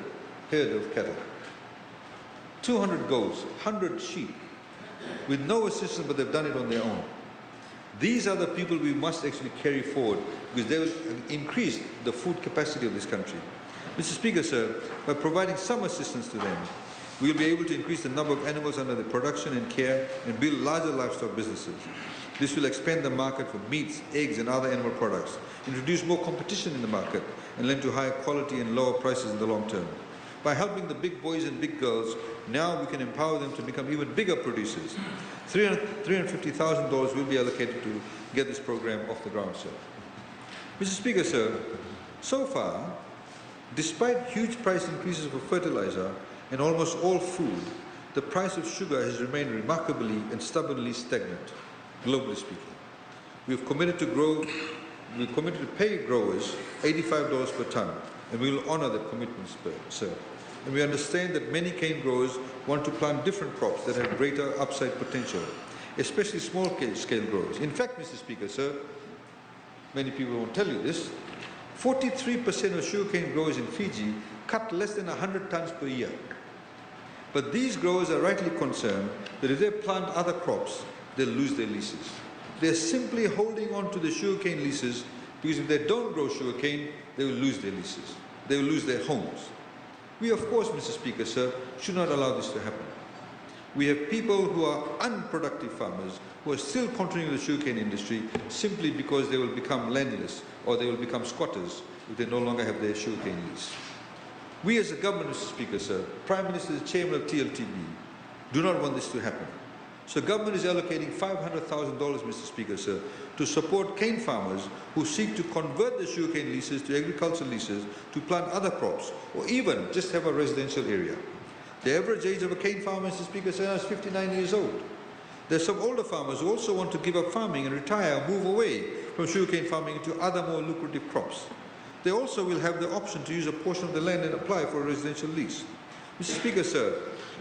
head of cattle, 200 goats, 100 sheep, with no assistance, but they've done it on their own. These are the people we must actually carry forward because they will increase the food capacity of this country. Mr. Speaker, sir, by providing some assistance to them, we will be able to increase the number of animals under their production and care and build larger livestock businesses. This will expand the market for meats, eggs and other animal products, introduce more competition in the market and lend to higher quality and lower prices in the long term. By helping the big boys and big girls, now we can empower them to become even bigger producers. $350,000 will be allocated to get this program off the ground, sir. Mr. Speaker, sir, so far, despite huge price increases for fertilizer and almost all food, the price of sugar has remained remarkably and stubbornly stagnant, globally speaking. We have committed to pay growers $85 per ton, and we will honor that commitment, sir. And we understand that many cane growers want to plant different crops that have greater upside potential, especially small-scale growers. In fact, Mr. Speaker, sir, many people won't tell you this, 43% of sugarcane growers in Fiji cut less than 100 tons per year. But these growers are rightly concerned that if they plant other crops, they'll lose their leases. They're simply holding on to the sugarcane leases because if they don't grow sugarcane, they will lose their leases. They will lose their homes. We, of course, Mr. Speaker, sir, should not allow this to happen. We have people who are unproductive farmers who are still continuing the sugarcane industry simply because they will become landless or they will become squatters if they no longer have their sugarcane lease. We as a government, Mr. Speaker, sir, Prime Minister, the Chairman of TLTB, do not want this to happen. So government is allocating $500,000, Mr. Speaker, sir, to support cane farmers who seek to convert the sugarcane leases to agricultural leases to plant other crops or even just have a residential area. The average age of a cane farmer, Mr. Speaker, sir, is 59 years old. There are some older farmers who also want to give up farming and retire or move away from sugarcane farming into other more lucrative crops. They also will have the option to use a portion of the land and apply for a residential lease. Mr. Speaker, sir,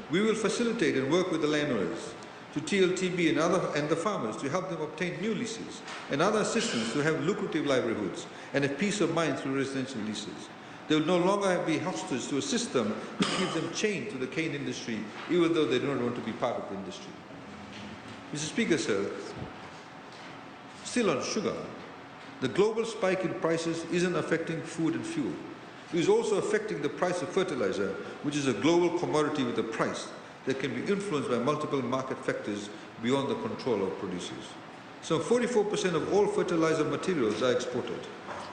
we will facilitate and work with the landowners, to TLTB and the farmers to help them obtain new leases and other assistance to have lucrative livelihoods and a peace of mind through residential leases. They will no longer be hostage to a system that keeps them chained to the cane industry even though they do not want to be part of the industry. Mr. Speaker, sir, still on sugar, the global spike in prices isn't affecting food and fuel. It is also affecting the price of fertilizer, which is a global commodity with a price that can be influenced by multiple market factors beyond the control of producers. So 44% of all fertilizer materials are exported,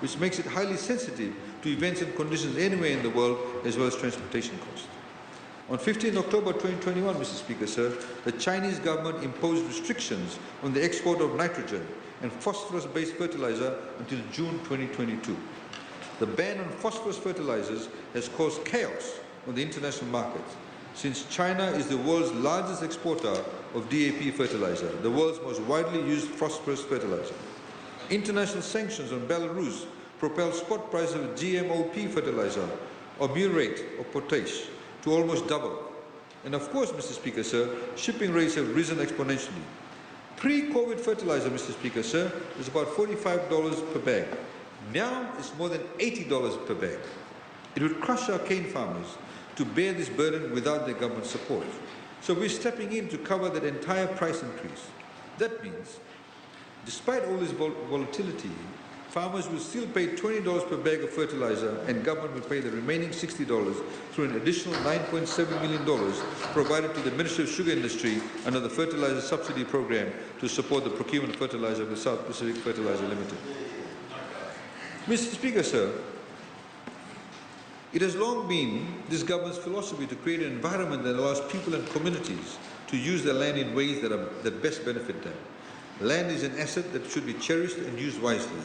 which makes it highly sensitive to events and conditions anywhere in the world, as well as transportation costs. On 15 October 2021, Mr. Speaker, sir, the Chinese government imposed restrictions on the export of nitrogen and phosphorus-based fertilizer until June 2022. The ban on phosphorus fertilizers has caused chaos on the international markets, since China is the world's largest exporter of DAP fertilizer, the world's most widely used phosphorus fertilizer. International sanctions on Belarus propelled spot prices of GMOP fertilizer or murate or potash to almost double. And of course, Mr. Speaker, sir, shipping rates have risen exponentially. Pre-COVID fertilizer, Mr. Speaker, sir, was about $45 per bag. Now it's more than $80 per bag. It would crush our cane farmers to bear this burden without their government support. So we're stepping in to cover that entire price increase. That means, despite all this volatility, farmers will still pay $20 per bag of fertilizer and government will pay the remaining $60 through an additional $9.7 million provided to the Ministry of Sugar Industry under the Fertilizer Subsidy Program to support the procurement of fertilizer of the South Pacific Fertilizer Limited. Mr. Speaker, sir, it has long been this government's philosophy to create an environment that allows people and communities to use their land in ways that best benefit them. Land is an asset that should be cherished and used wisely.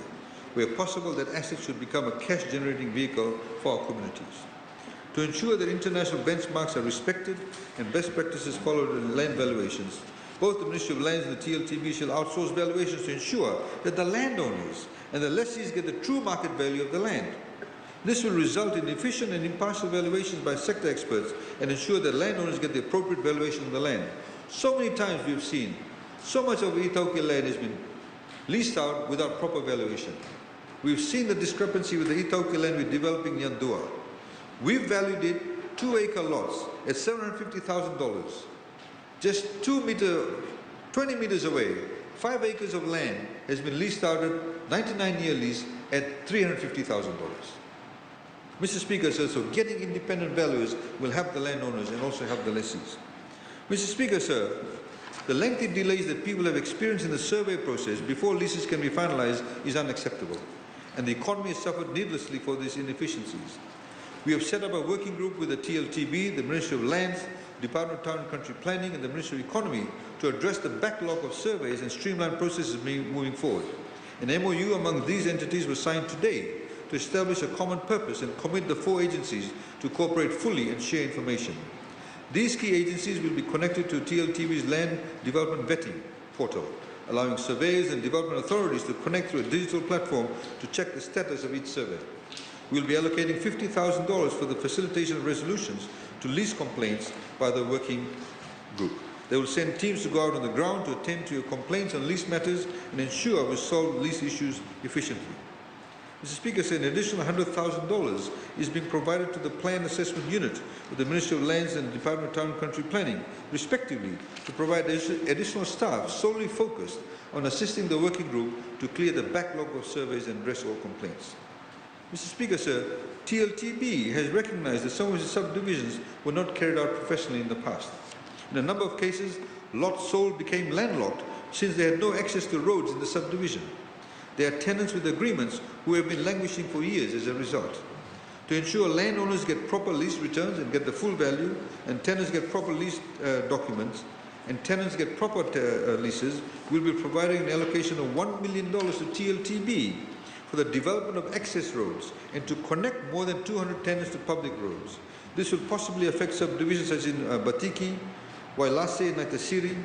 Where possible, that asset should become a cash-generating vehicle for our communities. To ensure that international benchmarks are respected and best practices followed in land valuations, both the Ministry of Lands and the TLTB shall outsource valuations to ensure that the landowners and the lessees get the true market value of the land. This will result in efficient and impartial valuations by sector experts and ensure that landowners get the appropriate valuation of the land. So many times we have seen so much of Itauke land has been leased out without proper valuation. We've seen the discrepancy with the Itauke land we're developing Yandua. We've valued it 2-acre lots at $750,000. Just 20 meters away, 5 acres of land has been leased out at 99-year lease at $350,000. Mr. Speaker, sir, so getting independent valuers will help the landowners and also help the lessees. Mr. Speaker, sir, the lengthy delays that people have experienced in the survey process before leases can be finalized is unacceptable, and the economy has suffered needlessly for these inefficiencies. We have set up a working group with the TLTB, the Ministry of Lands, Department of Town and Country Planning and the Ministry of Economy to address the backlog of surveys and streamline processes moving forward. An MOU among these entities was signed today to establish a common purpose and commit the 4 agencies to cooperate fully and share information. These key agencies will be connected to TLTB's Land Development Vetting portal, allowing surveyors and development authorities to connect through a digital platform to check the status of each survey. We will be allocating $50,000 for the facilitation of resolutions to lease complaints by the working group. They will send teams to go out on the ground to attend to your complaints on lease matters and ensure we solve lease issues efficiently. Mr. Speaker, said an additional $100,000 is being provided to the Plan Assessment Unit with the Ministry of Lands and the Department of Town and Country Planning, respectively, to provide additional staff solely focused on assisting the working group to clear the backlog of surveys and address all complaints. Mr. Speaker, sir, TLTB has recognized that some of the subdivisions were not carried out professionally in the past. In a number of cases, lots sold became landlocked since they had no access to roads in the subdivision. There are tenants with agreements who have been languishing for years as a result. To ensure landowners get proper lease returns and get the full value, and tenants get proper lease documents, and tenants get proper leases, we'll be providing an allocation of $1 million to TLTB for the development of access roads and to connect more than 200 tenants to public roads. This will possibly affect subdivisions such as in Batiki, Wailase, Naitasiri,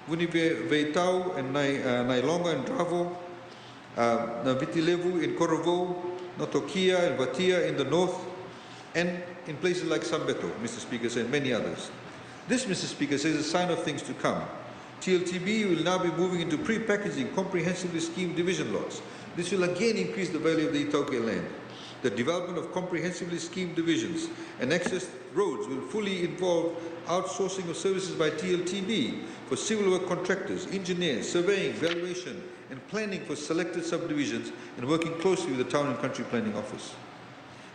Vuniveitau, and Nailonga and Dravo, Navitilevu in Korovo, Notokia and Vatia in the north, and in places like Sambeto, Mr. Speaker, and many others. This, Mr. Speaker, is a sign of things to come. TLTB will now be moving into pre-packaging comprehensively schemed division lots. This will again increase the value of the Itauke land. The development of comprehensively schemed divisions and access roads will fully involve outsourcing of services by TLTB for civil work contractors, engineers, surveying, valuation, and planning for selected subdivisions, and working closely with the Town and Country Planning Office.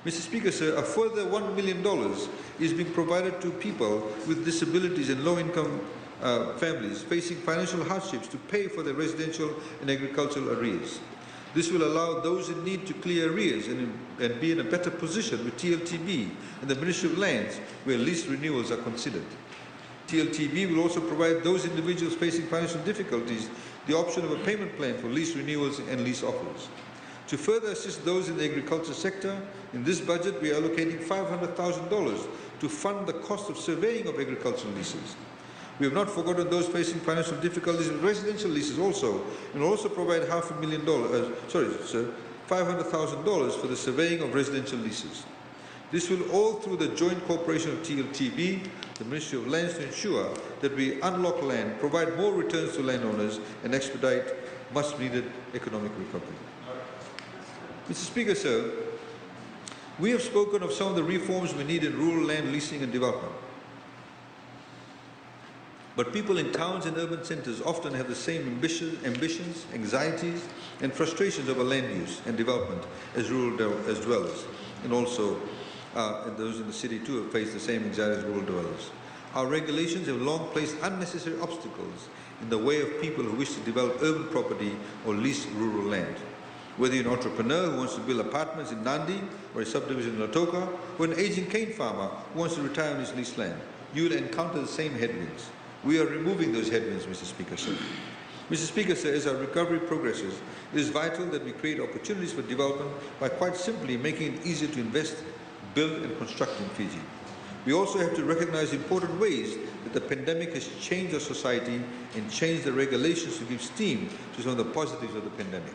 Mr. Speaker, sir, a further $1 million is being provided to people with disabilities and low-income families facing financial hardships to pay for their residential and agricultural arrears. This will allow those in need to clear arrears and be in a better position with TLTB and the Ministry of Lands where lease renewals are considered. TLTB will also provide those individuals facing financial difficulties the option of a payment plan for lease renewals and lease offers. To further assist those in the agriculture sector, in this budget we are allocating $500,000 to fund the cost of surveying of agricultural leases. We have not forgotten those facing financial difficulties in residential leases also, and will also provide $500,000 for the surveying of residential leases. This will all through the joint cooperation of TLTB, the Ministry of Lands, to ensure that we unlock land, provide more returns to landowners, and expedite much-needed economic recovery. Mr. Speaker, sir, we have spoken of some of the reforms we need in rural land leasing and development. But people in towns and urban centers often have the same ambitions, anxieties, and frustrations over land use and development as as dwellers, and also those in the city too have faced the same anxieties as rural dwellers. Our regulations have long placed unnecessary obstacles in the way of people who wish to develop urban property or lease rural land. Whether you're an entrepreneur who wants to build apartments in Nandi or a subdivision in Latoka, or an aging cane farmer who wants to retire on his leased land, you will encounter the same headwinds. We are removing those headwinds, Mr. Speaker, sir. Mr. Speaker, sir, as our recovery progresses, it is vital that we create opportunities for development by quite simply making it easier to invest, build and construct in Fiji. We also have to recognize important ways that the pandemic has changed our society and changed the regulations to give steam to some of the positives of the pandemic.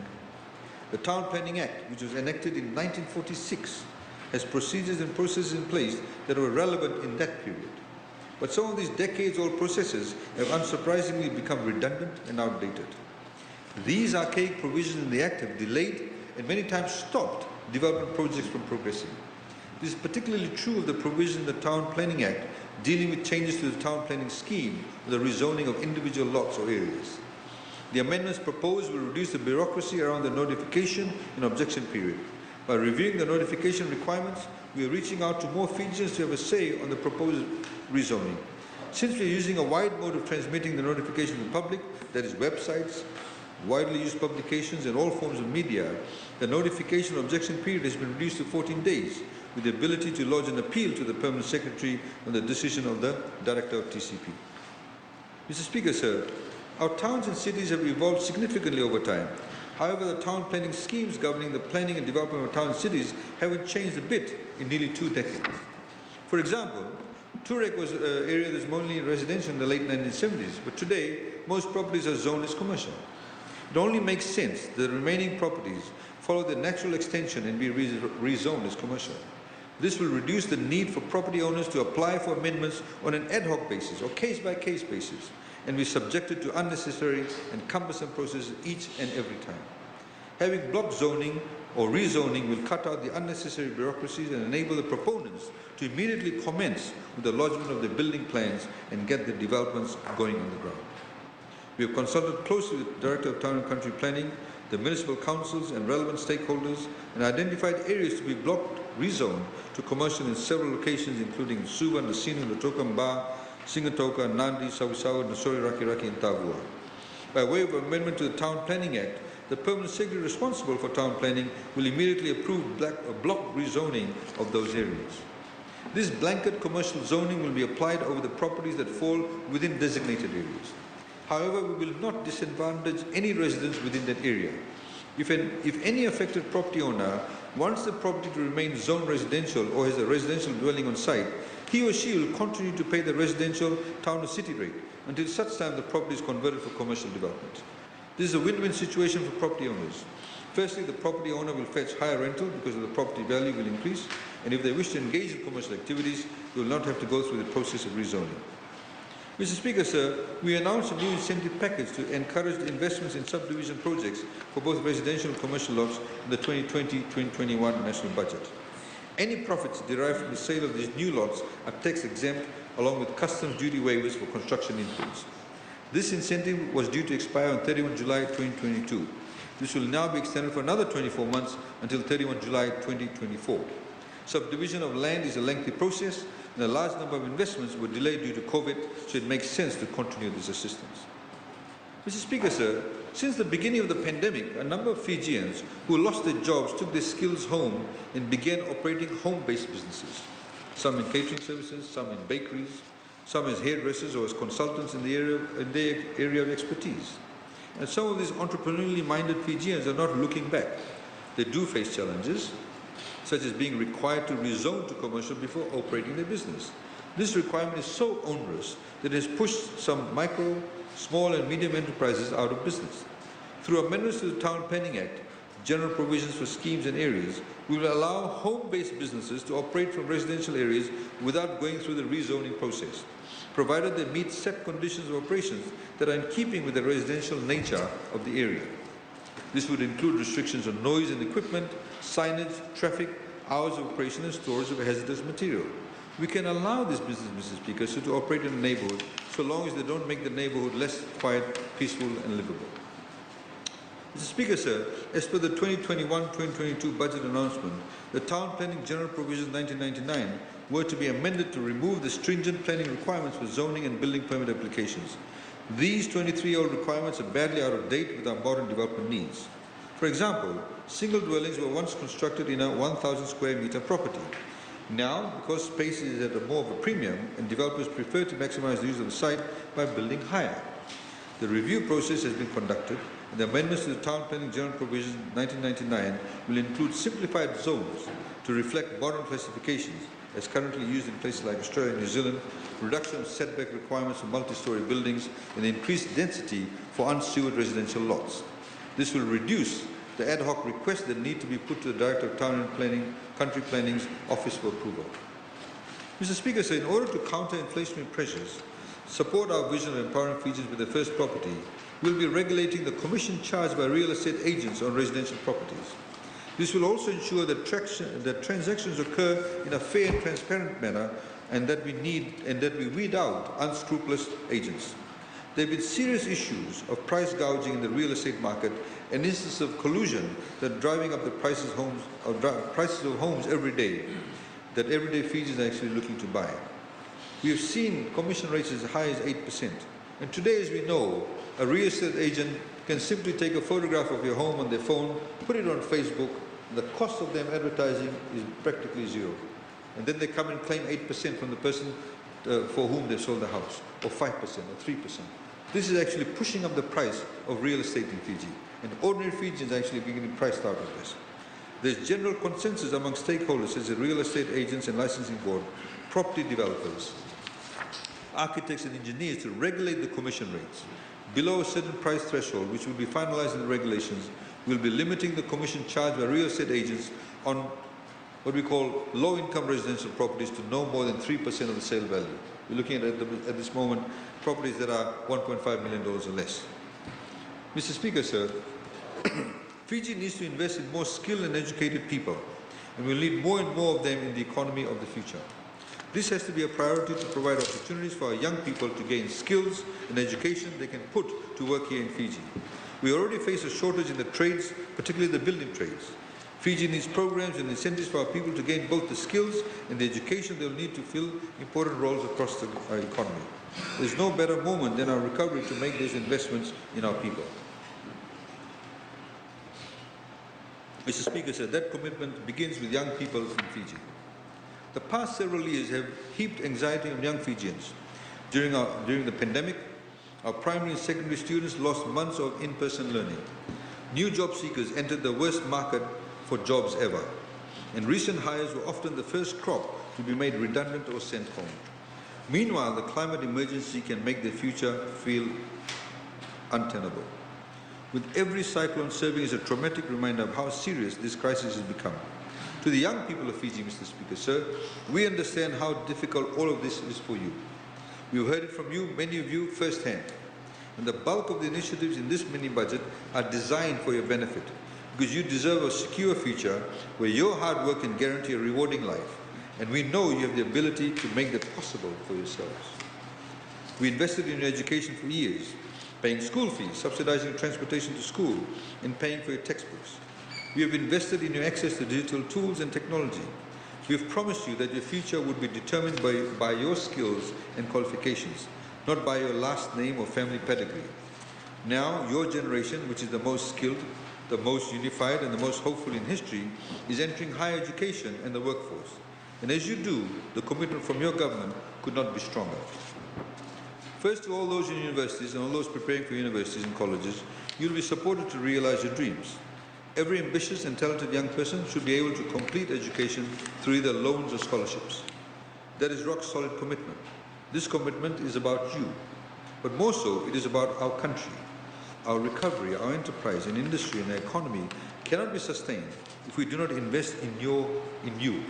The Town Planning Act, which was enacted in 1946, has procedures and processes in place that were relevant in that period. But some of these decades-old processes have unsurprisingly become redundant and outdated. These archaic provisions in the Act have delayed and many times stopped development projects from progressing. This is particularly true of the provision in the Town Planning Act dealing with changes to the town planning scheme or the rezoning of individual lots or areas. The amendments proposed will reduce the bureaucracy around the notification and objection period. By reviewing the notification requirements, we are reaching out to more Fijians to have a say on the proposed rezoning. Since we are using a wide mode of transmitting the notification to the public, that is websites, widely used publications and all forms of media, the notification objection period has been reduced to 14 days, with the ability to lodge an appeal to the Permanent Secretary on the decision of the Director of TCP. Mr. Speaker, sir, our towns and cities have evolved significantly over time. However, the town planning schemes governing the planning and development of towns and cities haven't changed a bit in nearly 2 decades. For example, Turek was an area that was mainly residential in the late 1970s, but today most properties are zoned as commercial. It only makes sense that the remaining properties follow the natural extension and be rezoned as commercial. This will reduce the need for property owners to apply for amendments on an ad hoc basis or case-by-case basis and be subjected to unnecessary and cumbersome processes each and every time. Having block zoning or rezoning will cut out the unnecessary bureaucracies and enable the proponents to immediately commence with the lodgement of their building plans and get the developments going on the ground. We have consulted closely with the Director of Town and Country Planning, the municipal councils and relevant stakeholders and identified areas to be blocked, rezoned to commercial in several locations including Suva, Nasinu, Latoka, Mba, Singatoka, Nandi, Sawisawa, Nasori, Rakiraki and Tavua. By way of amendment to the Town Planning Act, the Permanent Secretary responsible for town planning will immediately approve block rezoning of those areas. This blanket commercial zoning will be applied over the properties that fall within designated areas. However, we will not disadvantage any residents within that area. If any affected property owner wants the property to remain zoned residential or has a residential dwelling on site, he or she will continue to pay the residential town or city rate until such time the property is converted for commercial development. This is a win-win situation for property owners. Firstly, the property owner will fetch higher rental because the property value will increase, and if they wish to engage in commercial activities, they will not have to go through the process of rezoning. Mr. Speaker, sir, we announced a new incentive package to encourage the investments in subdivision projects for both residential and commercial lots in the 2020-2021 national budget. Any profits derived from the sale of these new lots are tax exempt along with customs duty waivers for construction inputs. This incentive was due to expire on 31 July 2022. This will now be extended for another 24 months until 31 July 2024. Subdivision of land is a lengthy process and a large number of investments were delayed due to COVID, so it makes sense to continue this assistance. Mr. Speaker, sir, since the beginning of the pandemic, a number of Fijians who lost their jobs took their skills home and began operating home-based businesses. Some in catering services, some in bakeries, some as hairdressers or as consultants in their area of expertise. And some of these entrepreneurially minded Fijians are not looking back. They do face challenges, such as being required to rezone to commercial before operating their business. This requirement is so onerous that it has pushed some micro, small and medium enterprises out of business. Through amendments to the Town Planning Act, general provisions for schemes and areas, we will allow home-based businesses to operate from residential areas without going through the rezoning process, provided they meet set conditions of operations that are in keeping with the residential nature of the area. This would include restrictions on noise and equipment, signage, traffic, hours of operation and storage of hazardous material. We can allow this business, Mr. Speaker, to operate in a neighborhood so long as they don't make the neighborhood less quiet, peaceful and livable. Mr. Speaker, sir, as per the 2021-2022 budget announcement, the Town Planning General Provisions 1999 were to be amended to remove the stringent planning requirements for zoning and building permit applications. These 23-year-old requirements are badly out of date with our modern development needs. For example, single dwellings were once constructed in a 1,000 square meter property. Now, because space is at more of a premium and developers prefer to maximize the use of the site by building higher. The review process has been conducted, and the amendments to the Town Planning General Provisions 1999 will include simplified zones to reflect modern classifications as currently used in places like Australia and New Zealand, reduction of setback requirements for multi-storey buildings, and increased density for unsewered residential lots. This will reduce the ad hoc requests that need to be put to the Director of Town and Planning, Country Planning's Office for approval. Mr. Speaker, so in order to counter inflationary pressures, support our vision of empowering Fijians with their first property, we'll be regulating the commission charged by real estate agents on residential properties. This will also ensure that transactions occur in a fair and transparent manner, and that we weed out unscrupulous agents. There have been serious issues of price gouging in the real estate market and instances of collusion that are driving up the prices of homes every day, that everyday Fijians are actually looking to buy. We have seen commission rates as high as 8%. And today, as we know, a real estate agent can simply take a photograph of your home on their phone, put it on Facebook, and the cost of them advertising is practically zero. And then they come and claim 8% from the person for whom they sold the house, or 5% or 3%. This is actually pushing up the price of real estate in Fiji. And ordinary Fijians are actually getting priced out of this. There's general consensus among stakeholders, such as real estate agents and licensing board, property developers, architects and engineers, to regulate the commission rates below a certain price threshold, which will be finalized in the regulations. We'll be limiting the commission charged by real estate agents on what we call low-income residential properties to no more than 3% of the sale value. We're looking at this moment properties that are $1.5 million or less. Mr. Speaker, sir, Fiji needs to invest in more skilled and educated people, and we'll need more and more of them in the economy of the future. This has to be a priority to provide opportunities for our young people to gain skills and education they can put to work here in Fiji. We already face a shortage in the trades, particularly the building trades. Fiji needs programs and incentives for our people to gain both the skills and the education they'll need to fill important roles across our economy. There's no better moment than our recovery to make those investments in our people. Mr. Speaker, sir, that commitment begins with young people in Fiji. The past several years have heaped anxiety on young Fijians. During the pandemic, our primary and secondary students lost months of in-person learning. New job seekers entered the worst market for jobs ever, and recent hires were often the first crop to be made redundant or sent home. Meanwhile, the climate emergency can make the future feel untenable, with every cyclone serving as a traumatic reminder of how serious this crisis has become. To the young people of Fiji, Mr. Speaker, sir, we understand how difficult all of this is for you. We've heard it from you, many of you, firsthand. And the bulk of the initiatives in this mini-budget are designed for your benefit, because you deserve a secure future where your hard work can guarantee a rewarding life. And we know you have the ability to make that possible for yourselves. We invested in your education for years, paying school fees, subsidizing your transportation to school, and paying for your textbooks. We have invested in your access to digital tools and technology. We have promised you that your future would be determined by your skills and qualifications, not by your last name or family pedigree. Now, your generation, which is the most skilled, the most unified, and the most hopeful in history, is entering higher education and the workforce. And as you do, the commitment from your government could not be stronger. First, to all those in universities and all those preparing for universities and colleges, you'll be supported to realize your dreams. Every ambitious and talented young person should be able to complete education through either loans or scholarships. That is rock-solid commitment. This commitment is about you, but more so, it is about our country. Our recovery, our enterprise and industry and our economy cannot be sustained if we do not invest in you,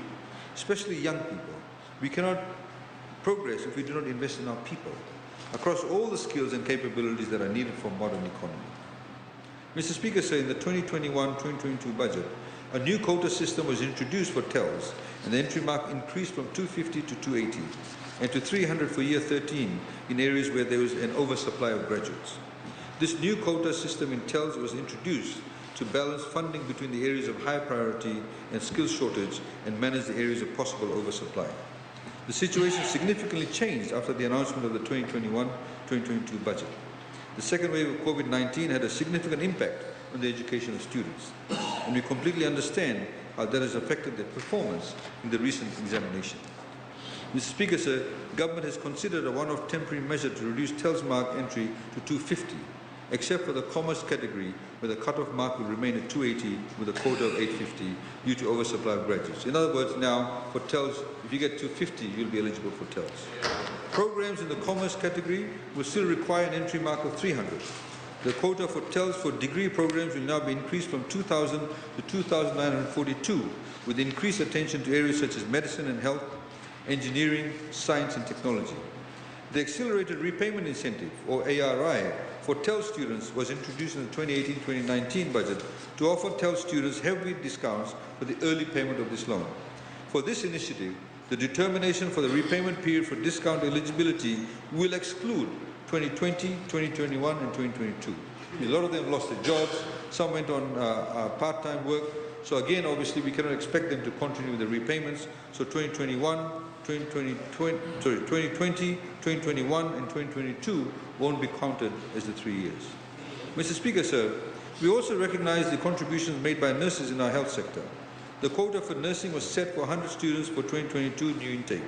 especially young people. We cannot progress if we do not invest in our people, across all the skills and capabilities that are needed for a modern economy. Mr. Speaker, sir, in the 2021-2022 budget, a new quota system was introduced for TELS, and the entry mark increased from 250 to 280, and to 300 for year 13 in areas where there was an oversupply of graduates. This new quota system in TELS was introduced to balance funding between the areas of high priority and skills shortage and manage the areas of possible oversupply. The situation significantly changed after the announcement of the 2021-2022 budget. The second wave of COVID-19 had a significant impact on the education of students, and we completely understand how that has affected their performance in the recent examination. Mr. Speaker, sir, government has considered a one-off temporary measure to reduce TELS mark entry to 250, except for the commerce category, where the cut-off mark will remain at 280 with a quota of 850 due to oversupply of graduates. In other words, now for TELS, if you get 250, you'll be eligible for TELS. Programs in the commerce category will still require an entry mark of 300. The quota for TELS for degree programs will now be increased from 2,000 to 2,942, with increased attention to areas such as medicine and health, engineering, science and technology. The Accelerated Repayment Incentive, or ARI, for TELS students was introduced in the 2018-2019 budget to offer TELS students heavy discounts for the early payment of this loan. For this initiative, the determination for the repayment period for discount eligibility will exclude 2020, 2021 and 2022. A lot of them lost their jobs, some went on part-time work, so again obviously we cannot expect them to continue with the repayments, so 2021, 2020, 2021 and 2022 won't be counted as the 3 years. Mr. Speaker, sir, we also recognize the contributions made by nurses in our health sector. The quota for nursing was set for 100 students for 2022 new intake.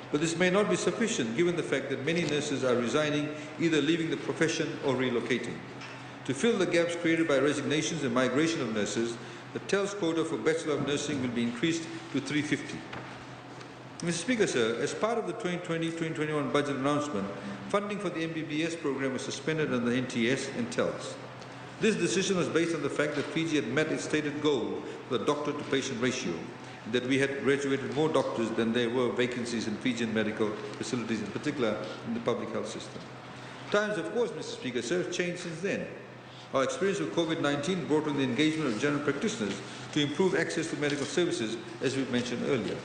But this may not be sufficient given the fact that many nurses are resigning, either leaving the profession or relocating. To fill the gaps created by resignations and migration of nurses, the TELS quota for Bachelor of Nursing will be increased to 350. Mr. Speaker, sir, as part of the 2020-2021 budget announcement, funding for the MBBS program was suspended under the NTS and TELS. This decision was based on the fact that Fiji had met its stated goal for the doctor-to-patient ratio, that we had graduated more doctors than there were vacancies in Fijian medical facilities, in particular in the public health system. Times, of course, Mr. Speaker, sir, have changed since then. Our experience with COVID-19 brought on the engagement of general practitioners to improve access to medical services, as we mentioned earlier.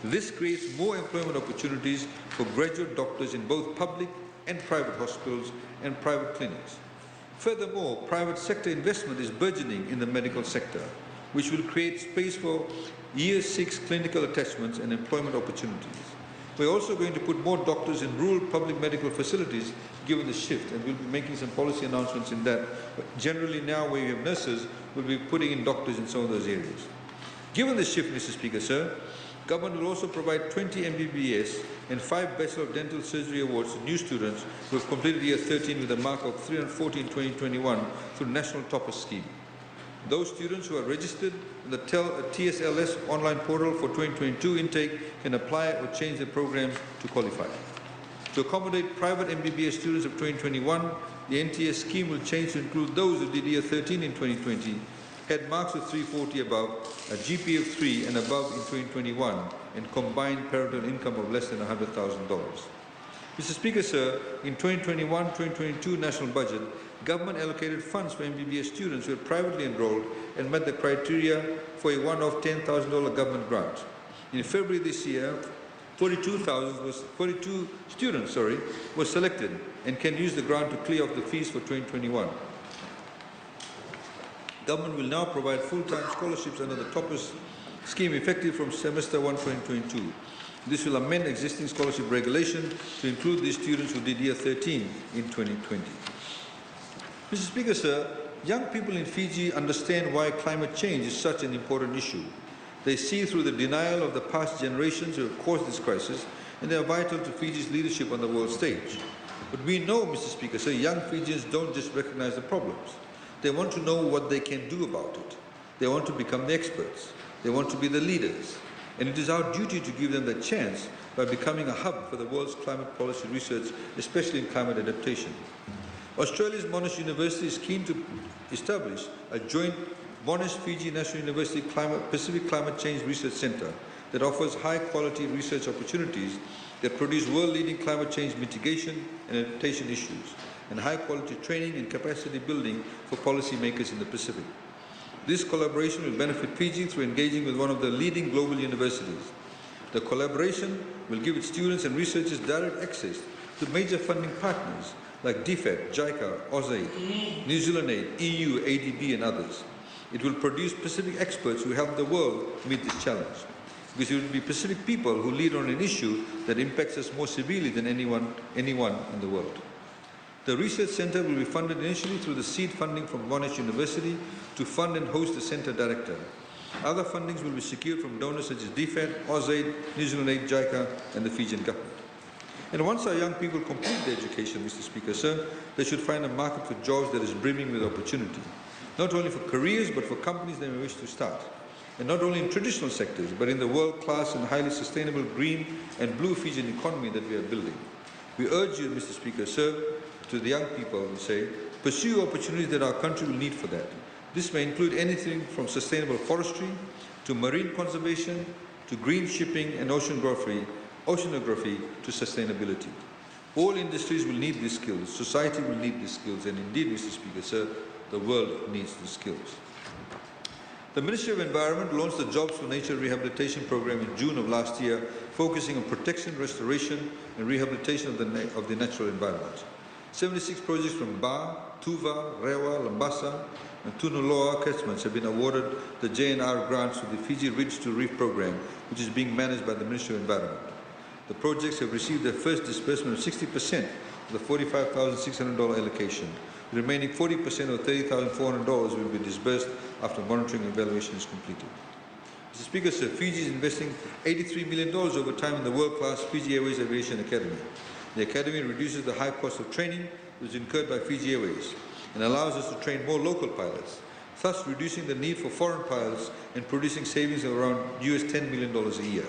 This creates more employment opportunities for graduate doctors in both public and private hospitals and private clinics. Furthermore, private sector investment is burgeoning in the medical sector, which will create space for Year 6 clinical attachments and employment opportunities. We're also going to put more doctors in rural public medical facilities given the shift, and we'll be making some policy announcements in that. But generally now where we have nurses, we'll be putting in doctors in some of those areas. Given the shift, Mr. Speaker, sir, government will also provide 20 MBBS and 5 Bachelor of Dental Surgery awards to new students who have completed year 13 with a mark of 340 in 2021 through the National Toppers Scheme. Those students who are registered in the TSLS online portal for 2022 intake can apply or change their programs to qualify. To accommodate private MBBS students of 2021, the NTS scheme will change to include those who did year 13 in 2020, had marks of 340 above, a GPA of 3 and above in 2021, and combined parental income of less than $100,000. Mr. Speaker, sir, in 2021-2022 national budget, government allocated funds for MBBS students who are privately enrolled and met the criteria for a one-off $10,000 government grant. In February this year, 42 students were selected and can use the grant to clear off the fees for 2021. Government will now provide full-time scholarships under the Toppers scheme effective from semester 1 2022. This will amend existing scholarship regulation to include these students who did year 13 in 2020. Mr. Speaker, sir, young people in Fiji understand why climate change is such an important issue. They see through the denial of the past generations who have caused this crisis, and they are vital to Fiji's leadership on the world stage. But we know, Mr. Speaker, sir, young Fijians don't just recognize the problems. They want to know what they can do about it. They want to become the experts. They want to be the leaders. And it is our duty to give them that chance by becoming a hub for the world's climate policy research, especially in climate adaptation. Australia's Monash University is keen to establish a joint Monash-Fiji National University Pacific Climate Change Research Centre that offers high-quality research opportunities that produce world-leading climate change mitigation and adaptation issues, and high-quality training and capacity building for policymakers in the Pacific. This collaboration will benefit Fiji through engaging with one of the leading global universities. The collaboration will give its students and researchers direct access to major funding partners like DFAT, JICA, AusAid, New Zealand Aid, EU, ADB and others. It will produce Pacific experts who help the world meet this challenge, because it will be Pacific people who lead on an issue that impacts us more severely than anyone in the world. The research centre will be funded initially through the seed funding from Monash University to fund and host the centre director. Other fundings will be secured from donors such as DFAT, AusAid, New Zealand Aid, JICA, and the Fijian government. And once our young people complete their education, Mr. Speaker, sir, they should find a market for jobs that is brimming with opportunity, not only for careers, but for companies they may wish to start. And not only in traditional sectors, but in the world-class and highly sustainable green and blue Fijian economy that we are building. We urge you, Mr. Speaker, sir, to the young people, we say, pursue opportunities that our country will need for that. This may include anything from sustainable forestry to marine conservation to green shipping and oceanography to sustainability. All industries will need these skills, society will need these skills, and indeed, Mr. Speaker, sir, the world needs these skills. The Ministry of Environment launched the Jobs for Nature Rehabilitation Program in June of last year, focusing on protection, restoration, and rehabilitation of the natural environment. 76 projects from Ba, Tuva, Rewa, Lambasa, and Tunuloa catchments have been awarded the JNR grants to the Fiji Ridge to Reef program, which is being managed by the Ministry of Environment. The projects have received their first disbursement of 60% of the $45,600 allocation. The remaining 40% of $30,400 will be disbursed after monitoring and evaluation is completed. Mr. Speaker, sir, Fiji is investing $83 million over time in the world-class Fiji Airways Aviation Academy. The Academy reduces the high cost of training which is incurred by Fiji Airways and allows us to train more local pilots, thus reducing the need for foreign pilots and producing savings of around US $10 million a year.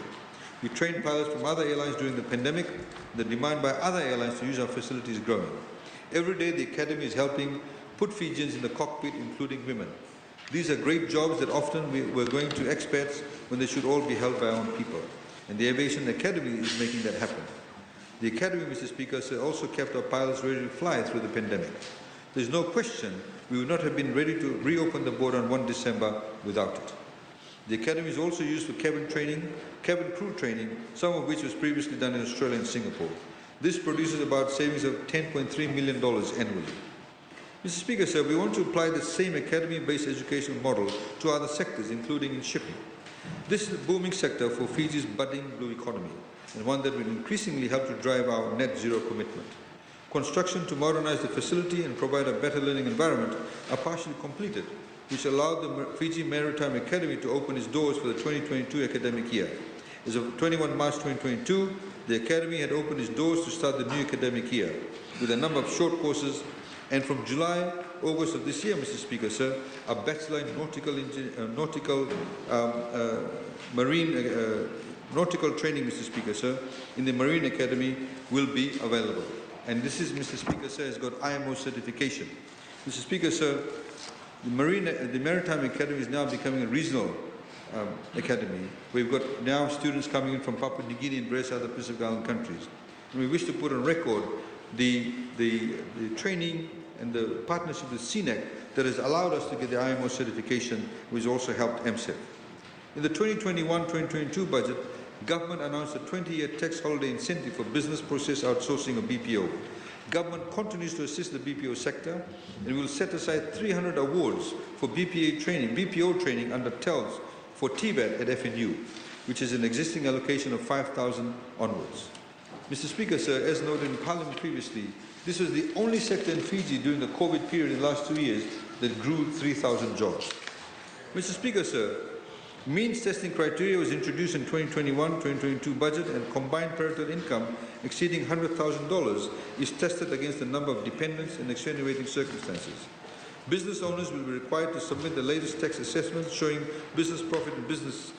We trained pilots from other airlines during the pandemic. The demand by other airlines to use our facility is growing. Every day the Academy is helping put Fijians in the cockpit, including women. These are great jobs that often we're going to expats when they should all be held by our own people. And the Aviation Academy is making that happen. The Academy, Mr. Speaker, has also kept our pilots ready to fly through the pandemic. There's no question we would not have been ready to reopen the border on 1 December without it. The Academy is also used for cabin training, cabin crew training, some of which was previously done in Australia and Singapore. This produces about savings of $10.3 million annually. Mr. Speaker, sir, we want to apply the same academy-based educational model to other sectors, including in shipping. This is a booming sector for Fiji's budding blue economy, and one that will increasingly help to drive our net zero commitment. Construction to modernize the facility and provide a better learning environment are partially completed, which allowed the Fiji Maritime Academy to open its doors for the 2022 academic year. As of 21 March 2022, the Academy had opened its doors to start the new academic year with a number of short courses, and from July, August of this year, Mr. Speaker, sir, a Bachelor in Nautical training, Mr. Speaker, sir, in the Marine Academy will be available. And this is, Mr. Speaker, sir, has got IMO certification. Mr. Speaker, sir, the Maritime Academy is now becoming a regional academy. We've got now students coming in from Papua New Guinea and various other Pacific Island countries. And we wish to put on record the training and the partnership with CNEC that has allowed us to get the IMO certification, which also helped MSEF. In the 2021-2022 budget, government announced a 20-year tax holiday incentive for business process outsourcing of BPO. Government continues to assist the BPO sector and will set aside 300 awards for BPO training under TELS for TVAT at FNU, which is an existing allocation of 5,000 onwards. Mr. Speaker, sir, as noted in Parliament previously, this was the only sector in Fiji during the COVID period in the last 2 years that grew 3,000 jobs. Mr. Speaker, sir, means testing criteria was introduced in 2021-2022 budget, and combined parental income exceeding $100,000 is tested against the number of dependents and extenuating circumstances. Business owners will be required to submit the latest tax assessments showing business profit and business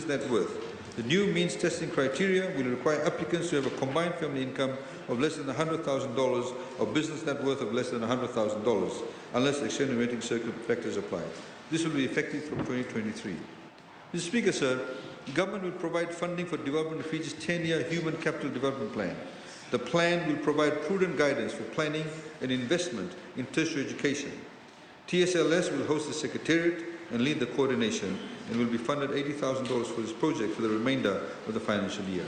net worth. The new means testing criteria will require applicants to have a combined family income of less than $100,000 or business net worth of less than $100,000, unless extenuating factors apply. This will be effective from 2023. Mr. Speaker, sir, the government will provide funding for development of Fiji's 10-year Human Capital Development Plan. The plan will provide prudent guidance for planning and investment in tertiary education. TSLS will host the Secretariat and lead the coordination, and will be funded $80,000 for this project for the remainder of the financial year.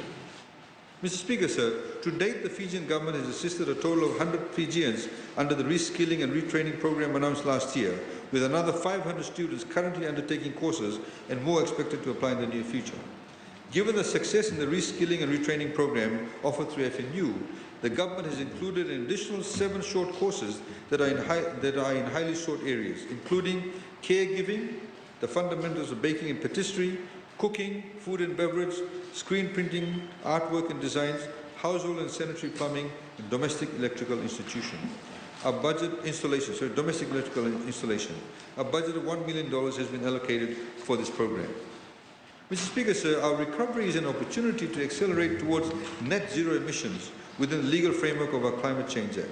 Mr. Speaker, sir, to date the Fijian government has assisted a total of 100 Fijians under the reskilling and retraining program announced last year, with another 500 students currently undertaking courses and more expected to apply in the near future. Given the success in the reskilling and retraining program offered through FNU, the government has included an additional 7 short courses that are in highly sought areas, including caregiving, the fundamentals of baking and patisserie, cooking, food and beverage, screen printing, artwork and designs, household and sanitary plumbing, and domestic electrical installation. A budget of $1 million has been allocated for this program. Mr. Speaker, sir, our recovery is an opportunity to accelerate towards net zero emissions within the legal framework of our Climate Change Act.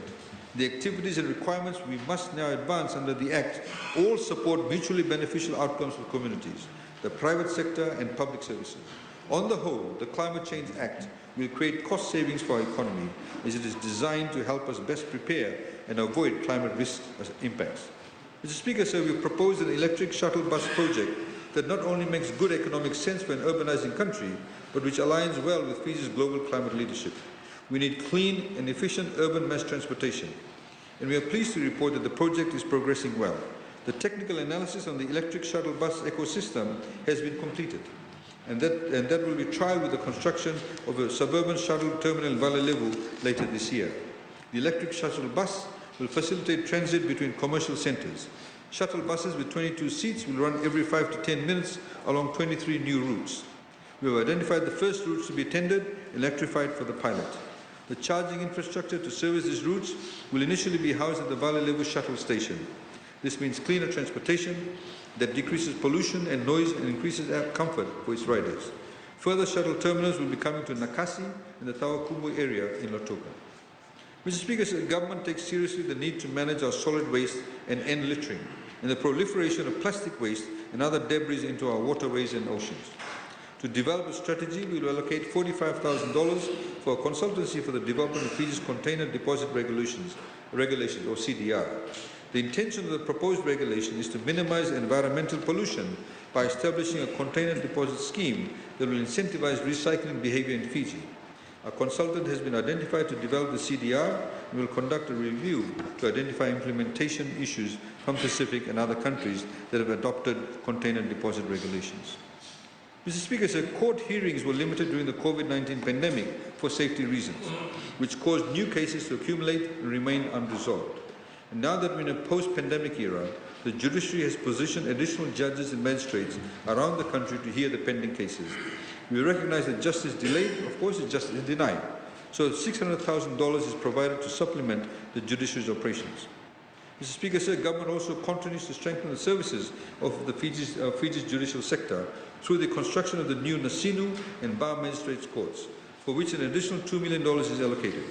The activities and requirements we must now advance under the Act all support mutually beneficial outcomes for communities, the private sector and public services. On the whole, the Climate Change Act will create cost savings for our economy as it is designed to help us best prepare and avoid climate risk impacts. Mr. Speaker, sir, we proposed an electric shuttle bus project that not only makes good economic sense for an urbanizing country, but which aligns well with Fiji's global climate leadership. We need clean and efficient urban mass transportation, and we are pleased to report that the project is progressing well. The technical analysis on the electric shuttle bus ecosystem has been completed, and that will be trialled with the construction of a suburban shuttle terminal in Valelevu later this year. The electric shuttle bus will facilitate transit between commercial centres. Shuttle buses with 22 seats will run every 5 to 10 minutes along 23 new routes. We have identified the first routes to be tendered, electrified for the pilot. The charging infrastructure to service these routes will initially be housed at the Valelevu shuttle station. This means cleaner transportation that decreases pollution and noise and increases air comfort for its riders. Further shuttle terminals will be coming to Nakasi and the Tawakumbu area in Lautoka. Mr. Speaker, the government takes seriously the need to manage our solid waste and end littering and the proliferation of plastic waste and other debris into our waterways and oceans. To develop a strategy, we will allocate $45,000 for a consultancy for the development of Fiji's Container Deposit Regulations, or CDR. The intention of the proposed regulation is to minimize environmental pollution by establishing a container deposit scheme that will incentivize recycling behavior in Fiji. A consultant has been identified to develop the CDR and will conduct a review to identify implementation issues from Pacific and other countries that have adopted container deposit regulations. Mr. Speaker, sir, court hearings were limited during the COVID-19 pandemic for safety reasons, which caused new cases to accumulate and remain unresolved. And now that we're in a post-pandemic era, the judiciary has positioned additional judges and magistrates around the country to hear the pending cases. We recognize that justice delayed, of course, is justice denied. So $600,000 is provided to supplement the judiciary's operations. Mr. Speaker, sir, government also continues to strengthen the services of the Fiji's judicial sector through the construction of the new Nasinu and Bar Magistrates Courts, for which an additional $2 million is allocated.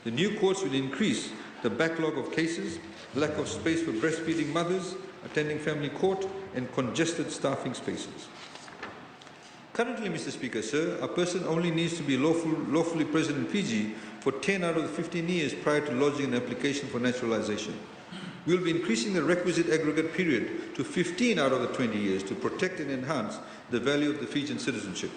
The new courts will increase the backlog of cases, lack of space for breastfeeding mothers, attending family court, and congested staffing spaces. Currently, Mr. Speaker, sir, a person only needs to be lawfully present in Fiji for 10 out of the 15 years prior to lodging an application for naturalization. We will be increasing the requisite aggregate period to 15 out of the 20 years to protect and enhance the value of the Fijian citizenship.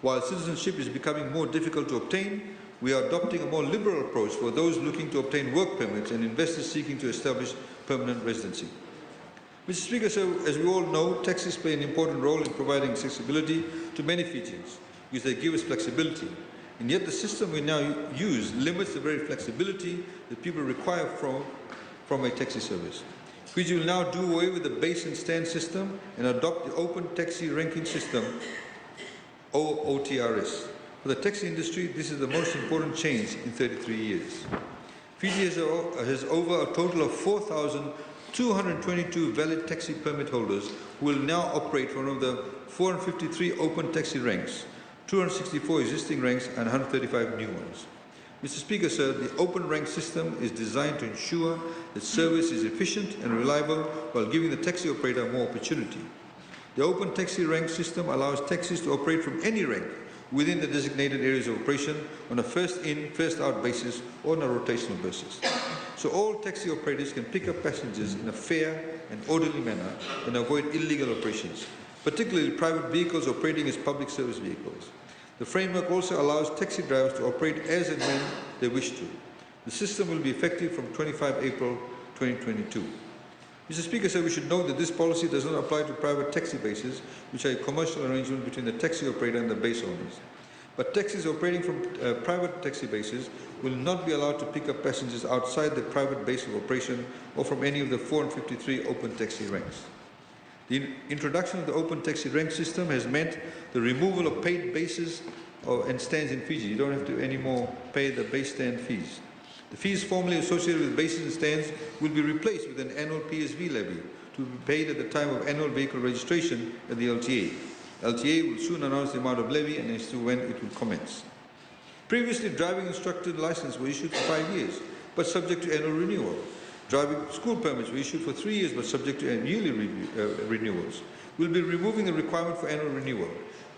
While citizenship is becoming more difficult to obtain, we are adopting a more liberal approach for those looking to obtain work permits and investors seeking to establish permanent residency. Mr. Speaker, sir, as we all know, taxis play an important role in providing accessibility to many Fijians because they give us flexibility. And yet the system we now use limits the very flexibility that people require from a taxi service. Fiji will now do away with the base and stand system and adopt the open taxi ranking system, or OTRS. For the taxi industry, this is the most important change in 33 years. Fiji has over a total of 4,222 valid taxi permit holders who will now operate one of the 453 open taxi ranks, 264 existing ranks and 135 new ones. Mr. Speaker, sir, the open rank system is designed to ensure that service is efficient and reliable while giving the taxi operator more opportunity. The open taxi rank system allows taxis to operate from any rank within the designated areas of operation on a first-in, first-out basis or on a rotational basis. So all taxi operators can pick up passengers in a fair and orderly manner and avoid illegal operations, particularly private vehicles operating as public service vehicles. The framework also allows taxi drivers to operate as and when they wish to. The system will be effective from 25 April 2022. Mr. Speaker, sir, we should note that this policy does not apply to private taxi bases, which are a commercial arrangement between the taxi operator and the base owners. But taxis operating from private taxi bases will not be allowed to pick up passengers outside the private base of operation or from any of the 453 open taxi ranks. The introduction of the open taxi rank system has meant the removal of paid bases and stands in Fiji. You don't have to anymore pay the base stand fees. The fees formerly associated with bases and stands will be replaced with an annual PSV levy to be paid at the time of annual vehicle registration at the LTA. LTA will soon announce the amount of levy and as to when it will commence. Previously, driving instructor licenses were issued for 5 years, but subject to annual renewal. Driving school permits were issued for 3 years, but subject to yearly renewals. We'll be removing the requirement for annual renewal.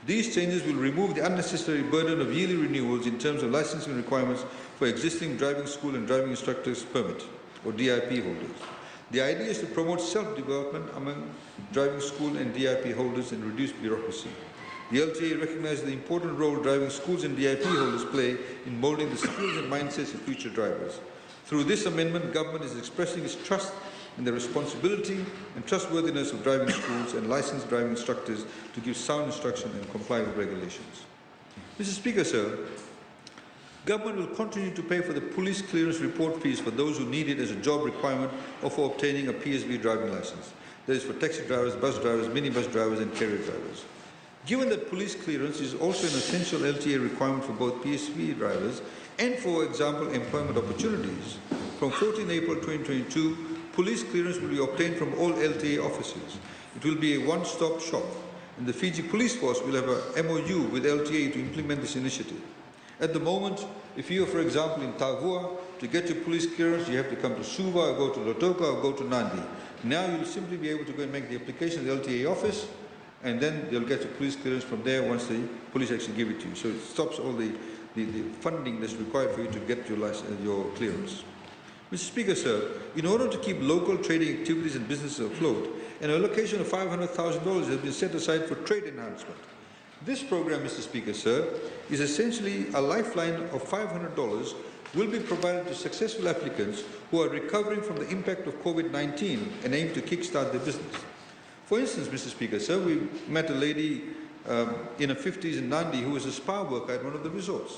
These changes will remove the unnecessary burden of yearly renewals in terms of licensing requirements for existing driving school and driving instructors permit, or DIP holders. The idea is to promote self-development among driving school and DIP holders and reduce bureaucracy. The LTA recognizes the important role driving schools and DIP holders play in molding the skills and mindsets of future drivers. Through this amendment, government is expressing its trust in the responsibility and trustworthiness of driving schools and licensed driving instructors to give sound instruction and comply with regulations. Mr. Speaker, sir, government will continue to pay for the police clearance report fees for those who need it as a job requirement or for obtaining a PSV driving license. That is for taxi drivers, bus drivers, minibus drivers and carrier drivers. Given that police clearance is also an essential LTA requirement for both PSV drivers and, for example, employment opportunities, from 14 April 2022, police clearance will be obtained from all LTA offices. It will be a one-stop shop, and the Fiji Police Force will have a MOU with LTA to implement this initiative. At the moment, if you are, for example, in Tavua, to get your police clearance, you have to come to Suva, or go to Lotoka, or go to Nandi. Now you'll simply be able to go and make the application at the LTA office, and then you'll get your police clearance from there once the police actually give it to you. So it stops all the funding that's required for you to get your clearance. Mr. Speaker, sir, in order to keep local trading activities and businesses afloat, an allocation of $500,000 has been set aside for trade enhancement. This program, Mr. Speaker, sir, is essentially a lifeline of $500 will be provided to successful applicants who are recovering from the impact of COVID-19 and aim to kickstart their business. For instance, Mr. Speaker, sir, we met a lady in her 50s in Nandi who was a spa worker at one of the resorts.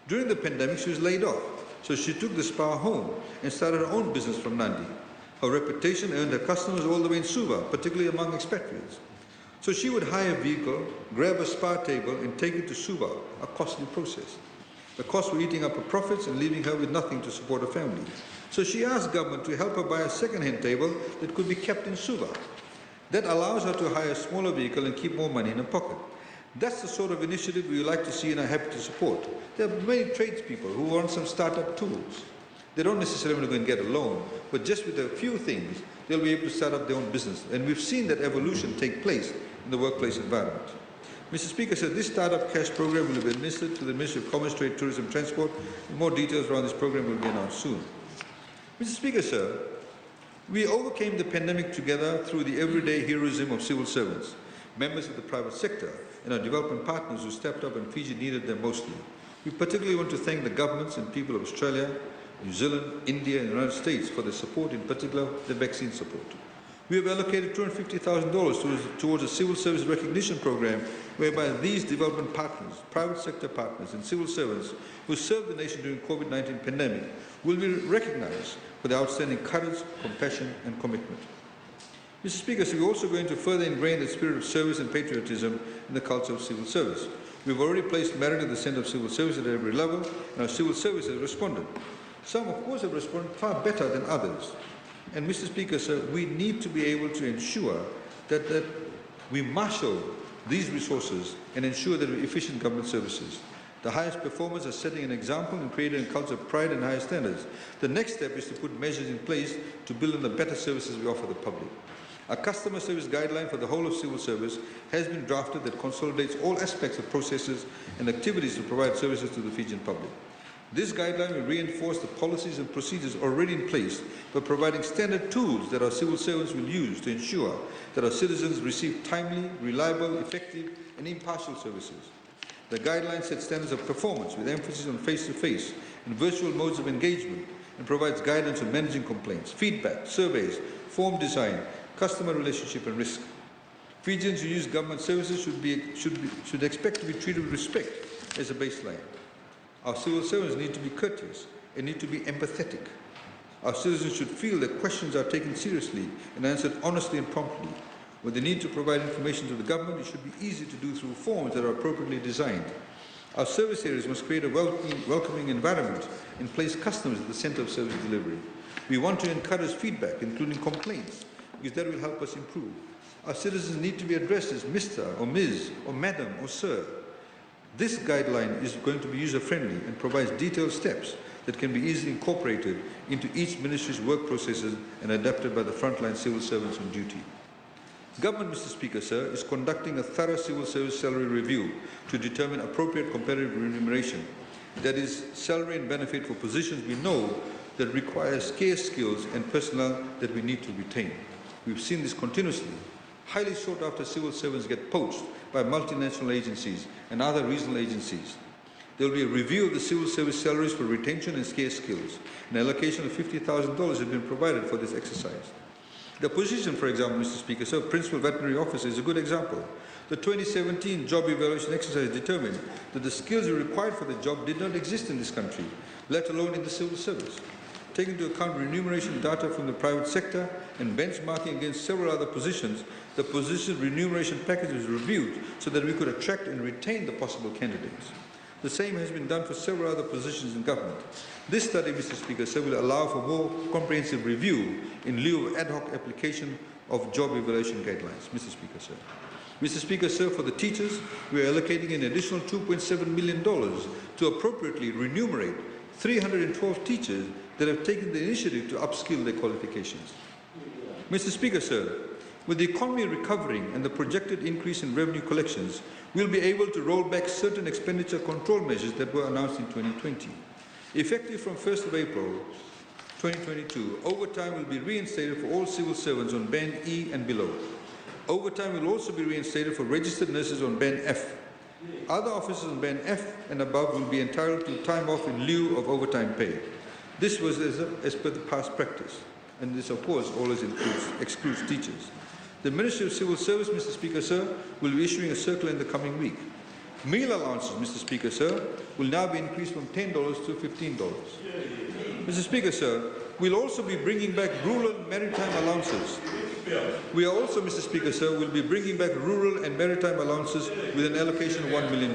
During the pandemic, she was laid off, so she took the spa home and started her own business from Nandi. Her reputation earned her customers all the way in Suva, particularly among expatriates. So she would hire a vehicle, grab a spa table and take it to Suva, a costly process. The costs were eating up her profits and leaving her with nothing to support her family. So she asked government to help her buy a second-hand table that could be kept in Suva. That allows her to hire a smaller vehicle and keep more money in her pocket. That's the sort of initiative we would like to see and are happy to support. There are many tradespeople who want some startup tools. They don't necessarily go and get a loan, but just with a few things, they'll be able to start up their own business. And we've seen that evolution take place in the workplace environment. Mr. Speaker, sir, this startup cash program will be administered to the Ministry of Commerce, Trade, Tourism and Transport. And more details around this program will be announced soon. Mr. Speaker, sir, we overcame the pandemic together through the everyday heroism of civil servants, members of the private sector, and our development partners who stepped up when Fiji needed them mostly. We particularly want to thank the governments and people of Australia, New Zealand, India, and the United States for their support, in particular the vaccine support. We have allocated $250,000 towards a civil service recognition program whereby these development partners, private sector partners, and civil servants who served the nation during the COVID-19 pandemic will be recognized for their outstanding courage, compassion, and commitment. Mr. Speaker, so we're also going to further ingrain the spirit of service and patriotism in the culture of civil service. We've already placed merit at the center of civil service at every level, and our civil service has responded. Some, of course, have responded far better than others. And Mr. Speaker, sir, we need to be able to ensure that we marshal these resources and ensure that we're efficient government services. The highest performers are setting an example and creating a culture of pride and higher standards. The next step is to put measures in place to build on the better services we offer the public. A customer service guideline for the whole of civil service has been drafted that consolidates all aspects of processes and activities to provide services to the Fijian public. This guideline will reinforce the policies and procedures already in place by providing standard tools that our civil servants will use to ensure that our citizens receive timely, reliable, effective, and impartial services. The guideline sets standards of performance with emphasis on face-to-face and virtual modes of engagement and provides guidance on managing complaints, feedback, surveys, form design, customer relationship and risk. Fijians who use government services should expect to be treated with respect as a baseline. Our civil servants need to be courteous and need to be empathetic. Our citizens should feel that questions are taken seriously and answered honestly and promptly. When they need to provide information to the government, it should be easy to do through forms that are appropriately designed. Our service areas must create a welcoming environment and place customers at the center of service delivery. We want to encourage feedback, including complaints, because that will help us improve. Our citizens need to be addressed as Mr. or Ms. or Madam or Sir. This guideline is going to be user-friendly and provides detailed steps that can be easily incorporated into each ministry's work processes and adapted by the frontline civil servants on duty. Government, Mr. Speaker, sir, is conducting a thorough civil service salary review to determine appropriate competitive remuneration, that is, salary and benefit for positions we know that require scarce skills and personnel that we need to retain. We've seen this continuously. Highly sought after civil servants get poached by multinational agencies and other regional agencies. There will be a review of the civil service salaries for retention and scarce skills. An allocation of $50,000 has been provided for this exercise. The position, for example, Mr. Speaker, sir, Principal Veterinary Officer is a good example. The 2017 job evaluation exercise determined that the skills required for the job did not exist in this country, let alone in the civil service. Taking into account remuneration data from the private sector and benchmarking against several other positions, the position remuneration package was reviewed so that we could attract and retain the possible candidates. The same has been done for several other positions in government. This study, Mr. Speaker, sir, will allow for more comprehensive review in lieu of ad hoc application of job evaluation guidelines. Mr. Speaker, sir. Mr. Speaker, sir, for the teachers, we are allocating an additional $2.7 million to appropriately remunerate 312 teachers that have taken the initiative to upskill their qualifications. Mr. Speaker, sir, with the economy recovering and the projected increase in revenue collections, we'll be able to roll back certain expenditure control measures that were announced in 2020. Effective from 1st of April 2022, overtime will be reinstated for all civil servants on Band E and below. Overtime will also be reinstated for registered nurses on Band F. Other officers on Band F and above will be entitled to time off in lieu of overtime pay. This was as per the past practice, and this, of course, always excludes teachers. The Ministry of Civil Service, Mr. Speaker, sir, will be issuing a circular in the coming week. Meal allowances, Mr. Speaker, sir, will now be increased from $10 to $15. Mr. Speaker, sir, we'll also be bringing back rural and maritime allowances. We are also, Mr. Speaker, sir, will be bringing back rural and maritime allowances with an allocation of $1 million.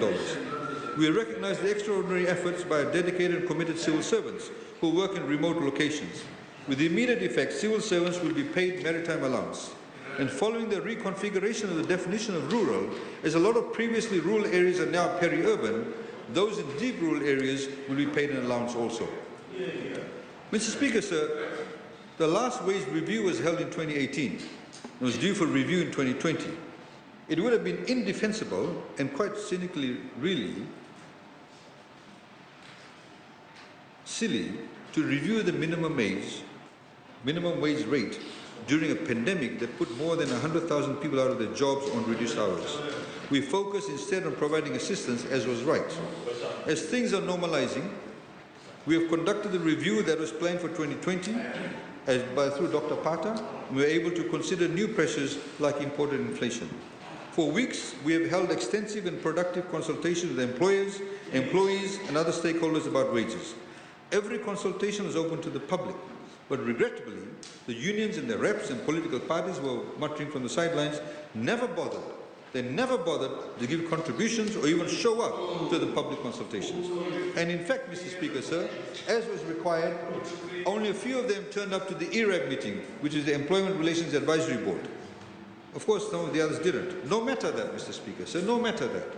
We recognize the extraordinary efforts by dedicated and committed civil servants who work in remote locations. With immediate effect, civil servants will be paid maritime allowance. And following the reconfiguration of the definition of rural, as a lot of previously rural areas are now peri-urban, those in deep rural areas will be paid an allowance also. Mr. Speaker, sir, the last wage review was held in 2018 and was due for review in 2020. It would have been indefensible and quite cynically, really, silly to review the minimum wage rate during a pandemic that put more than 100,000 people out of their jobs on reduced hours. We focused instead on providing assistance, as was right. As things are normalizing, we have conducted the review that was planned for 2020 through Dr. Pata. We were able to consider new pressures like imported inflation. For weeks, we have held extensive and productive consultations with employers, employees, and other stakeholders about wages. Every consultation was open to the public. But regrettably, the unions and their reps and political parties were muttering from the sidelines, never bothered. They never bothered to give contributions or even show up to the public consultations. And in fact, Mr. Speaker, sir, as was required, only a few of them turned up to the ERAB meeting, which is the Employment Relations Advisory Board. Of course, some of the others didn't. No matter that, Mr. Speaker, sir, no matter that.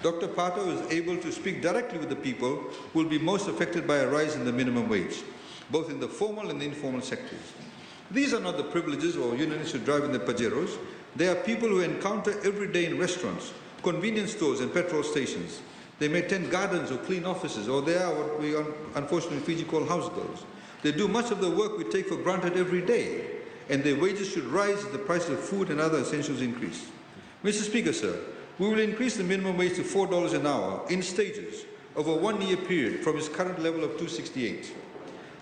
Dr. Pato was able to speak directly with the people who will be most affected by a rise in the minimum wage, both in the formal and the informal sectors. These are not the privileges or unionists who drive in the Pajeros. They are people who encounter every day in restaurants, convenience stores and petrol stations. They may tend gardens or clean offices, or they are what we unfortunately in Fiji call house girls. They do much of the work we take for granted every day, and their wages should rise as the price of food and other essentials increase. Mr. Speaker, sir, we will increase the minimum wage to $4 an hour in stages over a one-year period from its current level of $2.68.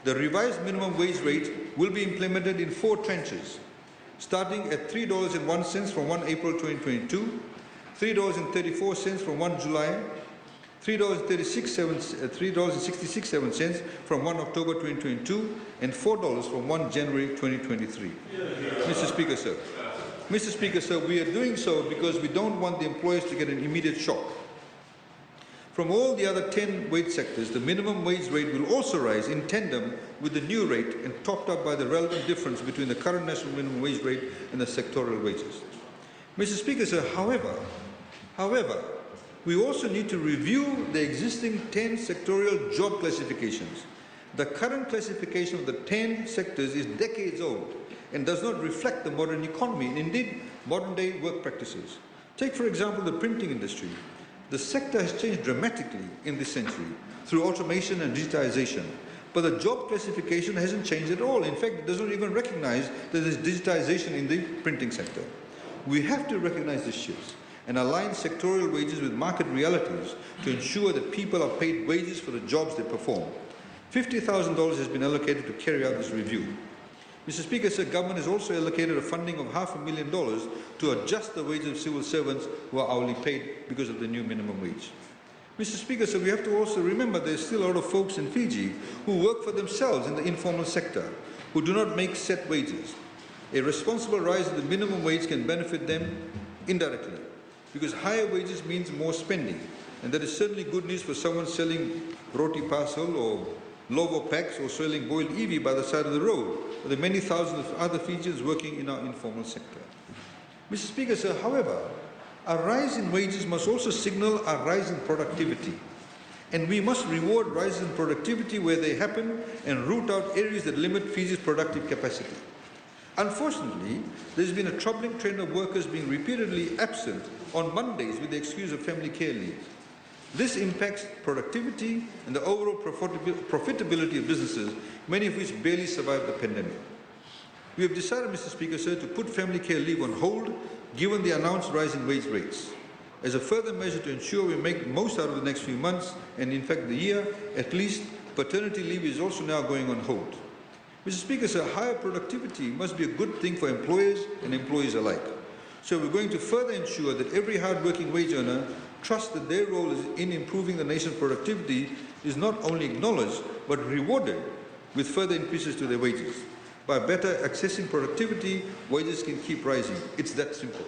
The revised minimum wage rate will be implemented in 4 tranches, starting at $3.01 from 1 April 2022, $3.34 from 1 July, $3.66 from 1 October 2022, and $4 from 1 January 2023. Mr. Speaker, sir, Mr. Speaker, sir, we are doing so because we don't want the employers to get an immediate shock. From all the other 10 wage sectors, the minimum wage rate will also rise in tandem with the new rate and topped up by the relevant difference between the current national minimum wage rate and the sectoral wages. Mr. Speaker, sir, however, we also need to review the existing 10 sectorial job classifications. The current classification of the 10 sectors is decades old and does not reflect the modern economy and indeed modern day work practices. Take, for example, the printing industry. The sector has changed dramatically in this century through automation and digitization, but the job classification hasn't changed at all. In fact, it does not even recognize that there is digitization in the printing sector. We have to recognize these shifts and align sectorial wages with market realities to ensure that people are paid wages for the jobs they perform. $50,000 has been allocated to carry out this review. Mr. Speaker, sir, government has also allocated a funding of $500,000 to adjust the wages of civil servants who are hourly paid because of the new minimum wage. Mr. Speaker, sir, we have to also remember there's still a lot of folks in Fiji who work for themselves in the informal sector, who do not make set wages. A responsible rise in the minimum wage can benefit them indirectly, because higher wages means more spending, and that is certainly good news for someone selling roti parcel or lovo packs or selling boiled evi by the side of the road, or the many thousands of other Fijians working in our informal sector. Mr. Speaker, sir, however, a rise in wages must also signal a rise in productivity, and we must reward rises in productivity where they happen and root out areas that limit Fiji's productive capacity. Unfortunately, there's been a troubling trend of workers being repeatedly absent on Mondays with the excuse of family care leave. This impacts productivity and the overall profitability of businesses, many of which barely survived the pandemic. We have decided, Mr. Speaker, sir, to put family care leave on hold given the announced rise in wage rates. As a further measure to ensure we make most out of the next few months, and in fact the year, at least, paternity leave is also now going on hold. Mr. Speaker, sir, higher productivity must be a good thing for employers and employees alike. So we're going to further ensure that every hard-working wage earner trusts that their role in improving the nation's productivity is not only acknowledged, but rewarded with further increases to their wages. By better accessing productivity, wages can keep rising. It's that simple.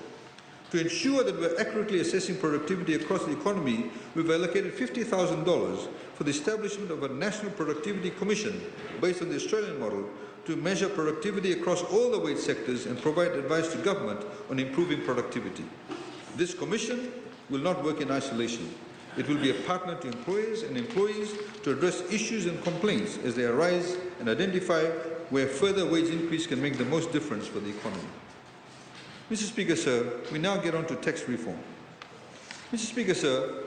To ensure that we're accurately assessing productivity across the economy, we've allocated $50,000 for the establishment of a National Productivity Commission based on the Australian model to measure productivity across all the wage sectors and provide advice to government on improving productivity. This commission will not work in isolation. It will be a partner to employers and employees to address issues and complaints as they arise and identify where further wage increase can make the most difference for the economy. Mr. Speaker, sir, we now get on to tax reform. Mr. Speaker, sir,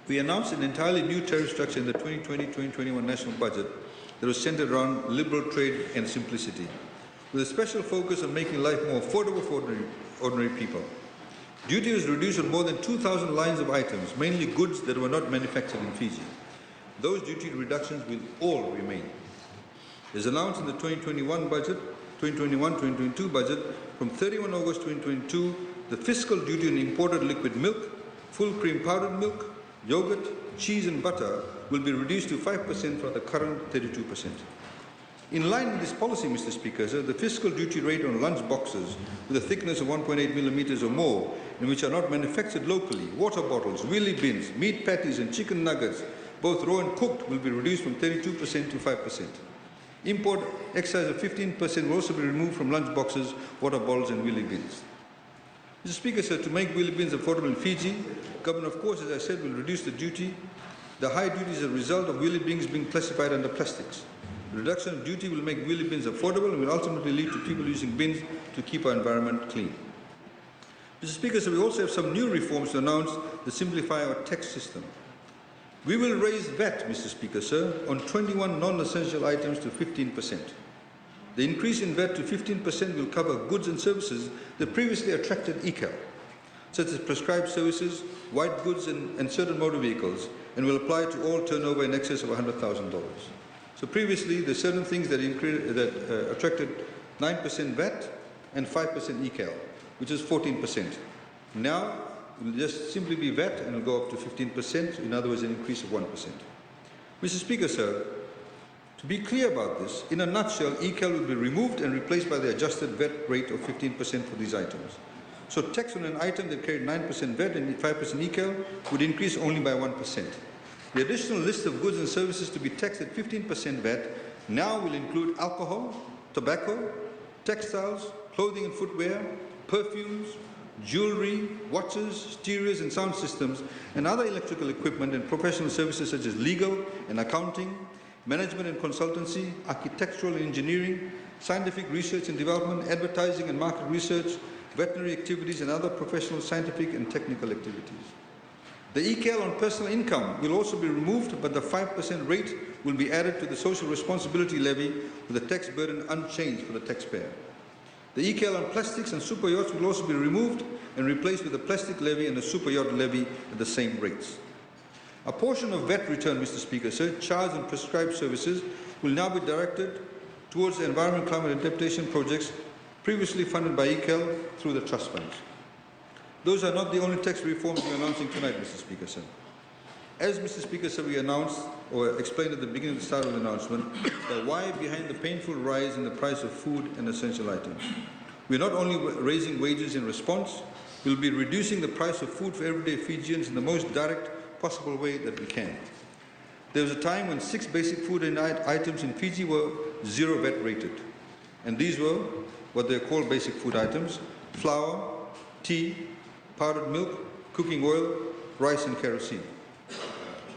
we announced an entirely new tariff structure in the 2020-2021 national budget that was centered around liberal trade and simplicity, with a special focus on making life more affordable for ordinary people. Duty was reduced on more than 2,000 lines of items, mainly goods that were not manufactured in Fiji. Those duty reductions will all remain. As announced in the 2021-2022 budget, from 31 August 2022, the fiscal duty on imported liquid milk, full cream powdered milk, yogurt, cheese and butter will be reduced to 5% from the current 32%. In line with this policy, Mr. Speaker, sir, the fiscal duty rate on lunch boxes with a thickness of 1.8 millimeters or more and which are not manufactured locally, water bottles, wheelie bins, meat patties and chicken nuggets, both raw and cooked, will be reduced from 32% to 5%. Import excise of 15% will also be removed from lunch boxes, water bottles and wheelie bins. Mr. Speaker, sir, to make wheelie bins affordable in Fiji, government, of course, as I said, will reduce the duty. The high duty is a result of wheelie bins being classified under plastics. The reduction of duty will make wheelie bins affordable and will ultimately lead to people using bins to keep our environment clean. Mr. Speaker, so we also have some new reforms to announce that simplify our tax system. We will raise VAT, Mr. Speaker, sir, on 21 non-essential items to 15%. The increase in VAT to 15% will cover goods and services that previously attracted ECAL, such as prescribed services, white goods and certain motor vehicles, and will apply to all turnover in excess of $100,000. So previously, there are certain things that attracted 9% VAT and 5% ECAL, which is 14%. Now, it will just simply be VAT and it will go up to 15%, in other words, an increase of 1%. Mr. Speaker, sir, To be clear about this, in a nutshell, ECAL will be removed and replaced by the adjusted VAT rate of 15% for these items. So tax on an item that carried 9% VAT and 5% ECAL would increase only by 1%. The additional list of goods and services to be taxed at 15% VAT now will include alcohol, tobacco, textiles, clothing and footwear, perfumes, jewelry, watches, stereos and sound systems, and other electrical equipment and professional services such as legal and accounting, management and consultancy, architectural and engineering, scientific research and development, advertising and market research, veterinary activities and other professional, scientific and technical activities. The ECAL on personal income will also be removed, but the 5% rate will be added to the social responsibility levy with the tax burden unchanged for the taxpayer. The ECAL on plastics and super yachts will also be removed and replaced with the plastic levy and the super yacht levy at the same rates. A portion of VAT return, Mr. Speaker, sir, charged and prescribed services will now be directed towards the environment, climate adaptation projects previously funded by ECAL through the trust funds. Those are not the only tax reforms we are announcing tonight, Mr. Speaker, sir. As Mr. Speaker, sir, we announced or explained at the beginning of the start of the announcement, the why behind the painful rise in the price of food and essential items. We are not only raising wages in response, we will be reducing the price of food for everyday Fijians in the most direct possible way that we can. There was a time when 6 basic food items in Fiji were 0 VAT rated, and these were what they are called basic food items: flour, tea, powdered milk, cooking oil, rice and kerosene.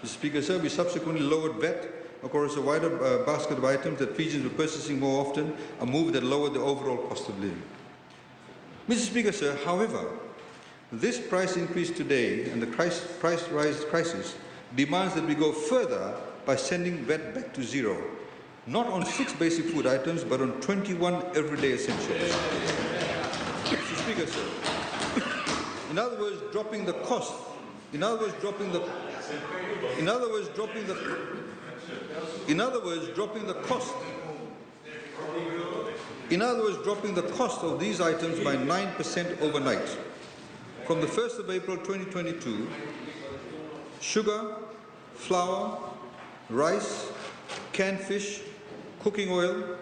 Mr. Speaker, sir, we subsequently lowered VAT across a wider basket of items that Fijians were purchasing more often, a move that lowered the overall cost of living. Mr. Speaker, sir, however, this price increase today and the price rise crisis demands that we go further by sending VAT back to 0, not on 6 basic food items, but on 21 everyday essentials. Mr. Speaker, sir, in other words, dropping the cost. In other words, dropping the cost of these items by 9% overnight. From the 1st of April 2022, sugar, flour, rice, canned fish, cooking oil,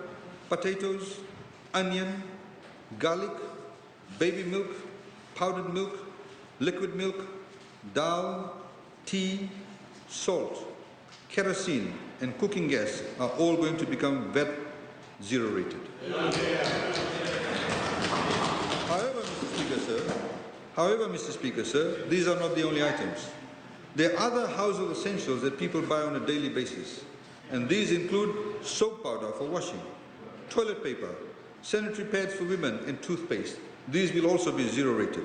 potatoes, onion, garlic, baby milk, powdered milk, liquid milk, dal, tea, salt, kerosene and cooking gas are all going to become VAT 0 rated. However, Mr. Speaker, sir, these are not the only items. There are other household essentials that people buy on a daily basis, and these include soap powder for washing, toilet paper, sanitary pads for women and toothpaste. These will also be 0 rated.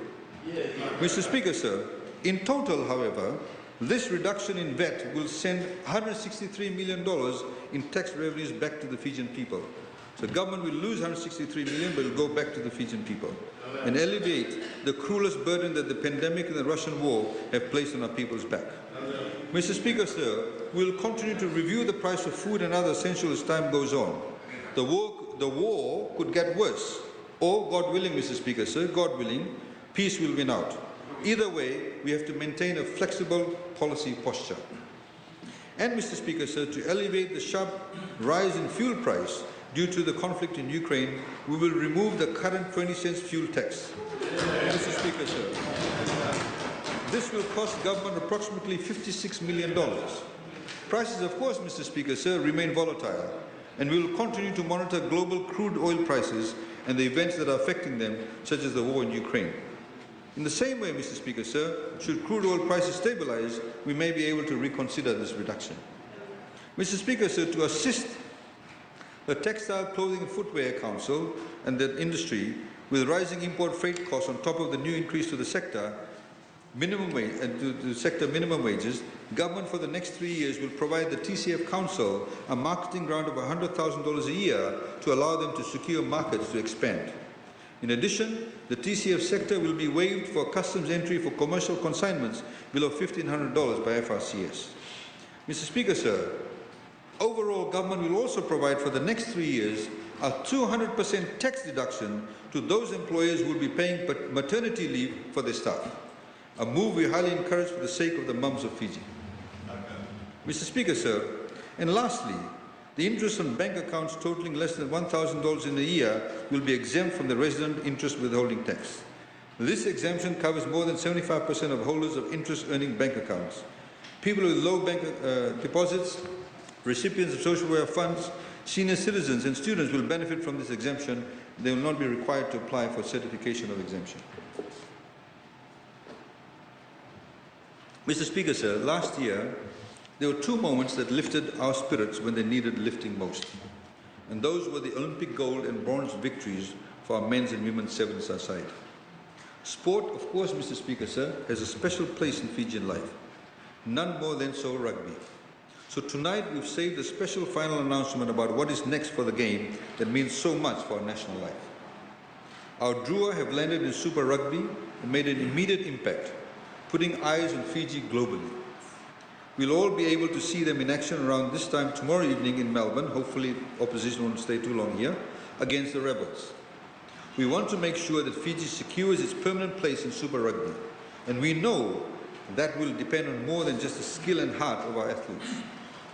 Mr. Speaker, sir, in total, however, this reduction in VAT will send $163 million in tax revenues back to the Fijian people. So the government will lose $163 million, but it will go back to the Fijian people and alleviate the cruelest burden that the pandemic and the Russian war have placed on our people's back. Mr. Speaker, sir, we will continue to review the price of food and other essentials as time goes on. The war could get worse, or, God willing, Mr. Speaker, sir, God willing, peace will win out. Either way, we have to maintain a flexible policy posture. And, Mr. Speaker, sir, to alleviate the sharp rise in fuel price due to the conflict in Ukraine, we will remove the current 20 cents fuel tax. Mr. Speaker, sir, this will cost government approximately $56 million. Prices, of course, Mr. Speaker, sir, remain volatile, and we will continue to monitor global crude oil prices and the events that are affecting them, such as the war in Ukraine. In the same way, Mr. Speaker, sir, should crude oil prices stabilize, we may be able to reconsider this reduction. Mr. Speaker, sir, to assist the Textile, Clothing and Footwear Council and the industry with rising import freight costs on top of the new increase to the sector minimum wage and to the sector minimum wages, government for the next 3 years will provide the TCF Council a marketing grant of $100,000 a year to allow them to secure markets to expand. In addition, the TCF sector will be waived for customs entry for commercial consignments below $1,500 by FRCS. Mr. Speaker, sir, overall government will also provide for the next 3 years a 200% tax deduction to those employers who will be paying maternity leave for their staff, a move we highly encourage for the sake of the mums of Fiji. Mr. Speaker, sir, and lastly, The interest on bank accounts totaling less than $1,000 in a year will be exempt from the resident interest withholding tax. This exemption covers more than 75% of holders of interest-earning bank accounts. People with low bank deposits, recipients of social welfare funds, senior citizens and students will benefit from this exemption. They will not be required to apply for certification of exemption. Mr. Speaker, sir, last year there were two moments that lifted our spirits when they needed lifting most. And those were the Olympic gold and bronze victories for our men's and women's sevens-a-side. Sport, of course, Mr. Speaker, sir, has a special place in Fijian life. None more than so rugby. So tonight we've saved a special final announcement about what is next for the game that means so much for our national life. Our Drua have landed in Super Rugby and made an immediate impact, putting eyes on Fiji globally. We'll all be able to see them in action around this time tomorrow evening in Melbourne. Hopefully opposition won't stay too long here, against the rebels. We want to make sure that Fiji secures its permanent place in Super Rugby, and we know that will depend on more than just the skill and heart of our athletes.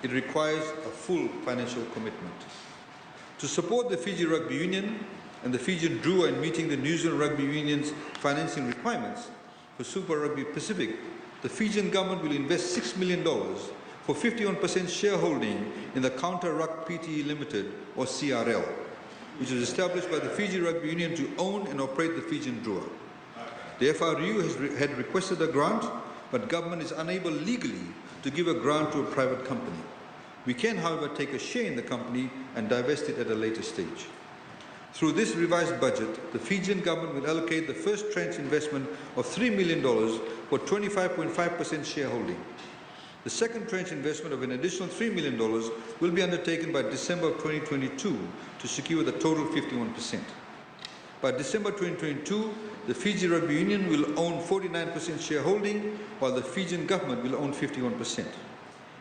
It requires a full financial commitment. To support the Fiji Rugby Union and the Fijian Drua in meeting the New Zealand Rugby Union's financing requirements for Super Rugby Pacific, the Fijian government will invest $6 million for 51% shareholding in the Counter Ruck Pte Limited, or CRL, which was established by the Fiji Rugby Union to own and operate the Fijian Drua. The FRU had requested a grant, but government is unable legally to give a grant to a private company. We can, however, take a share in the company and divest it at a later stage. Through this revised budget, the Fijian government will allocate the first tranche investment of $3 million for 25.5% shareholding. The second tranche investment of an additional $3 million will be undertaken by December of 2022 to secure the total 51%. By December 2022, the Fiji Rugby Union will own 49% shareholding, while the Fijian government will own 51%.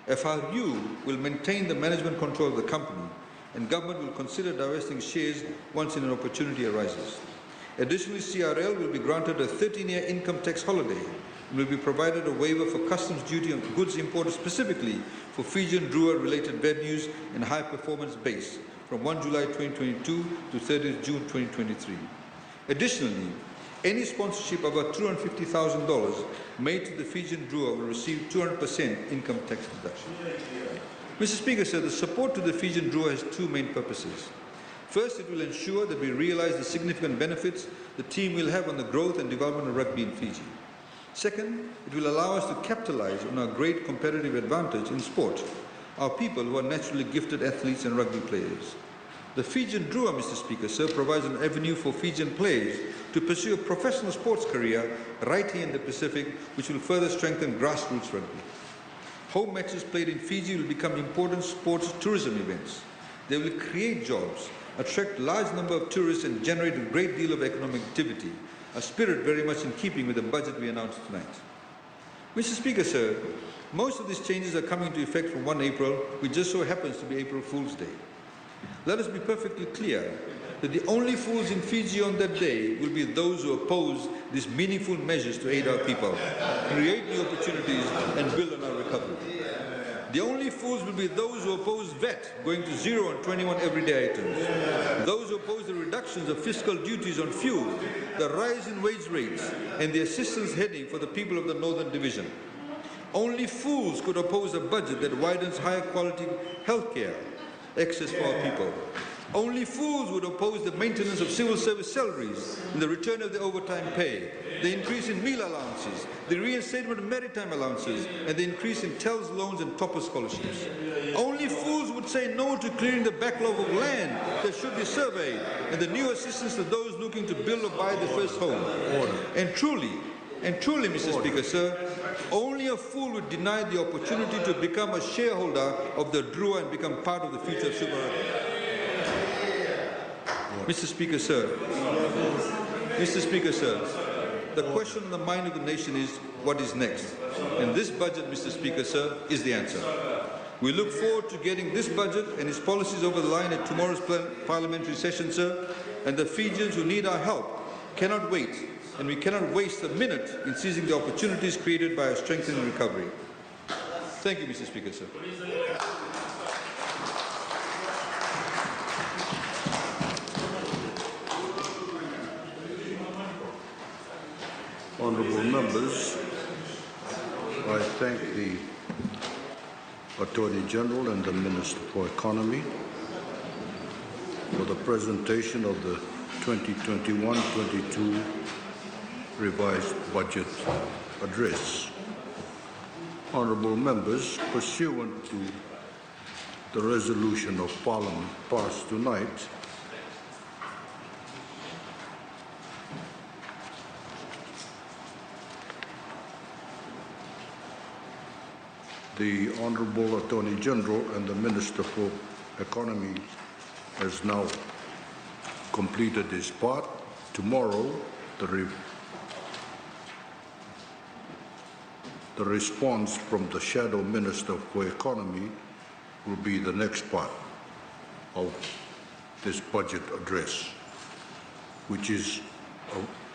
FRU will maintain the management control of the company, and government will consider divesting shares once an opportunity arises. Additionally, CRL will be granted a 13-year income tax holiday and will be provided a waiver for customs duty on goods imported specifically for Fijian Drua-related venues and high-performance base from 1 July 2022 to 30th June 2023. Additionally, any sponsorship above $250,000 made to the Fijian Drua will receive 200% income tax deduction. Mr. Speaker, sir, the support to the Fijian Drua has two main purposes. First, it will ensure that we realize the significant benefits the team will have on the growth and development of rugby in Fiji. Second, it will allow us to capitalize on our great competitive advantage in sport, our people who are naturally gifted athletes and rugby players. The Fijian Drua, Mr. Speaker, sir, provides an avenue for Fijian players to pursue a professional sports career right here in the Pacific, which will further strengthen grassroots rugby. Home matches played in Fiji will become important sports tourism events. They will create jobs, attract a large number of tourists and generate a great deal of economic activity, a spirit very much in keeping with the budget we announced tonight. Mr. Speaker, sir, most of these changes are coming into effect from 1 April, which just so happens to be April Fool's Day. Let us be perfectly clear that the only fools in Fiji on that day will be those who oppose these meaningful measures to aid our people, create new opportunities and build on our recovery. The only fools will be those who oppose VAT going to 0 on 21 everyday items, those who oppose the reductions of fiscal duties on fuel, the rise in wage rates and the assistance heading for the people of the Northern Division. Only fools could oppose a budget that widens higher quality healthcare access for our people. Only fools would oppose the maintenance of civil service salaries and the return of the overtime pay, the increase in meal allowances, the reinstatement of maritime allowances, and the increase in TELS loans and topper scholarships. Only fools would say no to clearing the backlog of land that should be surveyed and the new assistance to those looking to build or buy their first home. And truly, Mr. Speaker, sir, only a fool would deny the opportunity to become a shareholder of the Drua and become part of the future of Super Rugby. Mr. Speaker, sir, the question on the mind of the nation is, what is next? And this budget, Mr. Speaker, sir, is the answer. We look forward to getting this budget and its policies over the line at tomorrow's parliamentary session, sir, and the Fijians who need our help cannot wait, and we cannot waste a minute in seizing the opportunities created by a strengthening recovery. Thank you, Mr. Speaker, sir. Honourable members, I thank the Attorney General and the Minister for Economy for the presentation of the 2021-22 revised budget address. Honourable members, pursuant to the resolution of Parliament passed tonight, the Honourable Attorney General and the Minister for Economy has now completed his part. Tomorrow, the response from the Shadow Minister for Economy will be the next part of this budget address, which is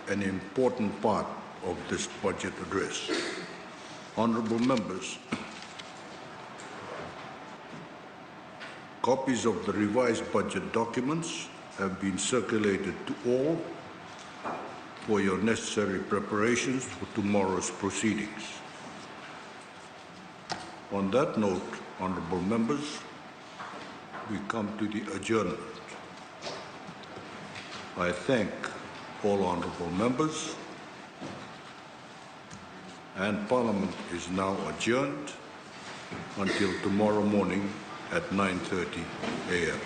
an important part of this budget address. Honourable members, copies of the revised budget documents have been circulated to all for your necessary preparations for tomorrow's proceedings. On that note, honourable members, we come to the adjournment. I thank all honourable members, and Parliament is now adjourned until tomorrow morning at 9:30 a.m.